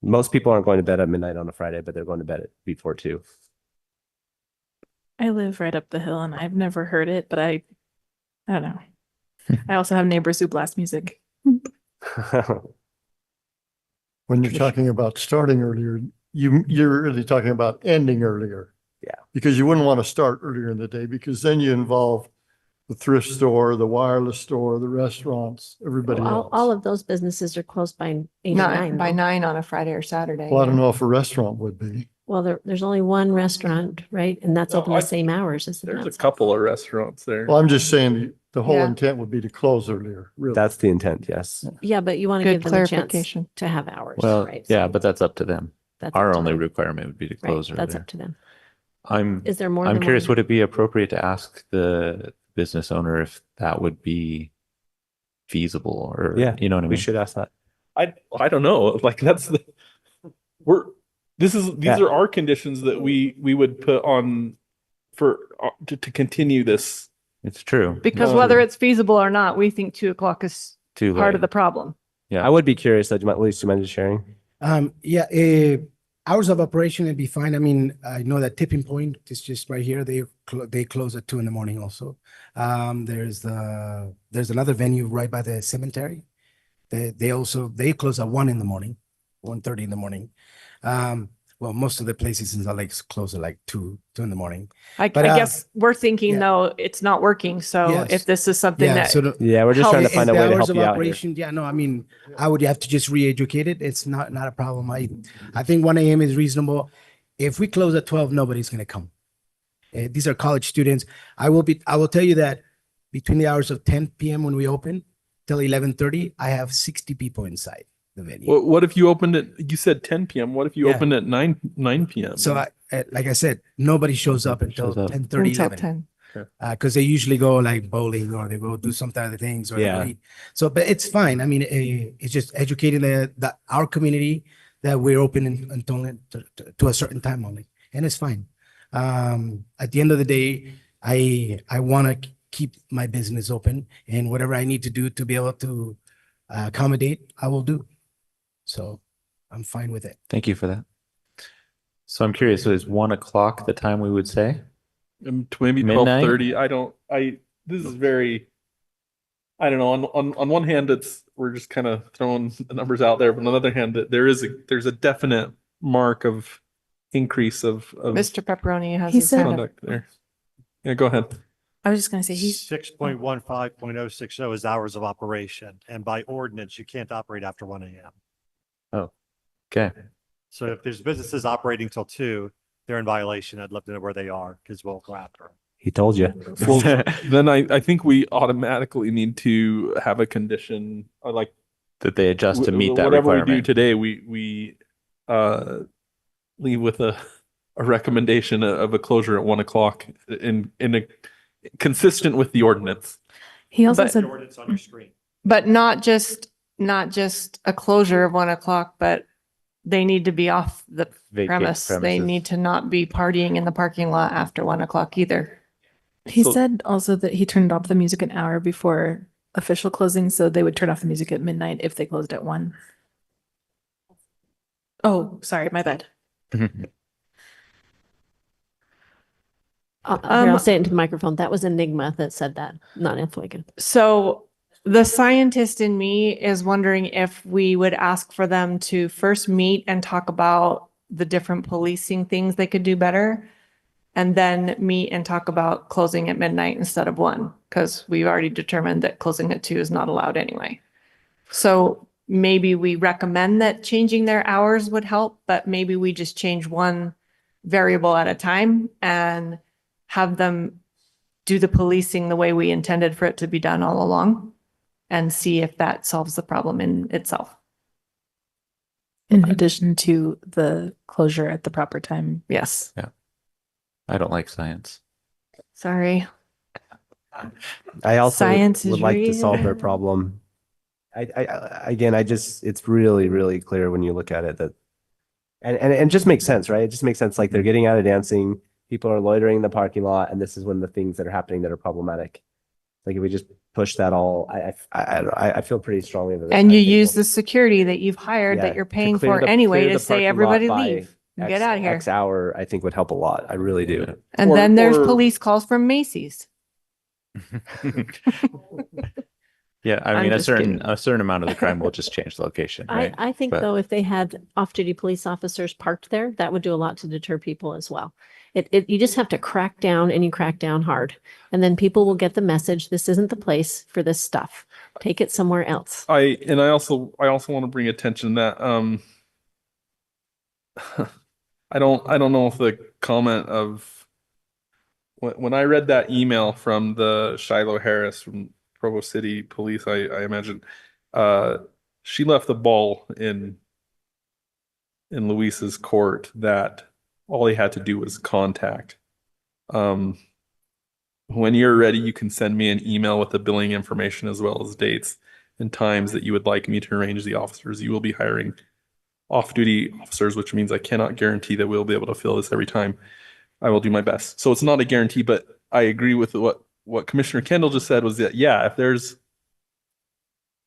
Most people aren't going to bed at midnight on a Friday, but they're going to bed at before 2. I live right up the hill and I've never heard it, but I don't know. I also have neighbors who blast music. When you're talking about starting earlier, you're really talking about ending earlier. Yeah. Because you wouldn't want to start earlier in the day because then you involve the thrift store, the wireless store, the restaurants, everybody Well, else. all of those businesses are closed by 8 or Not 9. by though. 9 on a Friday or Saturday. Well, I don't yeah. know if a restaurant would be. Well, there's only one restaurant, right? And that's No, open the same hours as the There's a dance. couple of restaurants there. Well, I'm just saying the whole Yeah. intent would be to close earlier, really. That's the intent, yes. Yeah, but you want to Good give them a chance clarification. to have hours, Well, right? yeah, So but that's up to them. that's Our up to only them. requirement would be to Right, close that's earlier. up to them. I'm Is there more I'm than curious, one? would it be appropriate to ask the business owner if that would be feasible or, Yeah, you know what I we mean? should ask that. I don't know. Like these Yeah. are our conditions that we would put on for to continue this. It's true. Because whether it's feasible or not, we think 2 o'clock is Too part of late. the problem. Yeah. I would be curious, at least you mind sharing. Yeah, hours of operation would be fine. I mean, I know that tipping point is just right here. They close at 2 a.m. also. There's another venue right by the cemetery. They close at 1 a.m, 1:30 a.m. Well, most of the places in Salt Lake close at like 2 a.m. I But, guess we're thinking yeah. though, it's not working. So Yes. if this is something Yeah, that, so Yeah, we're just Help trying to is find a the way to hours help of you out here. operation, yeah, no, I mean, I would have to just re-educate it. It's not a problem. I think 1 a.m. is reasonable. If we close at 12, nobody's gonna come. These are college students. I will tell you that between the hours of 10 p.m. when we open till 11:30, I have 60 people inside the venue. What if you opened it? You said 10 p.m. What if you Yeah. opened at 9 p.m.? So like I said, nobody shows up until Shows up. 10:30, until 11. 10. Because they usually go like bowling or they go do some other things or they Yeah. go eat. So, but it's fine. I mean, it's just educating our community that we're open until to a certain time only, and it's fine. At the end of the day, I want to keep my business open, and whatever I need to do to be able to accommodate, I will do. So, I'm fine with it. Thank you for that. So I'm curious, so is 1 o'clock the time we would say? Maybe Midnight? 12:30. This is very, I don't know. On one hand, we're just kind of throwing the numbers out there, but on the other hand, there's a definite mark of increase of Mr. Pepperoni has He his said- hand up. conduct there. Yeah, go ahead. I was just gonna say he's 6.15.060 is hours of operation, and by ordinance, you can't operate after 1 a.m. Okay. So if there's businesses operating till 2, they're in violation. I'd love to know where they are because we'll go after them. He told you. Well, then I think we automatically need to have a condition like That they adjust to meet that whatever we do requirement. today. We leave with a recommendation of a closure at 1 o'clock in a consistent with the ordinance. he also But- said The ordinance on your screen. But not just a closure of 1 o'clock, but they need to be off the Vacate premise. They premises. need to not be partying in the parking lot after 1 o'clock either. he So- said also that he turned off the music an hour before official closing, so they would turn off the music at midnight if they closed at 1. Oh, sorry, my bad. I'll say it into the microphone. That was Enigma that said that, not Infligan. So the scientist in me is wondering if we would ask for them to first meet and talk about the different policing things they could do better. And then meet and talk about closing at midnight instead of 1, because we've already determined that closing at 2 is not allowed anyway. So maybe we recommend that changing their hours would help, but maybe we just change one variable at a time and have them do the policing the way we intended for it to be done all along and see if that solves the problem in itself. In addition to the closure at the proper time. Yes. I don't like science. Sorry. I also Science is would like to real. solve their problem Again, it's really, really clear when you look at it that, and it just makes sense, right? It just makes sense. Like they're getting out of dancing, people are loitering in the parking lot, and this is when the things that are happening that are problematic. Like if we just push that all, I feel pretty strongly that. And you use the security that you've hired Yeah, that you're to paying clear for the- anyway clear to the say, parking lot everybody by leave, get out of here. X hour, I think would help a lot. I really do. And Or- then there's or- police calls from Macy's. Yeah, I I'm mean, just kidding. a certain amount of the crime will just change location, right? I think But- though, if they had off-duty police officers parked there, that would do a lot to deter people as well. You just have to crack down and you crack down hard. And then people will get the message, this isn't the place for this stuff. Take it somewhere else. I also want to bring attention that I don't know if the comment of when I read that email from the Shiloh Harris from Provo City Police, I imagine she left the ball in Luis's court that all he had to do was contact. When you're ready, you can send me an email with the billing information as well as dates and times that you would like me to arrange the officers. You will be hiring off-duty officers, which means I cannot guarantee that we'll be able to fill this every time. I will do my best. So it's not a guarantee, but I agree with what Commissioner Kendall just said was that, yeah, if there's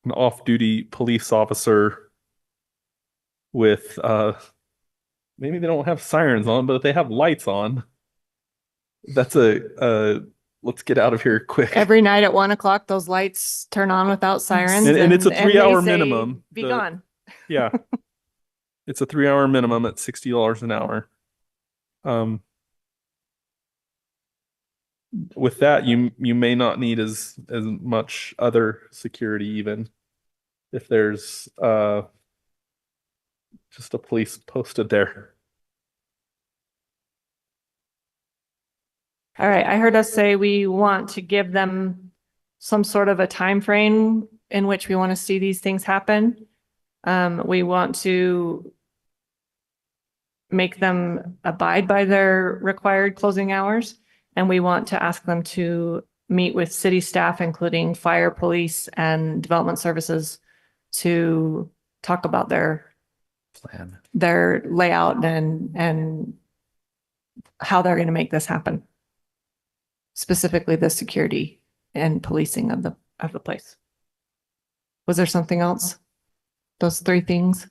an off-duty police officer with maybe they don't have sirens on, but if they have lights on, that's let's get out of here quick. Every night at 1 o'clock, those lights turn on without sirens. And it's a they 3-hour say, minimum. Be gone. Yeah. It's a 3-hour minimum at $60 an hour. With that, you may not need as much other security, even if there's just a police posted there. All right, I heard us say we want to give them some sort of a time frame in which we want to see these things happen. We want to make them abide by their required closing hours, and we want to ask them to meet with city staff, including fire, police, and development services, to talk about their Plan. their layout and how they're going to make this happen. Specifically the security and policing of the place. Was there something else? Those 3 things.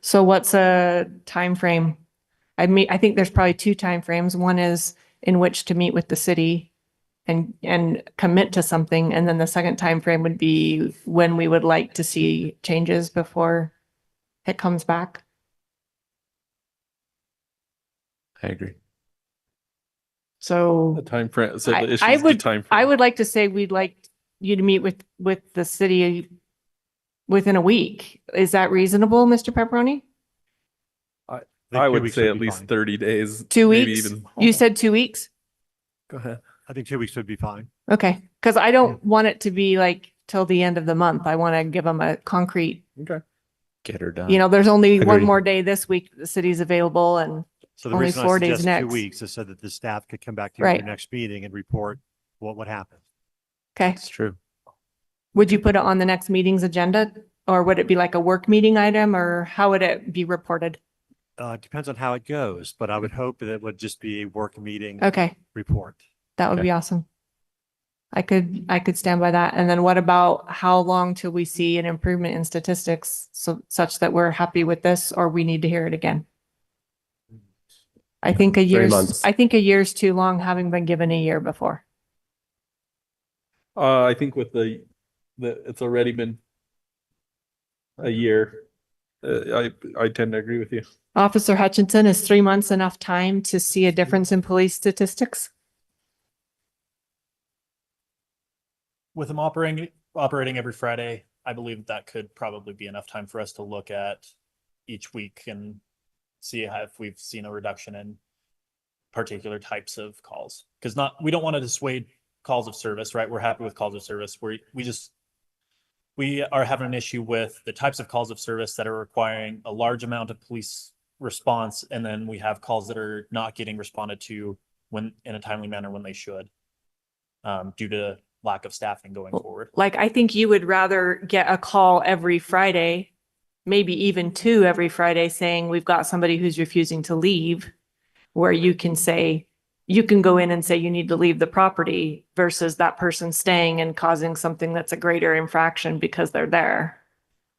So what's a time frame? I think there's probably 2 time frames. One is in which to meet with the city and commit to something, and then the second time frame would be when we would like to see changes before it comes back. I agree. So The time frame. So the issues I would time frame. I would like to say we'd like you to meet with the city within a week. Is that reasonable, Mr. Pepperoni? I 2 would weeks say at be least fine. 30 days. 2 maybe weeks? even. You said 2 weeks? Go ahead. I think 2 weeks would be fine. Okay, because I don't want it to be like till the end of the month. I want to give them a concrete, Okay. Get her done. there's only one Agreed. more day this week the city's available, and So the only reason 4 I days suggest 2 next. weeks is so that the staff could come back to your Right. next meeting and report what happened. Okay. It's true. Would you put it on the next meeting's agenda? Or would it be like a work meeting item, or how would it be reported? It depends on how it goes, but I would hope that it would just be a work meeting Okay, report. that would Okay. be awesome. I could stand by that. And then what about how long till we see an improvement in statistics such that we're happy with this, or we need to hear it again? I think 3 months. I think a year's too long, having been given a year before. I think with the it's already been a year. I tend to agree with you. Officer Hutchinson, is 3 months enough time to see a difference in police statistics? With them operating every Friday, I believe that could probably be enough time for us to look at each week and see if we've seen a reduction in particular types of calls. Because we don't want to dissuade calls of service, right? We're happy with calls of service. We are having an issue with the types of calls of service that are requiring a large amount of police response, and then we have calls that are not getting responded to in a timely manner when they should, due to lack of staffing going forward. Like, I think you would rather get a call every Friday, maybe even two every Friday, saying we've got somebody who's refusing to leave, where you can say, you can go in and say you need to leave the property versus that person staying and causing something that's a greater infraction because they're there.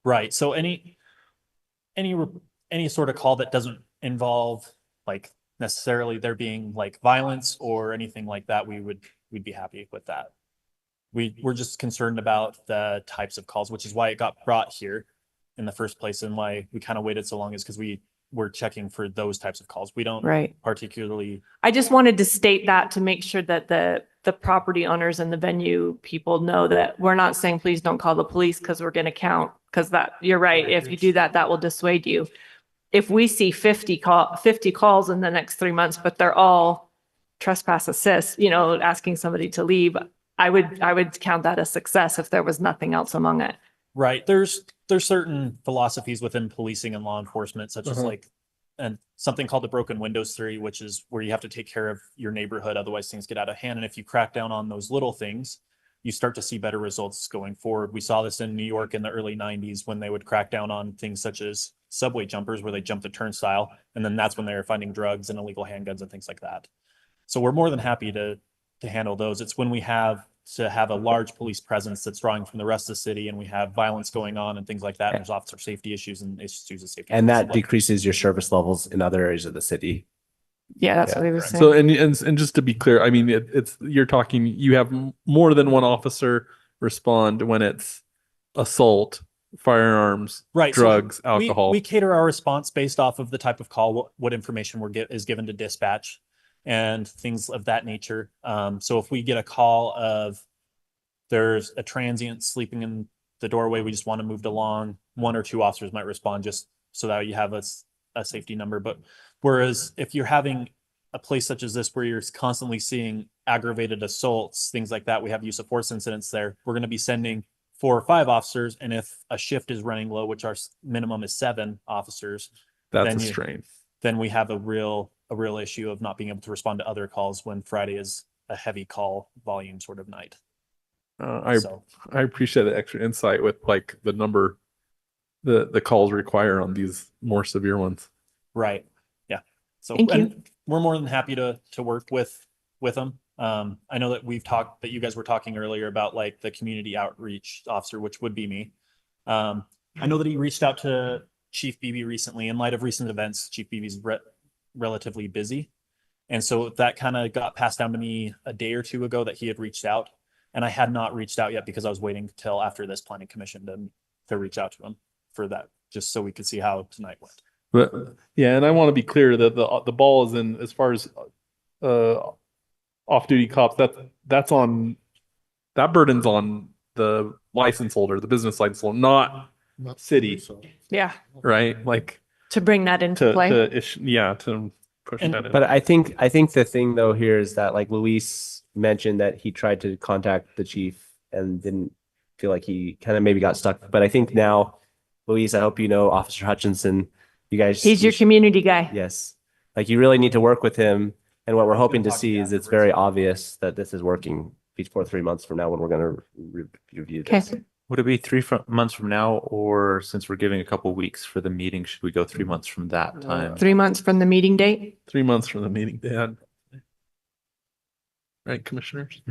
Right. So any sort of call that doesn't involve like necessarily there being like violence or anything like that, we'd be happy with that. We're just concerned about the types of calls, which is why it got brought here in the first place, and why we kind of waited so long is because we're checking for those types of calls. We don't particularly. I just wanted to state that to make sure that the property owners and the venue people know that we're not saying, please don't call the police because we're going to count, because that, you're right. If you do that, that will dissuade you. If we see 50 calls in the next 3 months, but they're all trespass assist, you know, asking somebody to leave, I would count that a success if there was nothing else among it. Right. There's certain philosophies within policing and law enforcement, such as like, and something called the broken windows theory, which is where you have to take care of your neighborhood. Otherwise things get out of hand. And if you crack down on those little things, you start to see better results going forward. We saw this in New York in the early 90s when they would crack down on things such as subway jumpers, where they jump the turnstile. And then that's when they were finding drugs and illegal handguns and things like that. So we're more than happy to handle those. It's when we have to have a large police presence that's drawing from the rest of the city, and we have violence going on and things like that. There's officer safety issues and issues of safety. And that decreases your service levels in other areas of the city. Yeah, that's what he was saying. So, and just to be clear, I mean, you're talking, you have more than one officer respond when it's assault, firearms, right, drugs, so alcohol. We cater our response based off of the type of call, what information is given to dispatch and things of that nature. So if we get a call of there's a transient sleeping in the doorway, we just want to move along, 1 or 2 officers might respond just so that you have a safety number. But whereas if you're having a place such as this where you're constantly seeing aggravated assaults, things like that, we have use of force incidents there, we're going to be sending 4 or 5 officers. And if a shift is running low, which our minimum is 7 officers, that's a strain. Then we have a real issue of not being able to respond to other calls when Friday is a heavy call volume sort of night. I appreciate the extra insight with like the number, the calls require on these more severe ones. Right. Yeah. So and we're more than happy to work with them. I know that that you guys were talking earlier about like the community outreach officer, which would be me. I know that he reached out to Chief Beebe recently. In light of recent events, Chief Beebe's relatively busy. And so that kind of got passed down to me a day or 2 ago that he had reached out. And I had not reached out yet because I was waiting till after this planning commission to reach out to him for that, just so we could see how tonight went. But yeah, and I want to be clear that the ball is in as far as off-duty cops. That burden's on the license holder, the business license holder, not city. Yeah. Right. Like to bring that into play. To push that in. But I think the thing though here is that like Luis mentioned that he tried to contact the chief and didn't feel like he kind of maybe got stuck. But I think now, Luis, I hope you know Officer Hutchinson. You guys, he's your community guy. Yes. Like you really need to work with him. And what we're hoping to see is it's very obvious that this is working before 3 months from now when we're going to review this. Okay. Would it be 3 months from now, or since we're giving a couple weeks for the meeting, should we go 3 months from that time? 3 months from the meeting date? 3 months from the meeting date. Right, commissioners?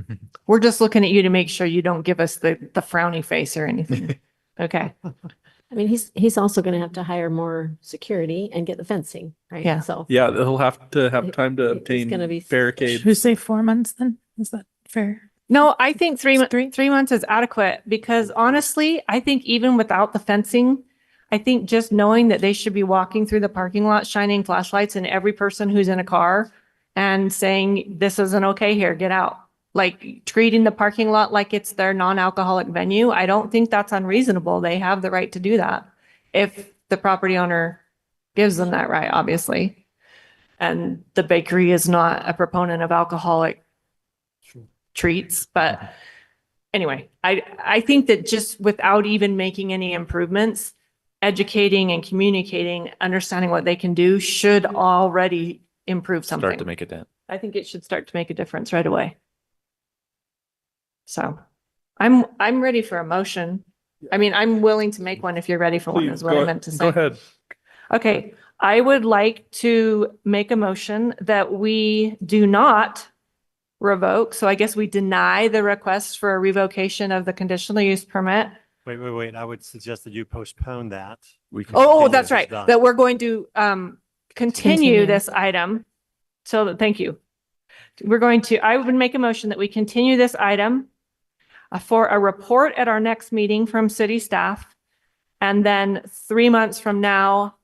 We're just looking at you to make sure you don't give us the frowny face or anything. Okay. I mean, he's also going to have to hire more security and get the fencing, right? Yeah. So yeah, he'll have to have time to obtain gonna be barricades. Should we say 4 months then? Is that fair? No, I think 3 months is adequate because honestly, I think even without the fencing, I think just knowing that they should be walking through the parking lot, shining flashlights in every person who's in a car and saying, this isn't okay here, get out. Like treating the parking lot like it's their non-alcoholic venue. I don't think that's unreasonable. They have the right to do that if the property owner gives them that right, obviously. And the bakery is not a proponent of alcoholic treats, but anyway, I think that just without even making any improvements, educating and communicating, understanding what they can do should already improve something. Start to make a dent. I think it should start to make a difference right away. So I'm ready for a motion. I mean, I'm willing to make one if you're ready for one, Please, is what I meant to go say. ahead. Okay, I would like to make a motion that we do not revoke. So I guess we deny the request for a revocation of the conditional use permit. Wait. I would suggest that you postpone that. We can Oh, continue that's this right. done. That we're going to continue Continue. this item. So thank you. I would make a motion that we continue this item for a report at our next meeting from city staff. And then 3 months from now,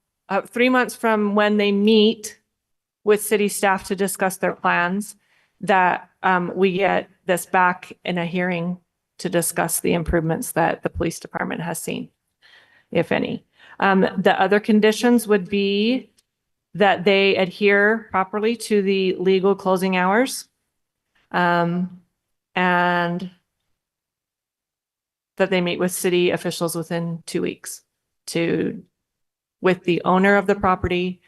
3 months from when they meet with city staff to discuss their plans, that we get this back in a hearing to discuss the improvements that the police department has seen, if any. The other conditions would be that they adhere properly to the legal closing hours. And that they meet with city officials within 2 weeks with the owner of the property,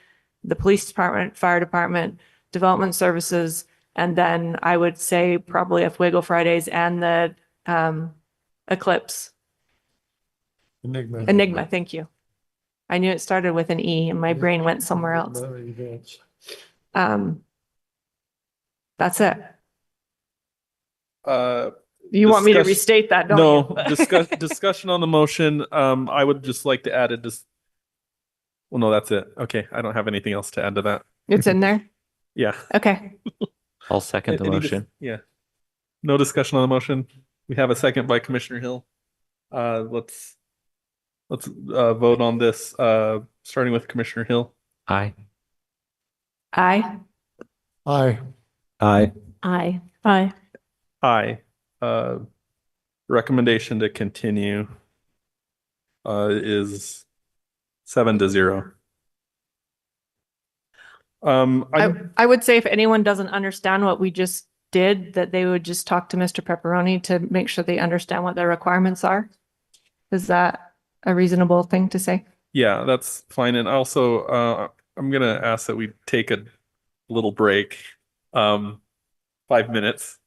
the police department, fire department, development services, and then I would say probably Fuego Fridays and the Eclipse. Enigma, thank you. I knew it started with an E and my brain went somewhere else. That's it. You want me to restate that, don't No, you? discussion on the motion. I would just like to add it. Well, no, that's it. Okay, I don't have anything else to add to that. It's in there? Yeah. Okay. I'll second the motion. Yeah. No discussion on the motion. We have a second by Commissioner Hill. Let's vote on this. Starting with Commissioner Hill. Aye. Aye. Aye. Aye. Aye. Aye. Aye. Recommendation to continue is 7-0. I would say if anyone doesn't understand what we just did, that they would just talk to Mr. Pepperoni to make sure they understand what their requirements are. Is that a reasonable thing to say? Yeah, that's fine. And also, I'm gonna ask that we take a little break, 5 minutes.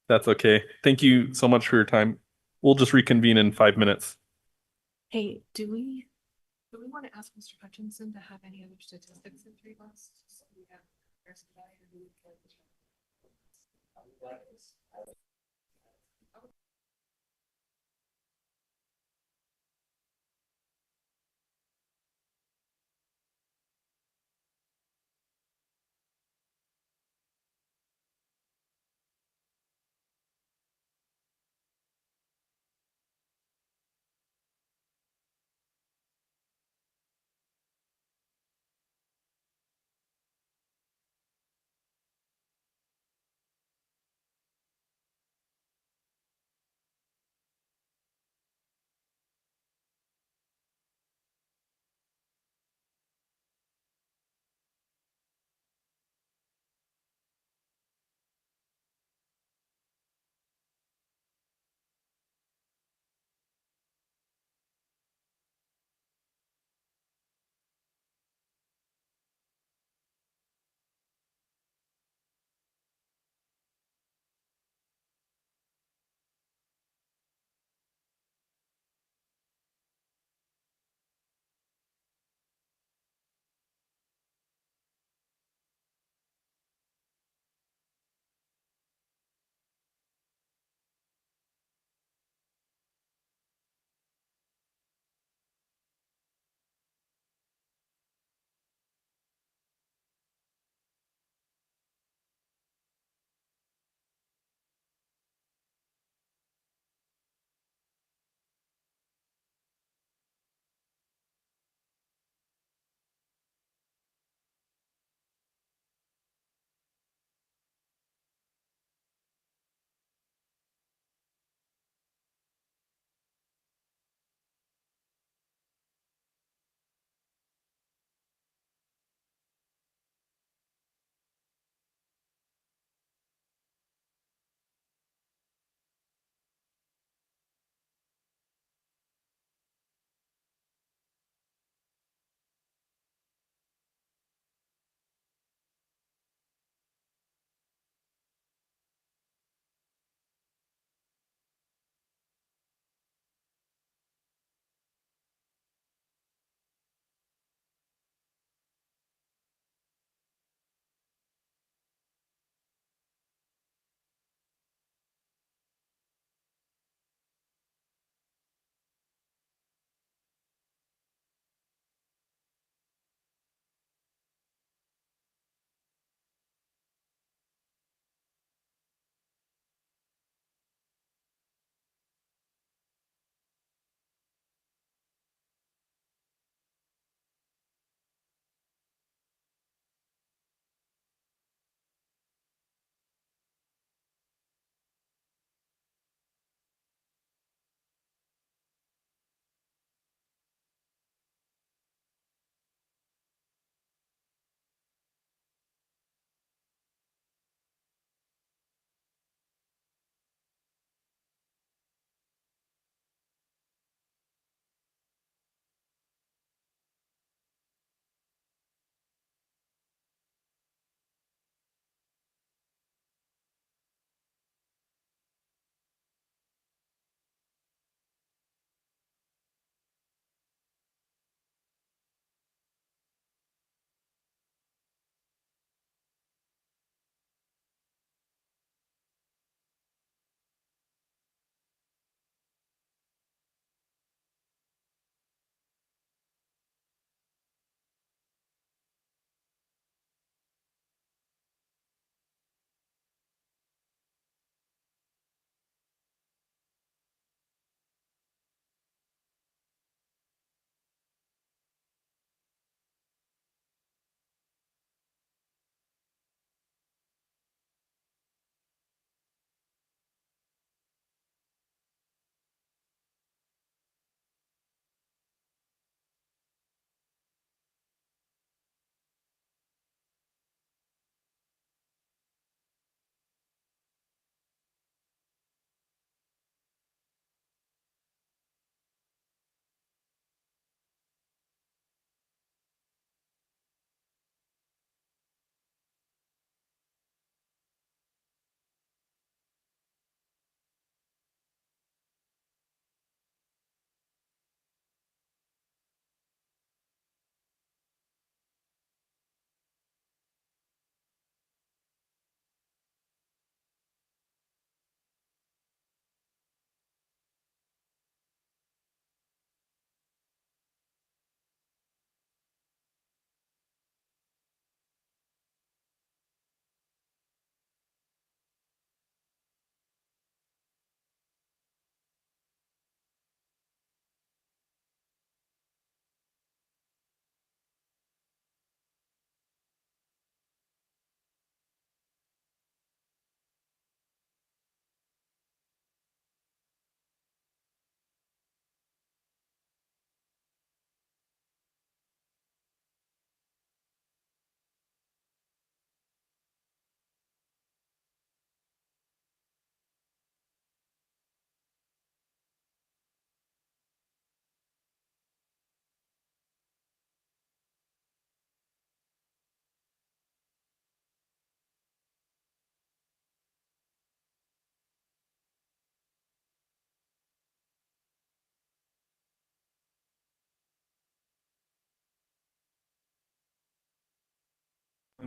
That's okay. Thank you so much for your time. We'll just reconvene in 5 minutes. Hey, do we want to ask Mr. Hutchinson to have any other statistics in 3 months? So we have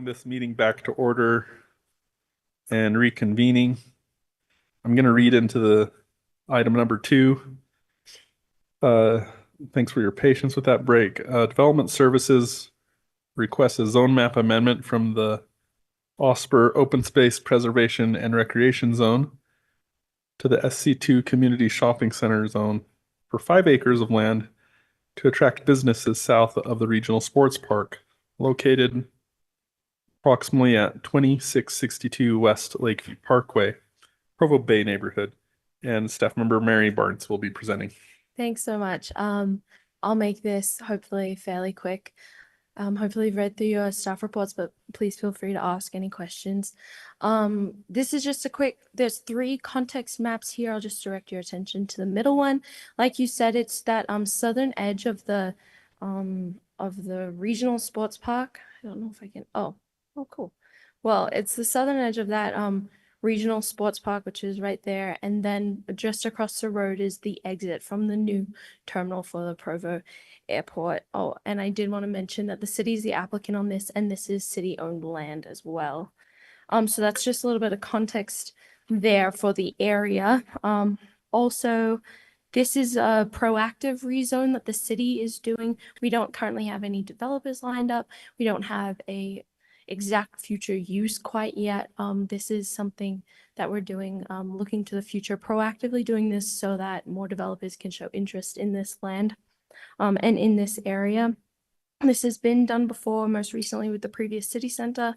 This meeting back to order and reconvening. I'm going to read into the item number 2. Thanks for your patience with that break. Development Services requests a zone map amendment from the OSPR Open Space Preservation and Recreation Zone to the SC2 Community Shopping Center Zone for 5 acres of land to attract businesses south of the Regional Sports Park, located approximately at 2662 West Lakeview Parkway, Provo Bay neighborhood. And staff member Mary Barnes will be presenting. Thanks so much. I'll make this hopefully fairly quick. Hopefully you've read through your staff reports, but please feel free to ask any questions. This is just a quick, there's 3 context maps here. I'll just direct your attention to the middle one. Like you said, it's that southern edge of the regional sports park. I don't know if I can, oh, cool. Well, it's the southern edge of that regional sports park, which is right there. And then just across the road is the exit from the new terminal for the Provo airport. Oh, and I did want to mention that the city is the applicant on this, and this is city-owned land as well. So that's just a little bit of context there for the area. Also, this is a proactive rezone that the city is doing. We don't currently have any developers lined up. We don't have a exact future use quite yet. This is something that we're doing, looking to the future, proactively doing this so that more developers can show interest in this land and in this area. This has been done before, most recently with the previous city center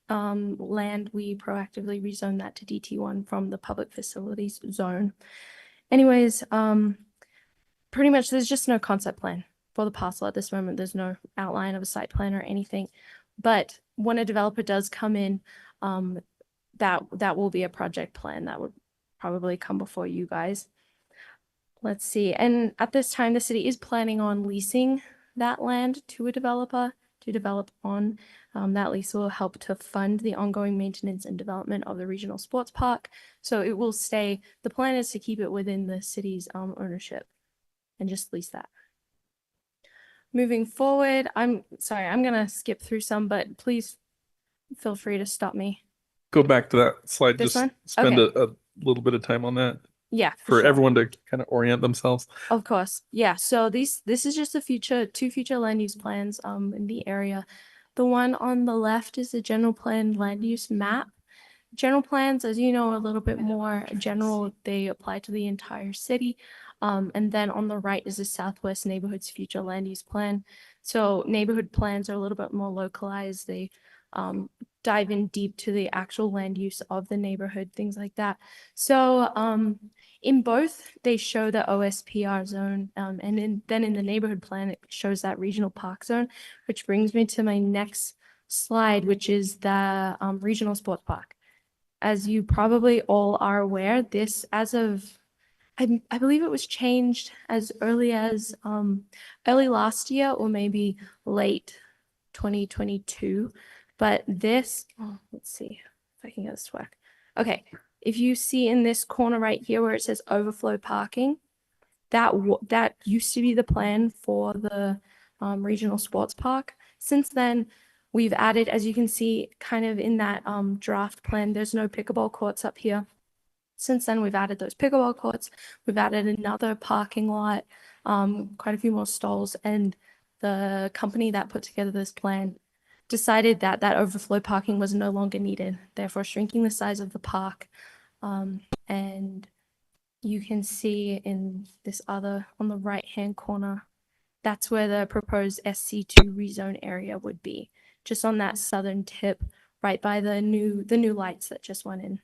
land. We proactively rezoned that to DT1 from the public facilities zone. Anyways, pretty much there's just no concept plan for the parcel at this moment. There's no outline of a site plan or anything. But when a developer does come in, that will be a project plan that would probably come before you guys. Let's see. And at this time, the city is planning on leasing that land to a developer to develop on. That lease will help to fund the ongoing maintenance and development of the regional sports park. So it will stay, the plan is to keep it within the city's ownership and just lease that. Moving forward, I'm sorry, I'm going to skip through some, but please feel free to stop me. Go back to that slide. This Just one? spend Okay. a little bit of time on that. Yeah, For sure. everyone to kind of orient themselves. Of course. Yeah. So this is just two future land use plans in the area. The one on the left is the general plan land use map. General plans, as you know, are a little bit more general. They apply to the entire city. And then on the right is the Southwest Neighborhoods Future Land Use Plan. So neighborhood plans are a little bit more localized. They dive in deep to the actual land use of the neighborhood, things like that. So in both, they show the OSPR zone, and then in the neighborhood plan, it shows that regional park zone, which brings me to my next slide, which is the regional sports park. As you probably all are aware, this as of I believe it was changed as early as early last year or maybe late 2022. But this, let's see if I can get this to work. Okay, if you see in this corner right here where it says overflow parking, that used to be the plan for the regional sports park. Since then, we've added, as you can see, kind of in that draft plan, there's no pickleball courts up here. Since then, we've added those pickleball courts. We've added another parking lot, quite a few more stalls, and the company that put together this plan decided that that overflow parking was no longer needed, therefore shrinking the size of the park. And you can see in this other, on the right-hand corner, that's where the proposed SC2 rezone area would be, just on that southern tip, right by the new lights that just went in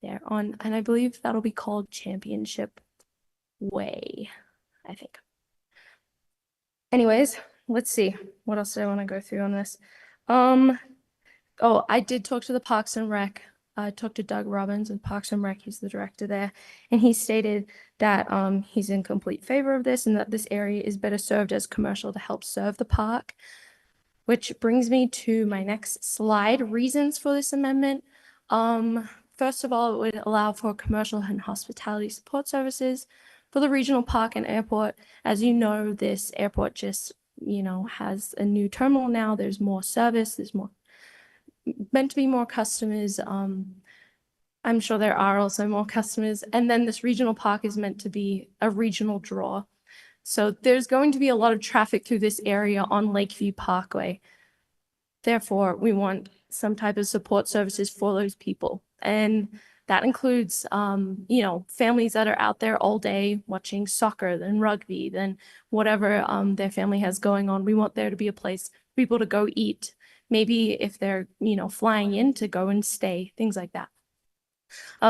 there on, and I believe that'll be called Championship Way, I think. Anyways, let's see. What else do I want to go through on this? Oh, I did talk to the Parks and Rec. I talked to Doug Robbins with Parks and Rec. He's the director there. And he stated that he's in complete favor of this and that this area is better served as commercial to help serve the park. Which brings me to my next slide, reasons for this amendment. First of all, it would allow for commercial and hospitality support services for the regional park and airport. As you know, this airport just, has a new terminal now. There's more service, there's more meant to be more customers. I'm sure there are also more customers. And then this regional park is meant to be a regional draw. So there's going to be a lot of traffic through this area on Lakeview Parkway. Therefore, we want some type of support services for those people. And that includes, families that are out there all day watching soccer, then rugby, then whatever their family has going on. We want there to be a place for people to go eat. Maybe if they're, flying in to go and stay, things like that.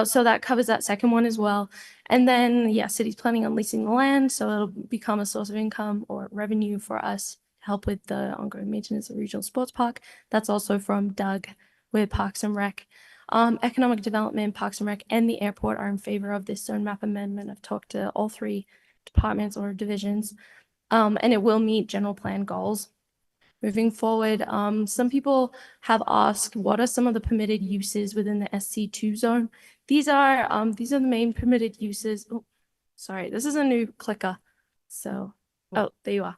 So that covers that second one as well. And then, city's planning on leasing the land, so it'll become a source of income or revenue for us to help with the ongoing maintenance of regional sports park. That's also from Doug with Parks and Rec. Economic development, Parks and Rec, and the airport are in favor of this zone map amendment. I've talked to all three departments or divisions, and it will meet general plan goals. Moving forward, some people have asked, what are some of the permitted uses within the SC2 zone? These are the main permitted uses. Oh, sorry, this is a new clicker. So, oh, there you are.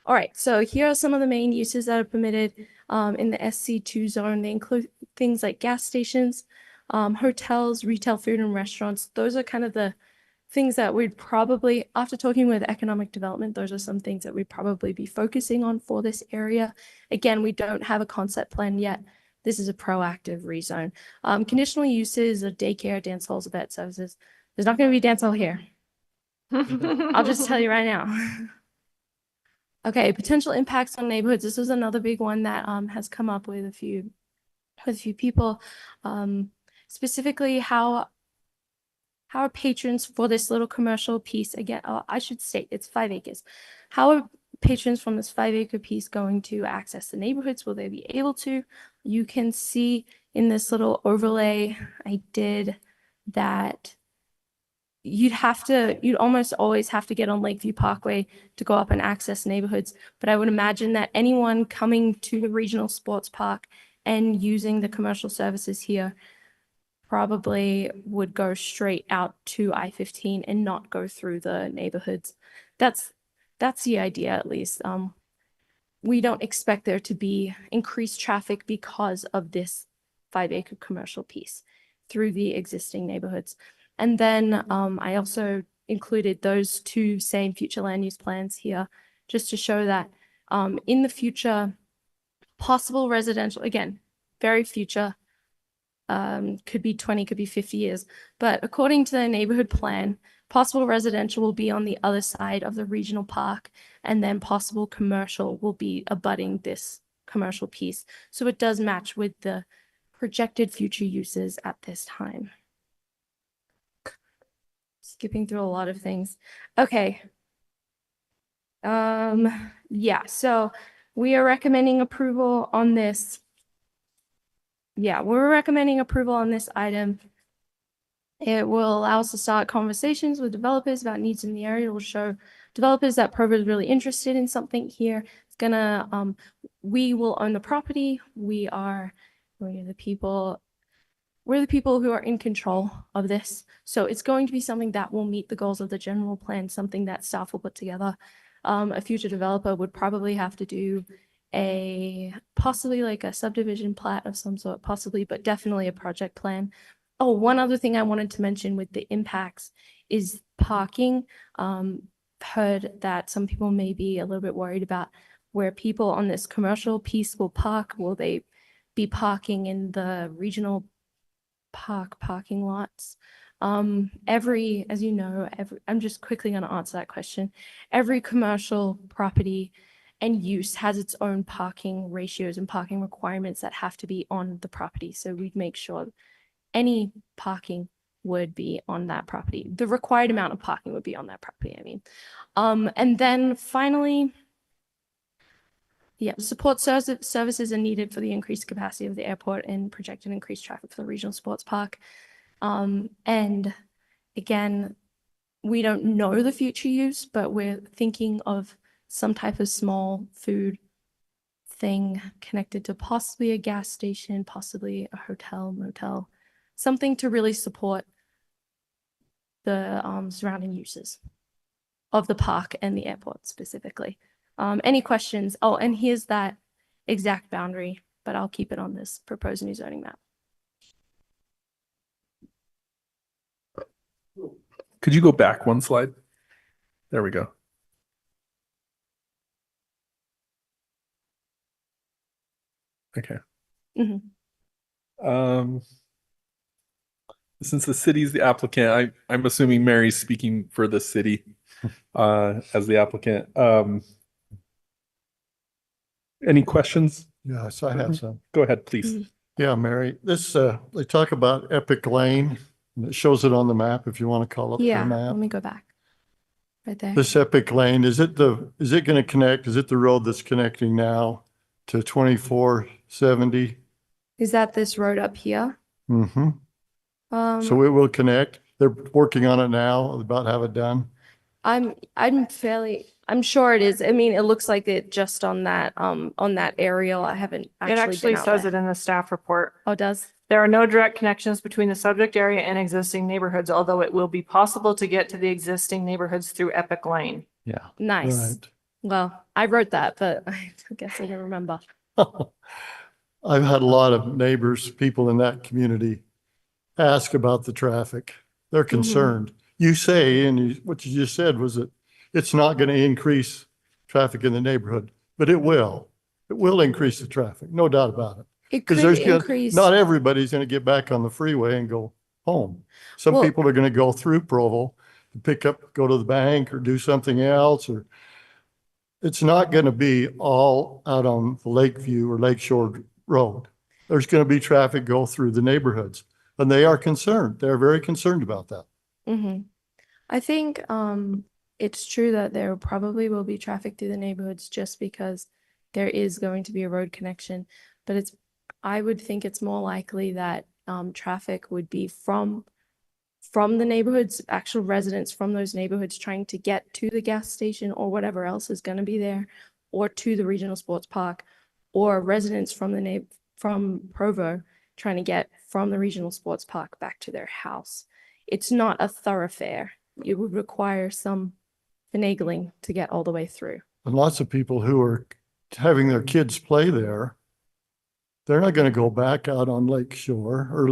All right, so here are some of the main uses that are permitted in the SC2 zone. They include things like gas stations, hotels, retail food and restaurants. Those are kind of the things that we'd probably, after talking with economic development, those are some things that we'd probably be focusing on for this area. Again, we don't have a concept plan yet. This is a proactive rezone. Conditional uses of daycare, dance halls, vet services. There's not going to be a dance hall here. I'll just tell you right now. Okay, potential impacts on neighborhoods. This is another big one that has come up with a few people. Specifically, how are patrons for this little commercial piece, again, I should state it's 5 acres. How are patrons from this 5-acre piece going to access the neighborhoods? Will they be able to? You can see in this little overlay I did that you'd almost always have to get on Lakeview Parkway to go up and access neighborhoods. But I would imagine that anyone coming to the regional sports park and using the commercial services here probably would go straight out to I-15 and not go through the neighborhoods. That's the idea, at least. We don't expect there to be increased traffic because of this 5-acre commercial piece through the existing neighborhoods. And then I also included those two same future land use plans here, just to show that in the future, possible residential, again, very future, could be 20, could be 50 years. But according to the neighborhood plan, possible residential will be on the other side of the regional park, and then possible commercial will be abutting this commercial piece. So it does match with the projected future uses at this time. Skipping through a lot of things. Okay. So we are recommending approval on this. Yeah, we're recommending approval on this item. It will allow us to start conversations with developers about needs in the area. It will show developers that Provo is really interested in something here. It's gonna, we will own the property. We're the people who are in control of this. So it's going to be something that will meet the goals of the general plan, something that staff will put together. A future developer would probably have to do possibly like a subdivision plat of some sort, possibly, but definitely a project plan. Oh, one other thing I wanted to mention with the impacts is parking. Heard that some people may be a little bit worried about where people on this commercial piece will park. Will they be parking in the regional park parking lots? As you know, I'm just quickly going to answer that question. Every commercial property and use has its own parking ratios and parking requirements that have to be on the property. So we'd make sure any parking would be on that property. The required amount of parking would be on that property, I mean. And then finally, support services are needed for the increased capacity of the airport and projected increased traffic for the regional sports park. And again, we don't know the future use, but we're thinking of some type of small food thing connected to possibly a gas station, possibly a hotel, motel, something to really support the surrounding uses of the park and the airport specifically. Any questions? Oh, and here's that exact boundary but I'll keep it on this proposed new zoning map. Could you go back one slide? There we go. Okay. Mhm. Since the city's the applicant, I'm assuming Mary's speaking for the city as the applicant. Any questions? Yes, I have some. Go ahead, please. Yeah, Mary, this, they talk about Epic Lane, and it shows it on the map if you want to call up the Yeah, map. let me go back. Right there. This Epic Lane, is it going to connect, is it the road that's connecting now to 2470? Is that this road up here? Mm-hmm. So it will connect. They're working on it now, about to have it done. I'm sure it is. I mean, it looks like it just on that aerial. I haven't It actually actually been out says there. it in the staff report. Oh, it does? There are no direct connections between the subject area and existing neighborhoods, although it will be possible to get to the existing neighborhoods through Epic Lane. Yeah. Nice. Right. Well, I wrote that, but I guess I don't remember. I've had a lot of neighbors, people in that community ask about the traffic. They're concerned. You say, and what you just said was that it's not going to increase traffic in the neighborhood, but it will. It will increase the traffic, no doubt about it. It Because could increase. not everybody's going to get back on the freeway and go home. Some Well- people are going to go through Provo to pick up, go to the bank or do something else, or it's not going to be all out on the Lakeview or Lakeshore Road. There's going to be traffic go through the neighborhoods, and they are concerned. They're very concerned about that. Mm-hmm. I think it's true that there probably will be traffic through the neighborhoods just because there is going to be a road connection. But I would think it's more likely that traffic would be from the neighborhoods, actual residents from those neighborhoods trying to get to the gas station or whatever else is going to be there, or to the regional sports park, or residents from Provo trying to get from the regional sports park back to their house. It's not a thoroughfare. It would require some finagling to get all the way through. And lots of people who are having their kids play there, they're not going to go back out on Lake Shore or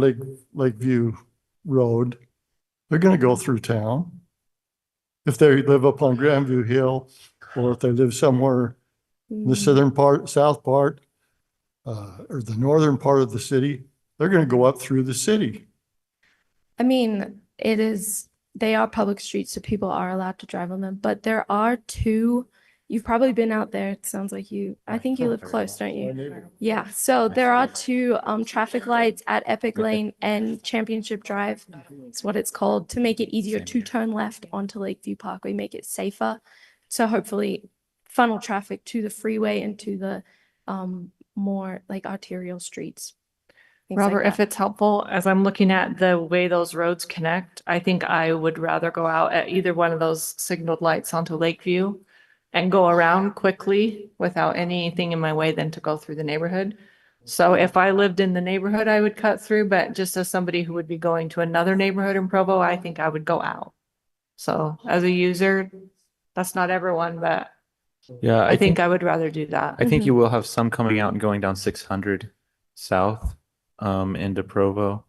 Lakeview Road. They're going to go through town. If they live up on Grandview Hill, or if they live somewhere in the southern part, south part, or the northern part of the city, they're going to go up through the city. I mean, they are public streets, so people are allowed to drive on them, but there are two. You've probably been out there. It sounds like I think you live close, don't you? Yeah. So there are two traffic lights at Epic Lane and Championship Drive. It's what it's called, to make it easier to turn left onto Lakeview Parkway, make it safer. So hopefully funnel traffic to the freeway and to the more like arterial streets. Things like Robert, if that. it's helpful, as I'm looking at the way those roads connect, I think I would rather go out at either one of those signaled lights onto Lakeview and go around quickly without anything in my way than to go through the neighborhood. So if I lived in the neighborhood, I would cut through, but just as somebody who would be going to another neighborhood in Provo, I think I would go out. So as a user, that's not everyone, but Yeah, I think I would rather do that. I think you will have some coming out and going down 600 south into Provo.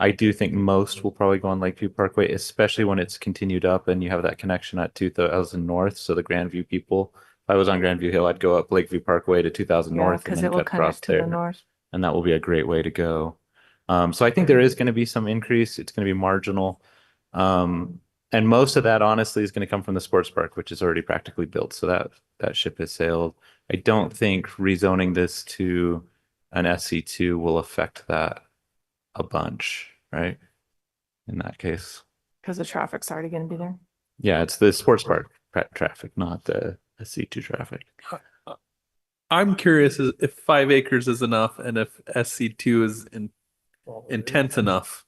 I do think most will probably go on Lakeview Parkway, especially when it's continued up and you have that connection at 2000 North. So the Grandview people, if I was on Grandview Hill, I'd go up Lakeview Parkway to 2000 Yeah, North and because then it will cut across connect to the there. north. And that will be a great way to go. So I think there is going to be some increase. It's going to be marginal. And most of that honestly is going to come from the sports park, which is already practically built. So that ship has sailed. I don't think rezoning this to an SC2 will affect that a bunch, right? In that case. Because the traffic's already going to be there. Yeah, it's the sports park traffic, not the SC2 traffic. I'm curious if 5 acres is enough and if SC2 is intense enough.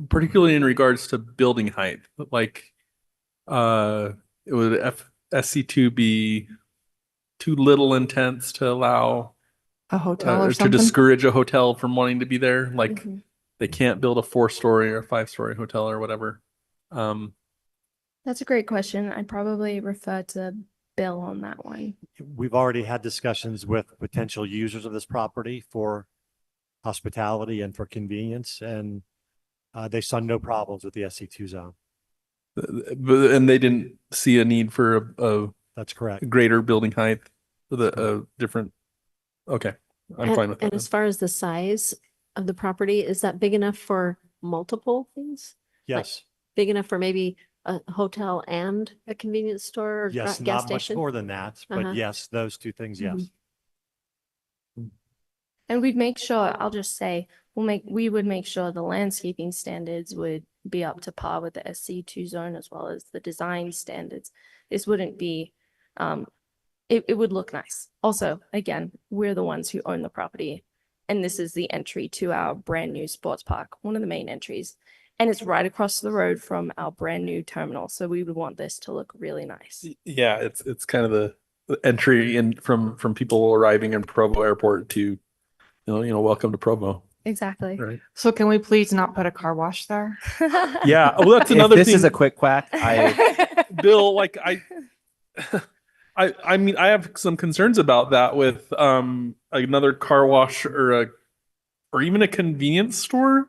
Particularly in regards to building height. Like would SC2 be too little intense to allow a hotel or to something? discourage a hotel from wanting to be there? Like they can't build a 4-story or a 5-story hotel or whatever. That's a great question. I'd probably refer to Bill on that one? We've already had discussions with potential users of this property for hospitality and for convenience, and they saw no problems with the SC2 zone. And they didn't see a need for a That's correct. greater building height, different. Okay, I'm fine with that. And as far as the size of the property, is that big enough for multiple things? Like, Yes. big enough for maybe a hotel and a convenience store or Yes, gas not much station? more than that, but Uh-huh. yes, those two things, yes. And we'd make sure, I'll just say, we would make sure the landscaping standards would be up to par with the SC2 zone as well as the design standards. This wouldn't be, it would look nice. Also, again, we're the ones who own the property. And this is the entry to our brand new sports park, one of the main entries. And it's right across the road from our brand new terminal. So we would want this to look really nice. Yeah, it's kind of the entry in from people arriving in Provo Airport to, welcome to Provo. Exactly. Right. So can we please not put a car wash there? Yeah. Well, that's another If this thing. is a quick quack, Bill, like I mean, I have some concerns about that with another car wash or even a convenience store.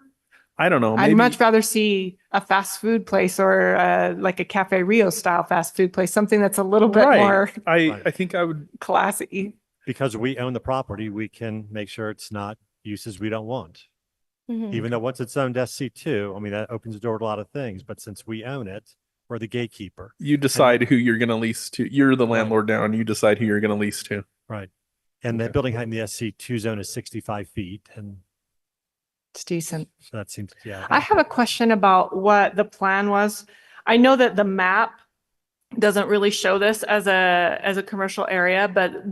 I don't know. I'd Maybe much rather see a fast food place or like a Cafe Rio style fast food place, something that's a little bit Right. more I think I would classy. Because we own the property, we can make sure it's not uses we don't want. Mhm. Even though once it's owned SC2, I mean, that opens the door to a lot of things, but since we own it, we're the gatekeeper. You decide who you're going to lease to. You're the landlord now, and you decide who you're going to lease to. Right. And the building height in the SC2 zone is 65 feet, and It's decent. so that seems, yeah. I have a question about what the plan was. I know that the map doesn't really show this as a commercial area, but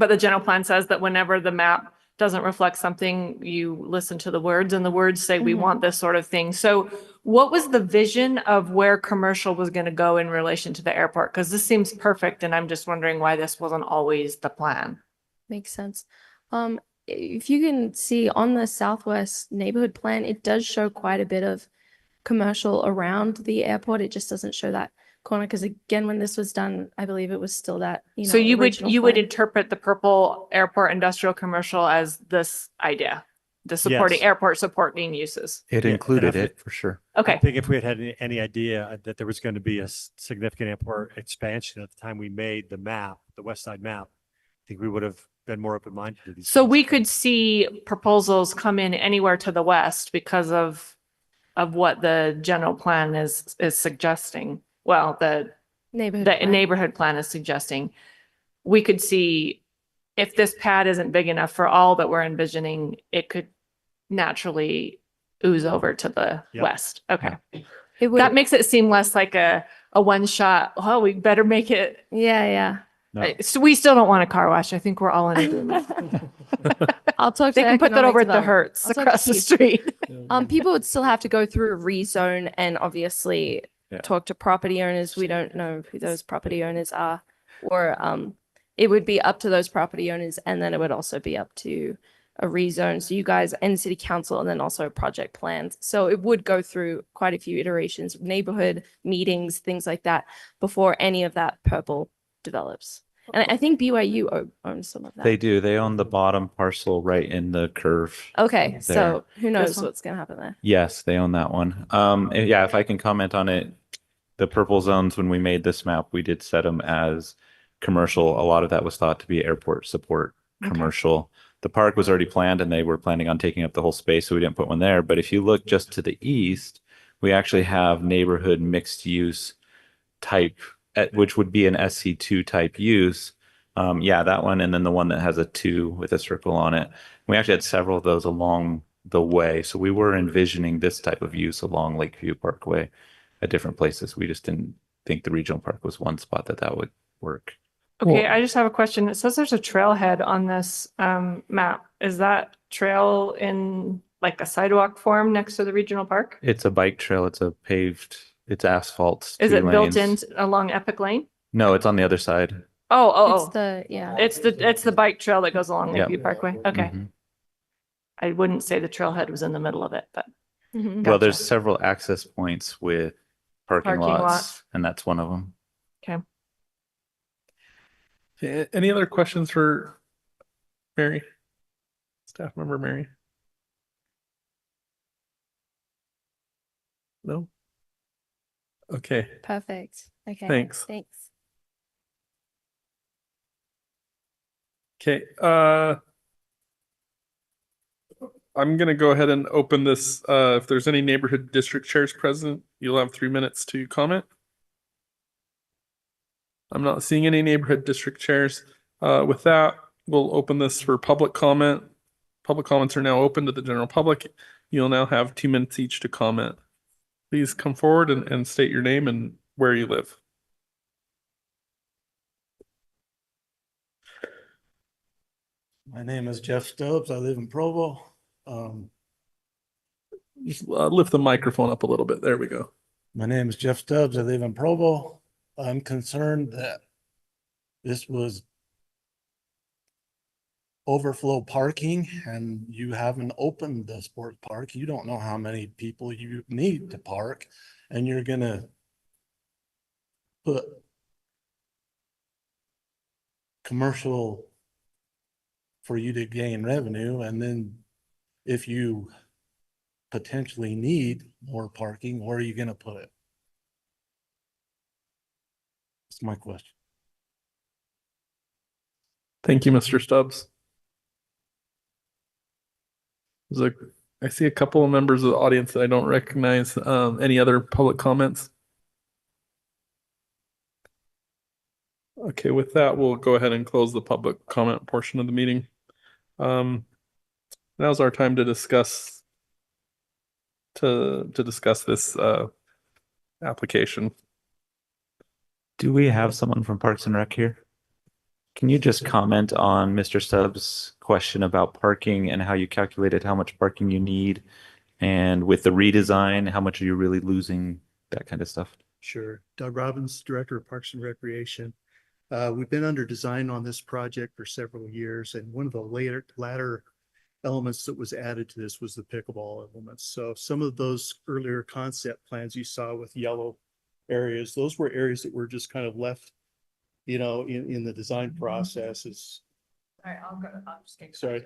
the general plan says that whenever the map doesn't reflect something, you listen to the words, and the words say we want this sort of thing. So what was the vision of where commercial was going to go in relation to the airport? Because this seems perfect, and I'm just wondering why this wasn't always the plan. Makes sense. If you can see on the Southwest neighborhood plan, it does show quite a bit of commercial around the airport. It just doesn't show that corner because again, when this was done, I believe it was still that, So you would plan. interpret the purple airport industrial commercial as this idea, the supporting Yes. airport supporting uses. It Yeah, included and it for sure. I Okay. think if we had had any idea that there was going to be a significant airport expansion at the time we made the map, the West Side map, I think we would have been more open-minded to these. So things. we could see proposals come in anywhere to the west because of what the general plan is suggesting. Well, the Neighborhood neighborhood plan is suggesting. We could see if this pad isn't big enough for all that we're envisioning, it could naturally ooze over to the Yep. west. Okay. It would, That makes it seem less like a one shot. Oh, we better make it. yeah. No. So we still don't want a car wash. I think we're all in agreement. I'll talk to They can put that economic over at the development. Hertz I'll talk across to the Keith. street. People would still have to go through a rezone and obviously Yeah. talk to property owners. We don't know who those property owners are. Or it would be up to those property owners and then it would also be up to a rezone. So you guys and city council and then also project plans. So it would go through quite a few iterations, neighborhood meetings, things like that before any of that purple develops. And I think BYU owns some of that. They do. They own the bottom parcel right in the curve. Okay, there. so who knows one? what's going to happen there? Yes, they own that one. Yeah, if I can comment on it, the purple zones, when we made this map, we did set them as commercial. A lot of that was thought to be airport support commercial. The park was already planned and they were planning on taking up the whole space, so we didn't put one there. But if you look just to the east, we actually have neighborhood mixed use type, which would be an SC2 type use. Yeah, that one, and then the one that has a 2 with a circle on it. We actually had several of those along the way. So we were envisioning this type of use along Lakeview Parkway at different places. We just didn't think the regional park was one spot that would work. Okay, I just have a question. It says there's a trailhead on this map. Is that trail in like a sidewalk form next to the regional park? It's a bike trail. It's a paved, it's asphalt. Is 2 it built lanes. in along Epic Lane? No, it's on the other side. Oh. It's the bike trail that goes along Yep. Lakeview Parkway. Okay. Mhm. I wouldn't say the trailhead was in the middle of it, but Mhm. Well, there's Gotcha. several access points with parking Parking lots, lots. and that's one of them. okay. Any other questions for Mary? Staff member Mary? No? Okay, Perfect. Okay. Thanks. Thanks. okay. I'm gonna go ahead and open this. If there's any neighborhood district chairs present, you'll have 3 minutes to comment. I'm not seeing any neighborhood district chairs. With that, we'll open this for public comment. Public comments are now open to the general public. You'll now have 2 minutes each to comment. Please come forward and state your name and where you live. My name is Jeff Stubbs. I live in Provo. Just lift the microphone up a little bit. There we go. My name is Jeff Stubbs. I live in Provo. I'm concerned that this was overflow parking and you haven't opened the sports park. You don't know how many people you need to park, and you're gonna put commercial for you to gain revenue. And then if you potentially need more parking, where are you gonna put it? That's my question. Thank you, Mr. Stubbs. I see a couple of members of the audience that I don't recognize. Any other public comments? Okay, with that, we'll go ahead and close the public comment portion of the meeting. Now's our time to discuss this application. Do we have someone from Parks and Rec here? Can you just comment on Mr. Stubbs' question about parking and how you calculated how much parking you need? And with the redesign, how much are you really losing? That kind of stuff. Sure. Doug Robbins, Director of Parks and Recreation. We've been under design on this project for several years, and one of the latter elements that was added to this was the pickleball elements. So some of those earlier concept plans you saw with yellow areas, those were areas that were just kind of left, in the design processes. All right, I'll just get. Sorry.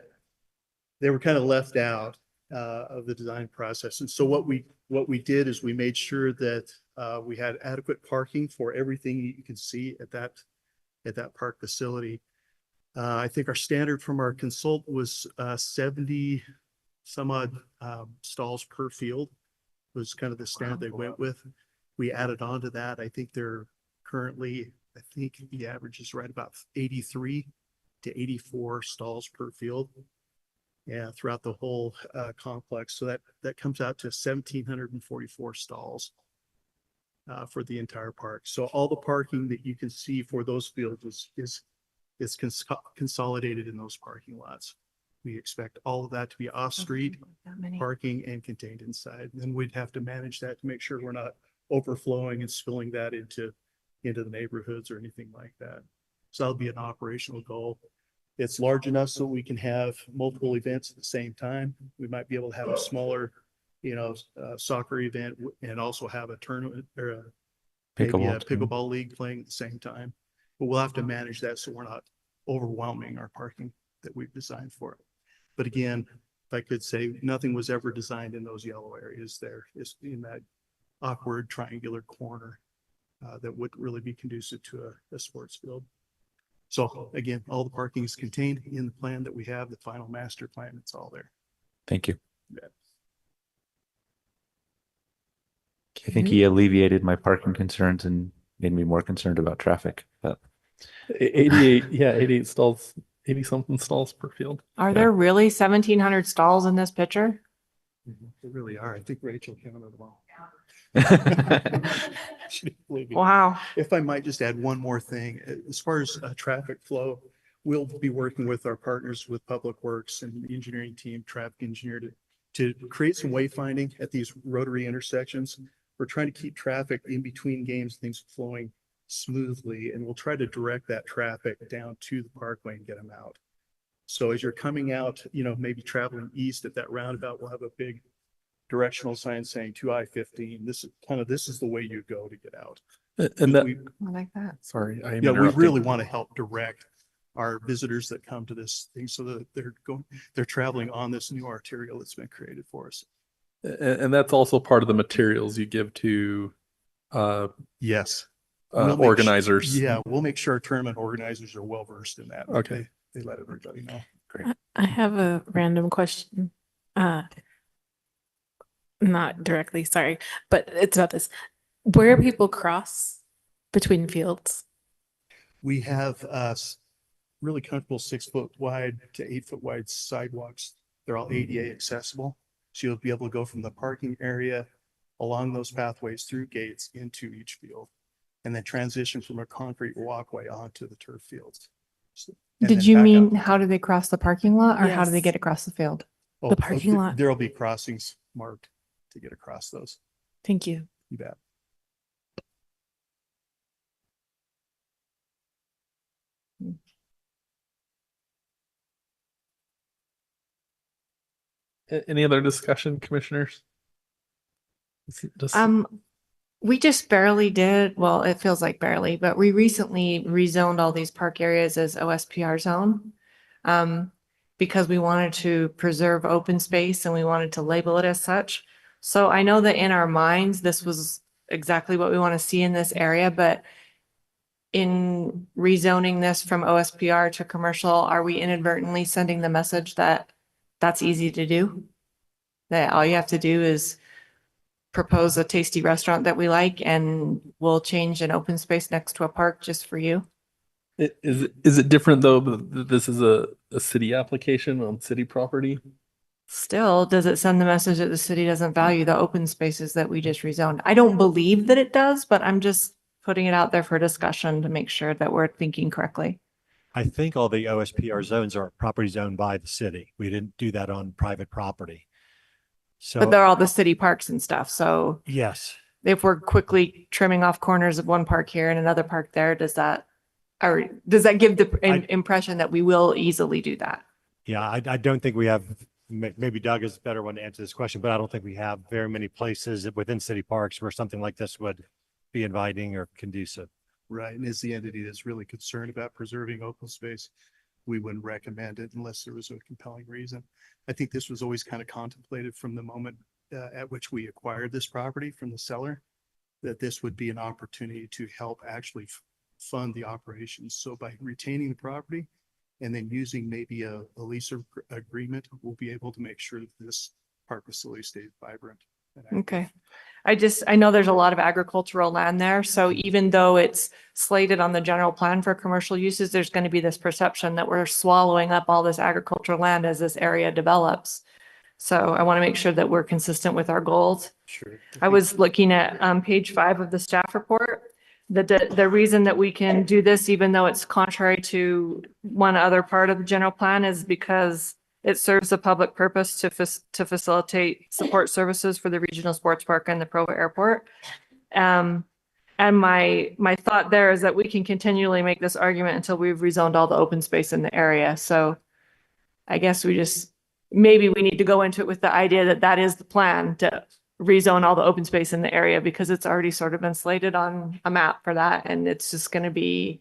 They were kind of left out of the design process. And so what we did is we made sure that we had adequate parking for everything you can see at that park facility. I think our standard from our consultant was 70 some odd stalls per field was kind of the standard they went with. We added on to that. I think they're currently, I think the average is right about 83 to 84 stalls per field. Yeah, throughout the whole complex. So that comes out to 1,744 stalls for the entire park. So all the parking that you can see for those fields is consolidated in those parking lots. We expect all of that to be off-street parking and contained inside. Then we'd have to manage that to make sure we're not overflowing and spilling that into the neighborhoods or anything like that. So that'll be an operational goal. It's large enough so we can have multiple events at the same time. We might be able to have a smaller, soccer event and also have a tournament or maybe a pickleball league playing at the same time. But we'll have to manage that so we're not overwhelming our parking that we've designed for it. But again, if I could say, nothing was ever designed in those yellow areas there. It's in that awkward triangular corner that wouldn't really be conducive to a sports field. So again, all the parking is contained in the plan that we have, the final master plan. It's all there. Thank you. Yeah. I think he alleviated my parking concerns and made me more concerned about traffic. But 88 stalls, 80 something stalls per field. Are there really 1,700 stalls in this picture? They really are. I think Rachel counted them all. Wow. If I might just add one more thing, as far as traffic flow, we'll be working with our partners with Public Works and the engineering team, traffic engineer to create some wayfinding at these rotary intersections. We're trying to keep traffic in between games, things flowing smoothly, and we'll try to direct that traffic down to the parkway and get them out. So as you're coming out, maybe traveling east at that roundabout, we'll have a big directional sign saying to I-15. This is the way you go to get out. And that, We- I like that. sorry, I am Yeah, we interrupting. really want to help direct our visitors that come to this thing so that they're traveling on this new arterial that's been created for us. And that's also part of the materials you give to Yes. organizers. Yeah, we'll make sure our tournament organizers are well versed in that. Okay. They let everybody know. Great. I have a random question. Not directly, sorry, but it's about this. Where people cross between fields? We have really comfortable 6-foot wide to 8-foot wide sidewalks. They're all ADA accessible. So you'll be able to go from the parking area along those pathways through gates into each field and then transition from a concrete walkway onto the turf fields. And Did then you back mean, out. how do they cross the parking lot or how do they Yes. get across the field? Oh, the parking lot? There'll be crossings marked to get across those. Thank you. You bet. Any other discussion, commissioners? Just- We just barely did, well, it feels like barely, but we recently rezoned all these park areas as OSPR zone. Because we wanted to preserve open space and we wanted to label it as such. So I know that in our minds, this was exactly what we want to see in this area, but in rezoning this from OSPR to commercial, are we inadvertently sending the message that that's easy to do? That all you have to do is propose a tasty restaurant that we like and we'll change an open space next to a park just for you? Is it different though, that this is a city application on city property? Still, does it send the message that the city doesn't value the open spaces that we just rezoned? I don't believe that it does, but I'm just putting it out there for discussion to make sure that we're thinking correctly. I think all the OSPR zones are properties owned by the city. We didn't do that on private property. So. But they're all the city parks and stuff, so Yes. if we're quickly trimming off corners of one park here and another park there, does that give the impression that we will easily do that? Yeah, I don't think we have, maybe Doug is a better one to answer this question, but I don't think we have very many places within city parks where something like this would be inviting or conducive. Right. And as the entity that's really concerned about preserving open space, we wouldn't recommend it unless there was a compelling reason. I think this was always kind of contemplated from the moment at which we acquired this property from the seller, that this would be an opportunity to help actually fund the operations. So by retaining the property and then using maybe a lease agreement, we'll be able to make sure that this park facility stays vibrant. Okay. I know there's a lot of agricultural land there, so even though it's slated on the general plan for commercial uses, there's going to be this perception that we're swallowing up all this agricultural land as this area develops. So I want to make sure that we're consistent with our goals. Sure. I was looking at page 5 of the staff report. The reason that we can do this, even though it's contrary to one other part of the general plan, is because it serves a public purpose to facilitate support services for the regional sports park and the Provo airport. And my thought there is that we can continually make this argument until we've rezoned all the open space in the area. So I guess maybe we need to go into it with the idea that that is the plan, to rezone all the open space in the area, because it's already sort of been slated on a map for that. And it's just going to be,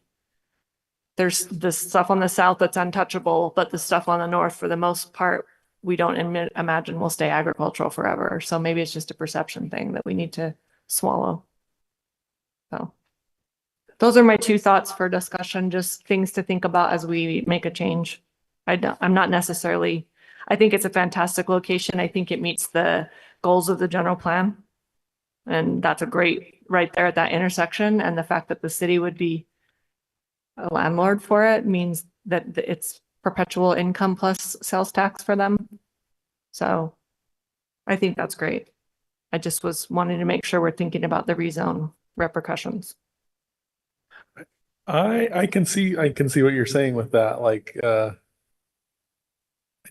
there's the stuff on the south that's untouchable, but the stuff on the north, for the most part, we don't imagine will stay agricultural forever. So maybe it's just a perception thing that we need to swallow. So those are my 2 thoughts for discussion, just things to think about as we make a change. I'm not necessarily, I think it's a fantastic location. I think it meets the goals of the general plan. And that's a great, right there at that intersection. And the fact that the city would be a landlord for it means that it's perpetual income plus sales tax for them. So I think that's great. I just was wanting to make sure we're thinking about the rezone repercussions. I can see what you're saying with that. Like, I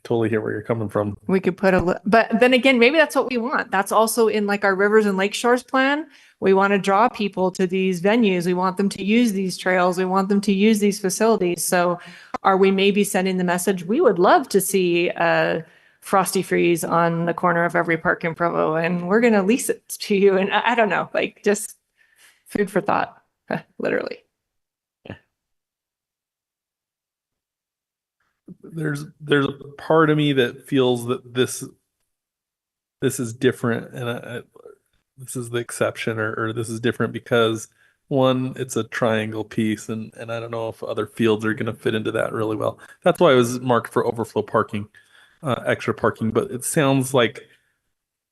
totally hear where you're coming from. We could put but then again, maybe that's what we want. That's also in like our rivers and lake shores plan. We want to draw people to these venues. We want them to use these trails. We want them to use these facilities. So are we maybe sending the message, we would love to see a Frosty Freeze on the corner of every park in Provo, and we're going to lease it to you. And I don't know, like, just Food for thought, literally. There's a part of me that feels that this is different, and this is the exception, or this is different because one, it's a triangle piece, and I don't know if other fields are going to fit into that really well. That's why it was marked for overflow parking, extra parking. But it sounds like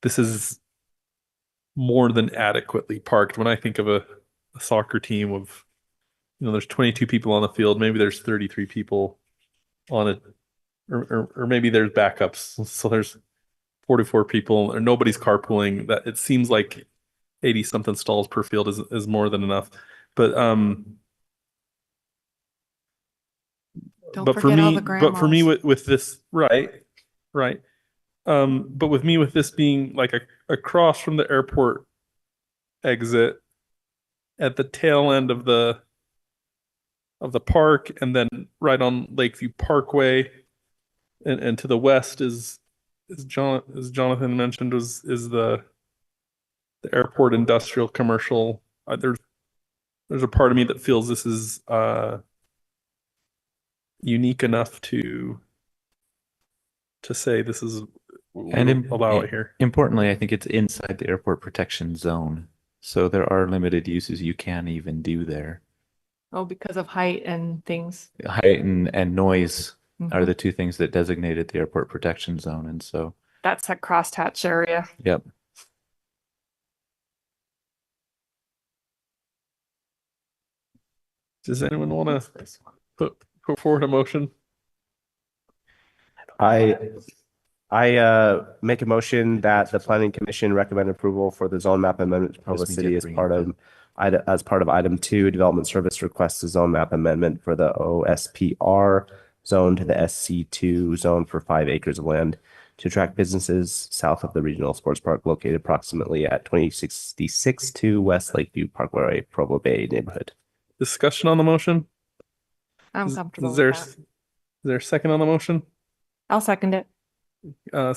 this is more than adequately parked. When I think of a soccer team of, there's 22 people on the field, maybe there's 33 people on it, or maybe there's backups, so there's 44 people, or nobody's carpooling. That it seems like 80 something stalls per field is more than enough. But Don't but for forget all me, the but for me grandmas. with this, right. But with me with this being like across from the airport exit at the tail end of the park, and then right on Lakeview Parkway, and to the west is Jonathan mentioned is the airport industrial commercial. There's a part of me that feels this is unique enough to say this is, And allow it here. importantly, I think it's inside the airport protection zone. So there are limited uses you can even do there. Oh, because of height and things. Height and noise are Mhm. the two things that designated the airport protection zone. And so, That's a crosshatch area. yep. Does anyone want to put forward a motion? I make a motion that the planning commission recommend approval for the zone map amendment to Provo Just need to City as bring part it of item 2, development service request to zone map amendment for the OSPR zone to the SC2 zone for 5 acres of land to attract businesses south of the regional sports park located approximately at 2066 to West Lakeview Parkway, Provo Bay neighborhood. Discussion on the motion? I'm comfortable Is there with that. is there a second on the motion? I'll second it.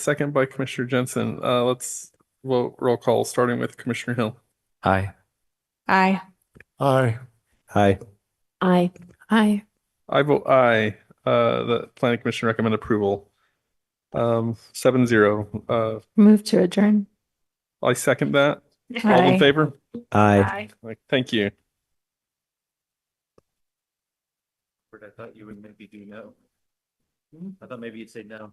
Second by Commissioner Jensen. Let's vote roll call, starting with Commissioner Hill. Aye. Aye. Aye. Aye. Aye. Aye. I vote aye. The planning commission recommend approval. 7-0. Move to adjourn. I second that. All Aye. in favor? Aye. Thank you. I thought you would maybe do no. I thought maybe you'd say no.